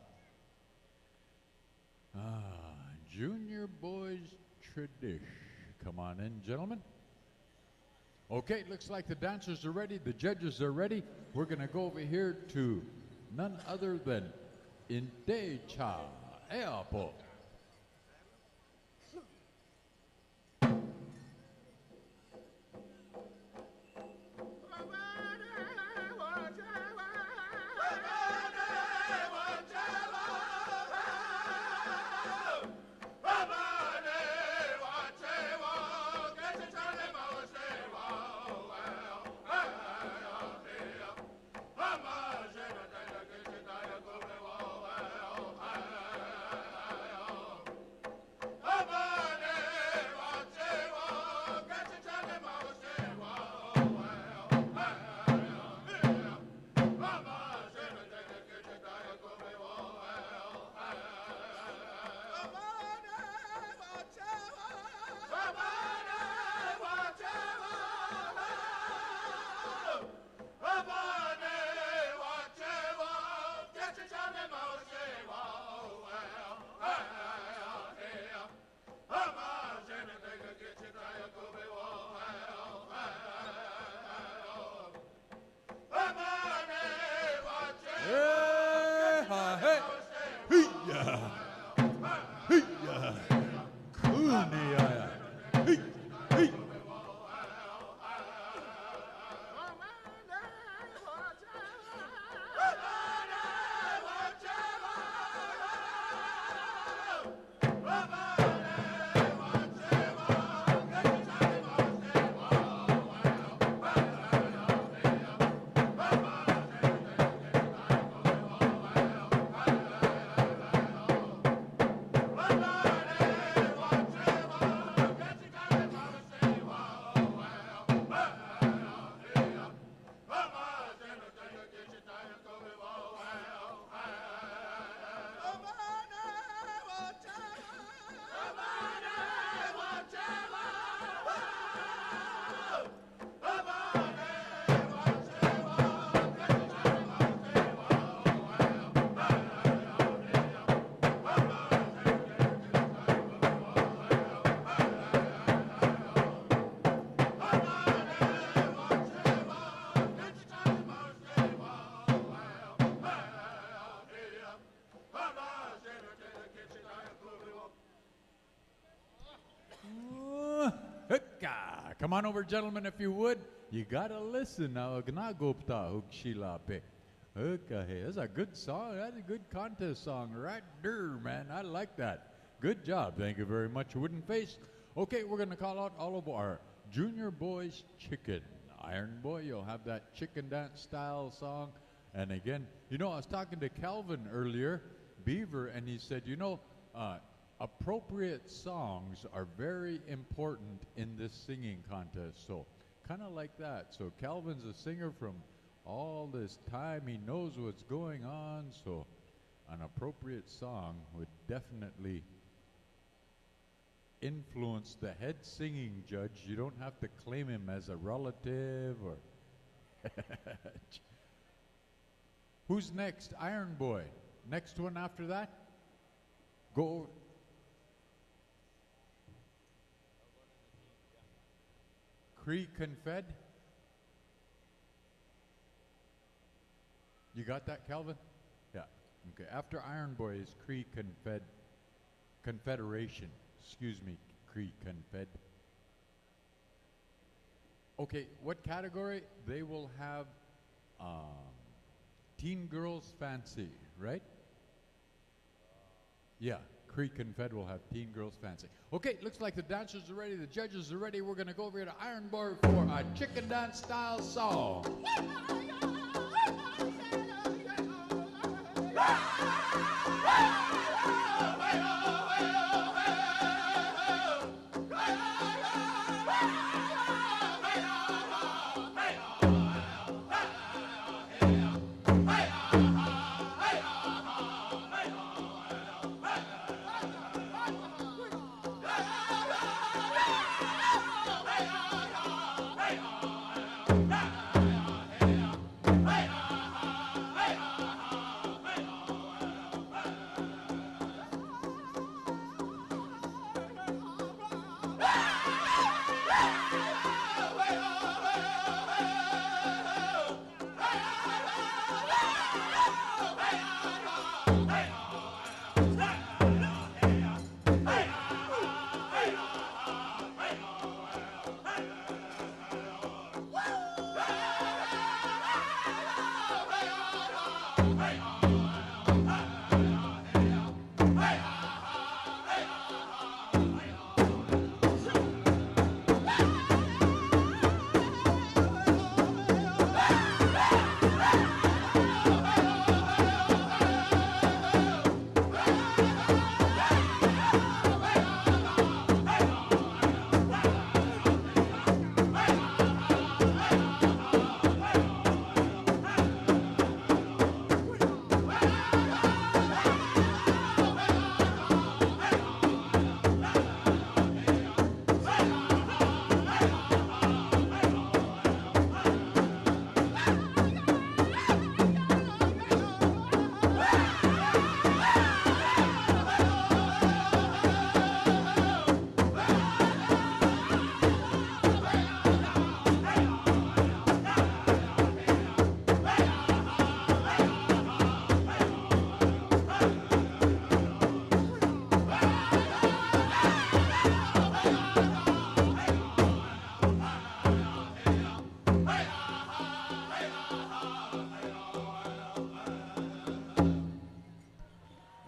Junior Boys Tradition. Come on in, gentlemen. Okay, looks like the dancers are ready. The judges are ready. We're going to go over here to none other than Indecha Eapo. Come on over, gentlemen, if you would. You gotta listen now. Gnagopta Hugshilape. Okay, that's a good song. That's a good contest song right there, man. I like that. Good job. Thank you very much, Wooden Face. Okay, we're gonna call out all of our junior boys chicken. Iron Boy, you'll have that chicken dance style song. And again, you know, I was talking to Calvin earlier, Beaver, and he said, you know, appropriate songs are very important in this singing contest. So kind of like that. So Calvin's a singer from all this time. He knows what's going on. So an appropriate song would definitely influence the head singing judge. You don't have to claim him as a relative or... Who's next? Iron Boy. Next one after that? Go. Cree Confed. You got that, Calvin? Yeah. Okay. After Iron Boy is Cree Confederation. Excuse me, Cree Confed. Okay, what category? They will have Teen Girls Fancy, right? Yeah, Cree Confed will have Teen Girls Fancy. Okay, looks like the dancers are ready, the judges are ready. We're going to go over here to Iron Boy for a chicken dance style song.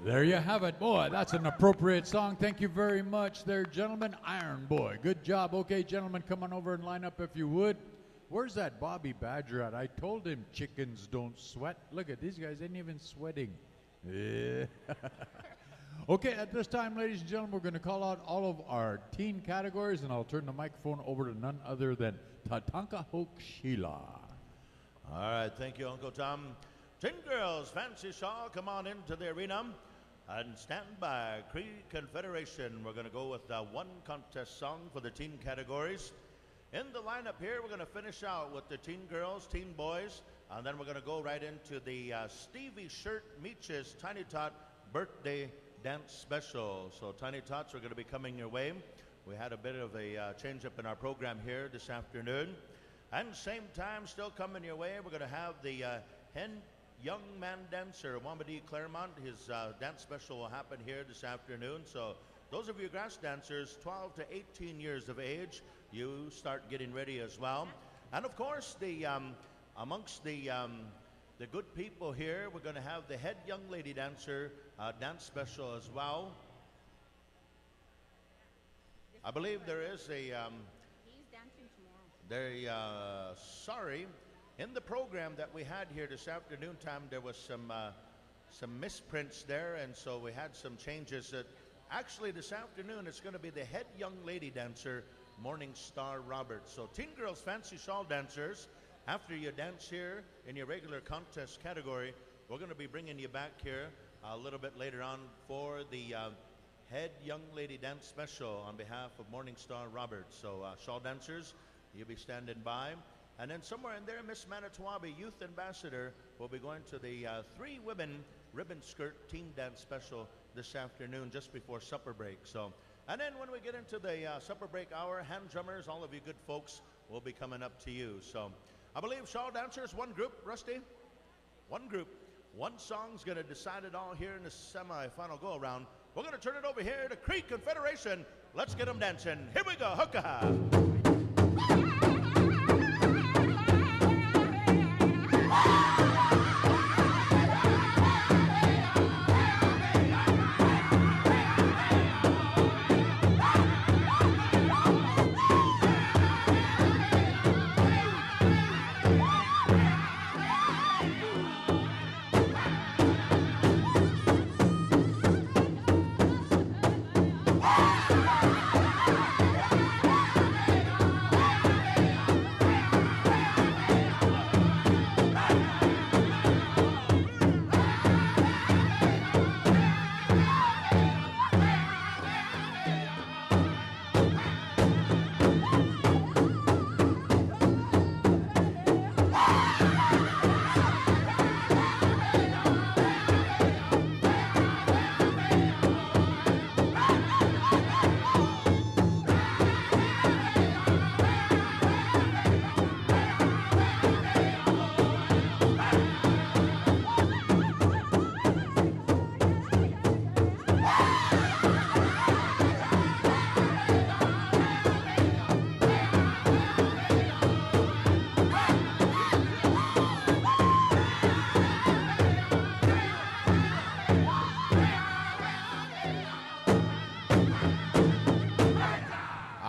There you have it. Boy, that's an appropriate song. Thank you very much there, gentlemen. Iron Boy. Good job. Okay, gentlemen, come on over and line up if you would. Where's that Bobby Badger at? I told him chickens don't sweat. Look at these guys, ain't even sweating. Yeah. Okay, at this time, ladies and gentlemen, we're going to call out all of our teen categories, and I'll turn the microphone over to none other than Tatanka Hoke Sheila. All right, thank you, Uncle Tom. Teen Girls Fancy Shaw, come on into the arena and stand by. Cree Confederation. We're going to go with one contest song for the teen categories. In the lineup here, we're going to finish out with the teen girls, teen boys, and then we're going to go right into the Stevie Shirt Meaches Tiny Tot Birthday Dance Special. So Tiny Tots are going to be coming your way. We had a bit of a change up in our program here this afternoon. And same time, still coming your way, we're going to have the Young Man Dancer, Wamadi Claremont. His dance special will happen here this afternoon. So those of you grass dancers 12 to 18 years of age, you start getting ready as well. And of course, amongst the good people here, we're going to have the head young lady dancer dance special as well. I believe there is a... He's dancing tomorrow. Sorry, in the program that we had here this afternoon time, there was some misprints there, and so we had some changes. Actually, this afternoon, it's going to be the head young lady dancer, Morning Star Roberts. So, Teen Girls Fancy Shawl Dancers, after you dance here in your regular contest category, we're going to be bringing you back here a little bit later on for the head young lady dance special on behalf of Morning Star Roberts. So, shawl dancers, you'll be standing by. And then somewhere in there, Miss Manitowoc Youth Ambassador will be going to the 3 women ribbon skirt team dance special this afternoon just before supper break. So, and then when we get into the supper break hour, hand drummers, all of you good folks will be coming up to you. So, I believe shawl dancers, one group, Rusty? One group. One song's going to decide it all here in the semi-final go-around. We're going to turn it over here to Cree Confederation. Let's get them dancing. Here we go. Hookah!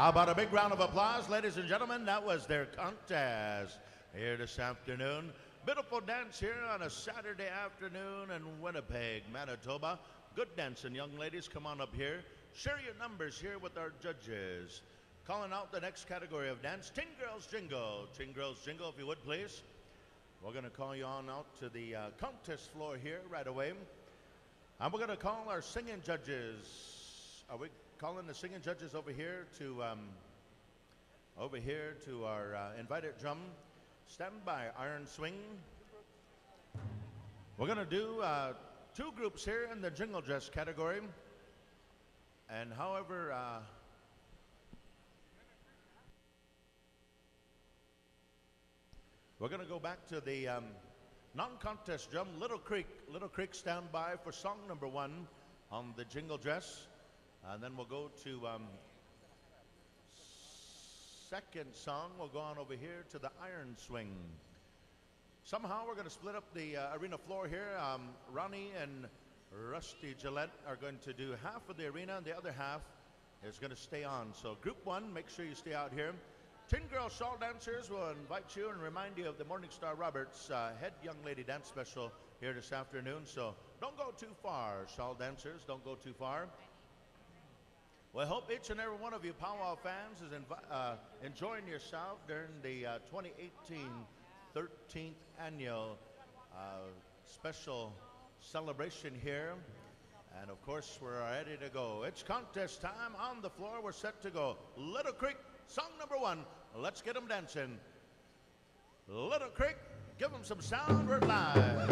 How about a big round of applause, ladies and gentlemen? That was their contest here this afternoon. Beautiful dance here on a Saturday afternoon in Winnipeg, Manitoba. Good dancing, young ladies. Come on up here. Share your numbers here with our judges. Calling out the next category of dance, Teen Girls Jingle. Teen Girls Jingle, if you would, please. We're going to call you on out to the contest floor here right away. And we're going to call our singing judges. Are we calling the singing judges over here to our invited drum? Stand by, iron swing. We're going to do 2 groups here in the jingle dress category. And however, we're going to go back to the non-contest drum, Little Creek. Little Creek, stand by for song number 1 on the jingle dress. And then we'll go to second song. We'll go on over here to the iron swing. Somehow we're going to split up the arena floor here. Ronnie and Rusty Gillette are going to do half of the arena, and the other half is going to stay on. So group 1, make sure you stay out here. Teen Girl Shawl Dancers will invite you and remind you of the Morning Star Roberts head young lady dance special here this afternoon. So don't go too far, Shawl Dancers. Don't go too far. Well, I hope each and every one of you PowWow fans is enjoying yourself during the 2018 13th annual special celebration here. And of course, we're ready to go. It's contest time. On the floor, we're set to go. Little Creek, song number 1. Let's get them dancing. Little Creek, give them some sound. We're live.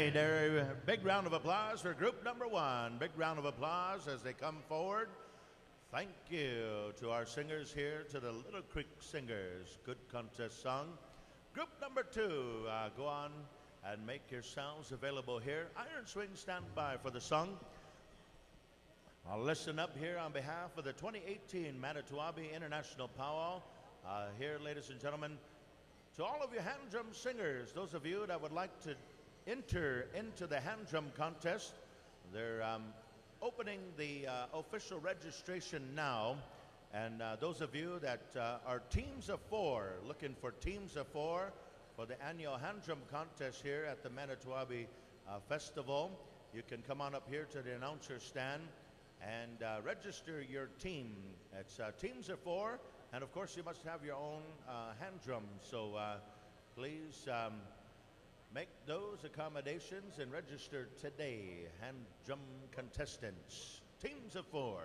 Hey there, big round of applause for group number one. Big round of applause as they come forward. Thank you to our singers here, to the Little Creek Singers. Good contest song. Group number two, go on and make yourselves available here. Iron Swing, stand by for the song. I'll listen up here on behalf of the 2018 Manito Ahbee International Powwow. Here, ladies and gentlemen, to all of you hand drum singers, those of you that would like to enter into the hand drum contest, they're opening the official registration now. And those of you that are teams of four, looking for teams of four for the annual hand drum contest here at the Manito Ahbee Festival, you can come on up here to the announcer stand and register your team. It's teams of four, and of course you must have your own hand drum. So please make those accommodations and register today. Hand drum contestants, teams of four.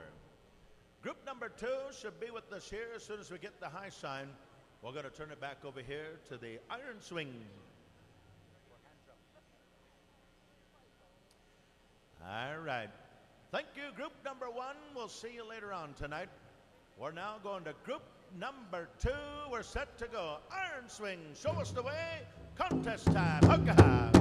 Group number two should be with us here as soon as we get the high sign. We're going to turn it back over here to the Iron Swing. All right. Thank you, group number one. We'll see you later on tonight. We're now going to group number two. We're set to go. Iron Swing, show us the way. Contest time. Hook-a-ha.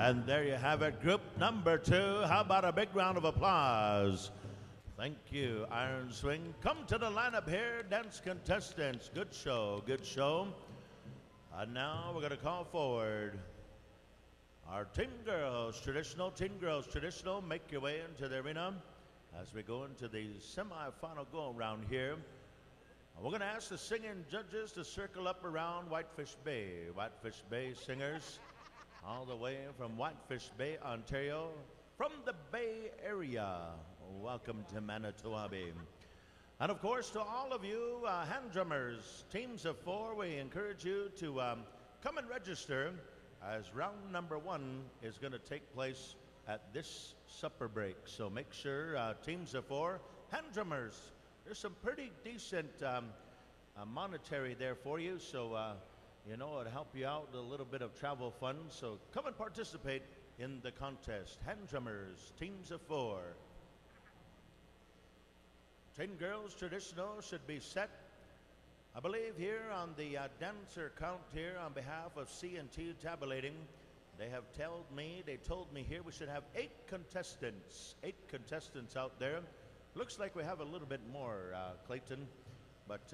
And there you have it, group number two. How about a big round of applause? Thank you, Iron Swing. Come to the lineup here, dance contestants. Good show, good show. And now we're going to call forward our Teen Girls Traditional. Teen Girls Traditional, make your way into the arena as we go into the semi-final go-around here We're going to ask the singing judges to circle up around Whitefish Bay. Whitefish Bay singers all the way from Whitefish Bay, Ontario, from the Bay Area. Welcome to Manito, Ahbee. And of course, to all of you hand drummers, teams of 4, we encourage you to come and register, as round number 1 is going to take place at this supper break. So make sure, teams of 4, hand drummers, there's some pretty decent monetary there for you. So, it'll help you out with a little bit of travel funds. So come and participate in the contest. Hand drummers, teams of 4. 10 girls traditional should be set. I believe here on the dancer count here on behalf of C&T Tabulating, they told me here we should have 8 contestants. 8 contestants out there. Looks like we have a little bit more, Clayton, but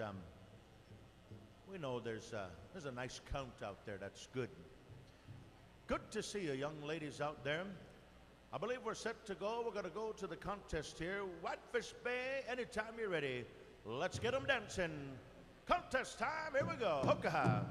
we know there's a nice count out there. That's good. Good to see you, young ladies out there. I believe we're set to go. We're going to go to the contest here. Whitefish Bay, anytime you're ready. Let's get them dancing. Contest time, here we go. Hookah.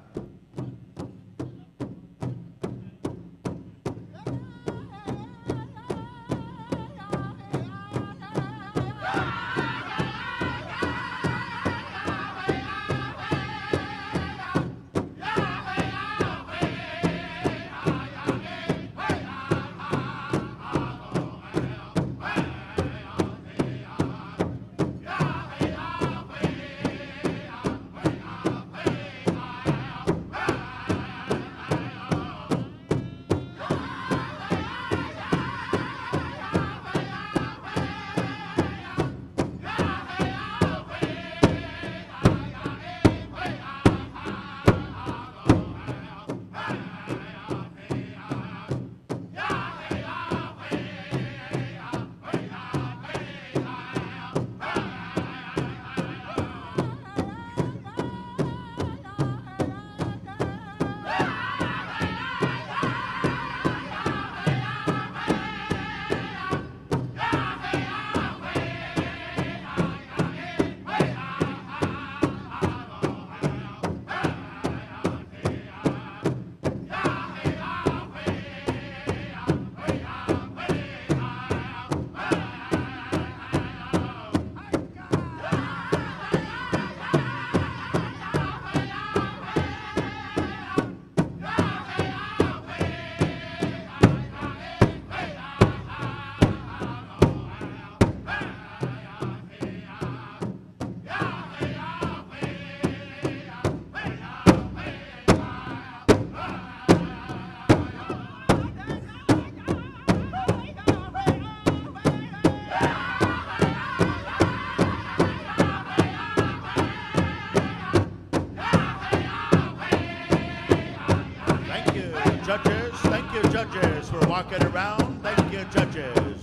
Judges, we're walking around. Thank you, judges.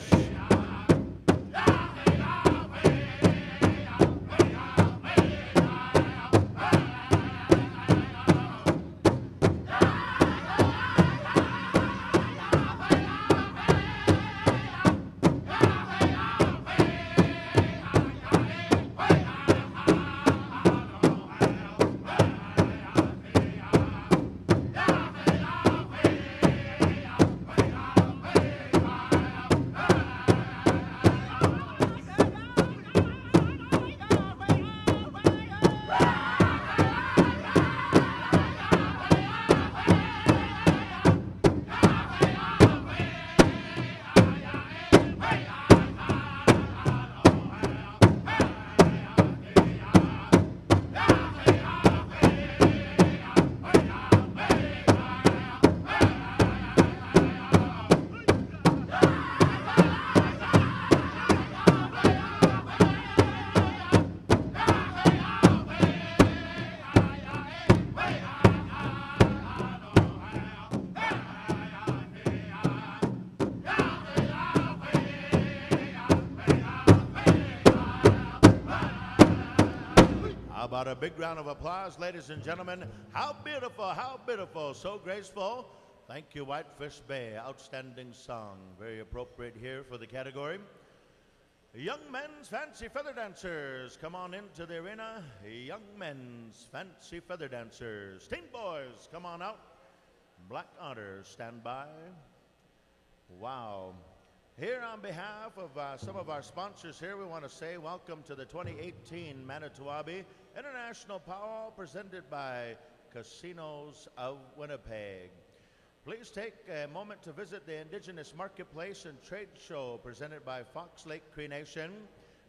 About a big round of applause, ladies and gentlemen. How beautiful, how beautiful, so graceful. Thank you, Whitefish Bay. Outstanding song. Very appropriate here for the category. Young men's fancy feather dancers, come on into the arena. Young men's fancy feather dancers. Teen boys, come on out. Black Otter, stand by. Wow. Here on behalf of some of our sponsors here, we want to say welcome to the 2018 Manito Ahbee International Powwow presented by Casinos of Winnipeg. Please take a moment to visit the Indigenous Marketplace and Trade Show presented by Fox Lake Cree Nation.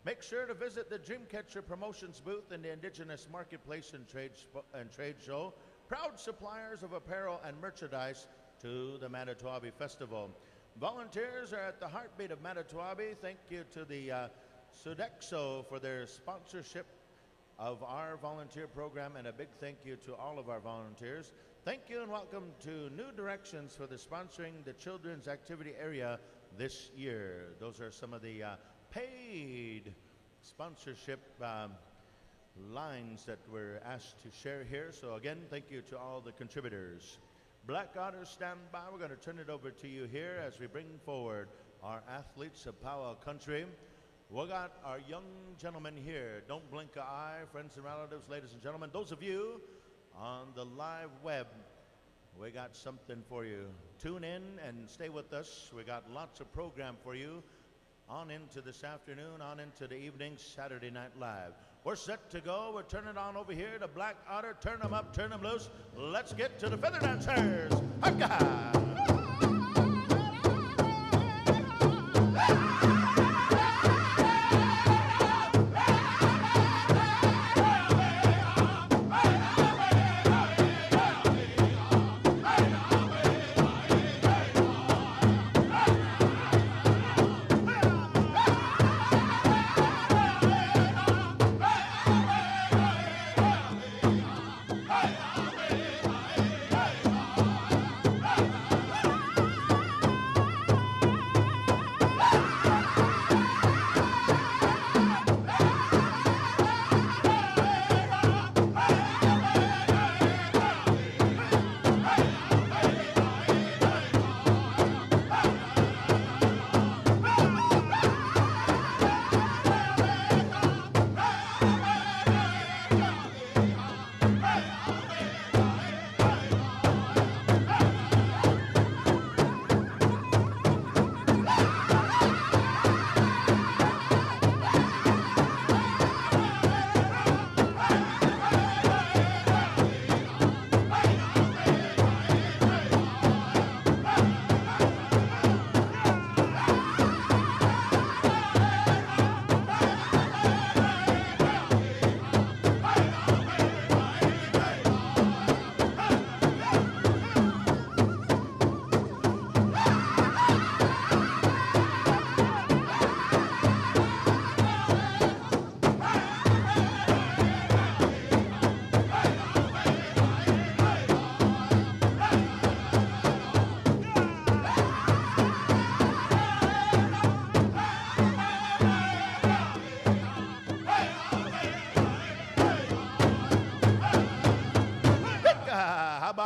Make sure to visit the Dreamcatcher Promotions booth in the Indigenous Marketplace and Trade Show, proud suppliers of apparel and merchandise to the Manito Ahbee Festival. Volunteers are at the heartbeat of Manito Ahbee. Thank you to the Sodexo for their sponsorship of our volunteer program, and a big thank you to all of our volunteers. Thank you and welcome to New Directions for the sponsoring the children's activity area this year. Those are some of the paid sponsorship lines that we're asked to share here. So again, thank you to all the contributors. Black Otter, stand by. We're going to turn it over to you here as we bring forward our athletes of powwow country. We got our young gentlemen here. Don't blink an eye, friends and relatives, ladies and gentlemen. Those of you on the live web, we got something for you. Tune in and stay with us. We got lots of program for you on into this afternoon, on into the evening, Saturday Night Live. We're set to go. We're turning on over here to Black Otter. Turn them up, turn them loose. Let's get to the feather dancers.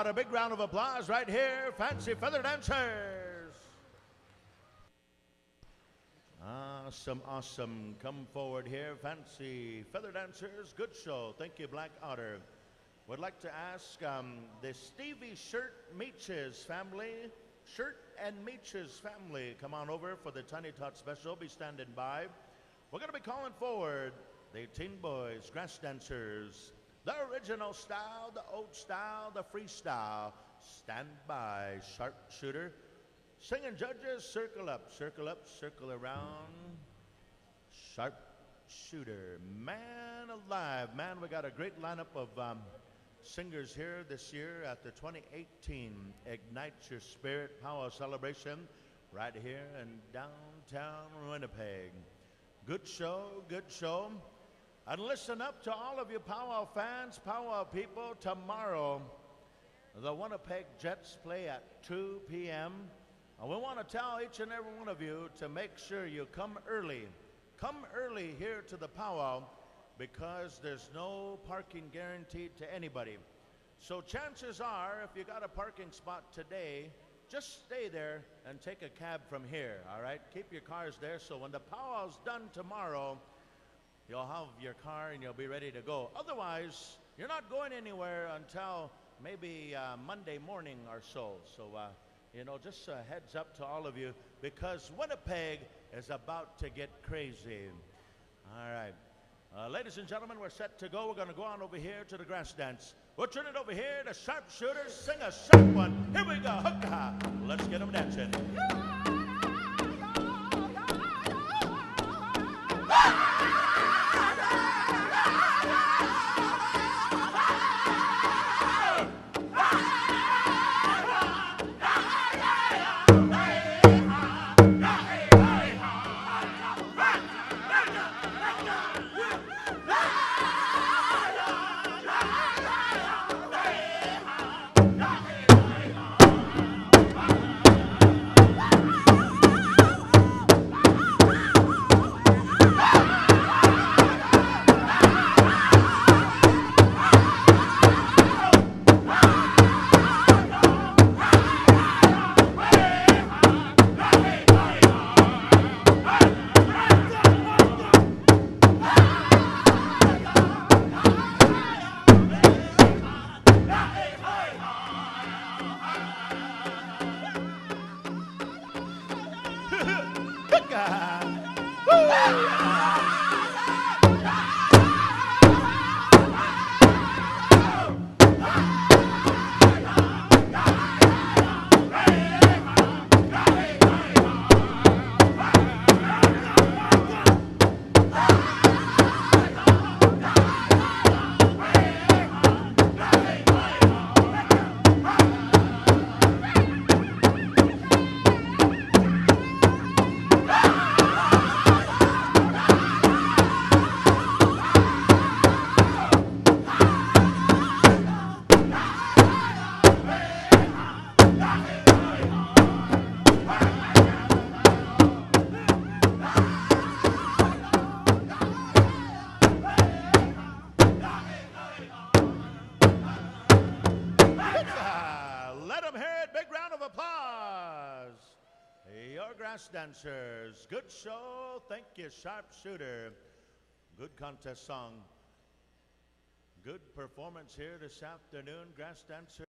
A big round of applause right here, fancy feather dancers. Awesome, awesome. Come forward here, fancy feather dancers. Good show. Thank you, Black Otter. Would like to ask the Stevie Shirt Meaches family, Shirt and Meaches family, come on over for the Tiny Tot special. Be standing by. We're going to be calling forward the Teen Boys, Grass Dancers, the original style, the old style, the freestyle. Stand by, sharpshooter. Singing judges, circle up, circle around. Sharpshooter. Man alive. Man, we got a great lineup of singers here this year at the 2018 Ignite Your Spirit Powwow Celebration right here in downtown Winnipeg. Good show, good show. And listen up to all of you powwow fans, powwow people. Tomorrow, the Winnipeg Jets play at 2 p.m. And we want to tell each and every one of you to make sure you come early. Come early here to the powwow because there's no parking guaranteed to anybody. So chances are, if you got a parking spot today, just stay there and take a cab from here, all right? Keep your cars there so when the powwow's done tomorrow, you'll have your car and you'll be ready to go. Otherwise, you're not going anywhere until maybe Monday morning or so. So, just a heads up to all of you because Winnipeg is about to get crazy. All right. Ladies and gentlemen, we're set to go. We're going to go on over here to the grass dance. We'll turn it over here to Sharpshooters. Sing a sharp one. Here we go. Hookah. Let's get them dancing. Dancers. Good show. Thank you, Sharpshooter. Good contest song. Good performance here this afternoon, grass dancer.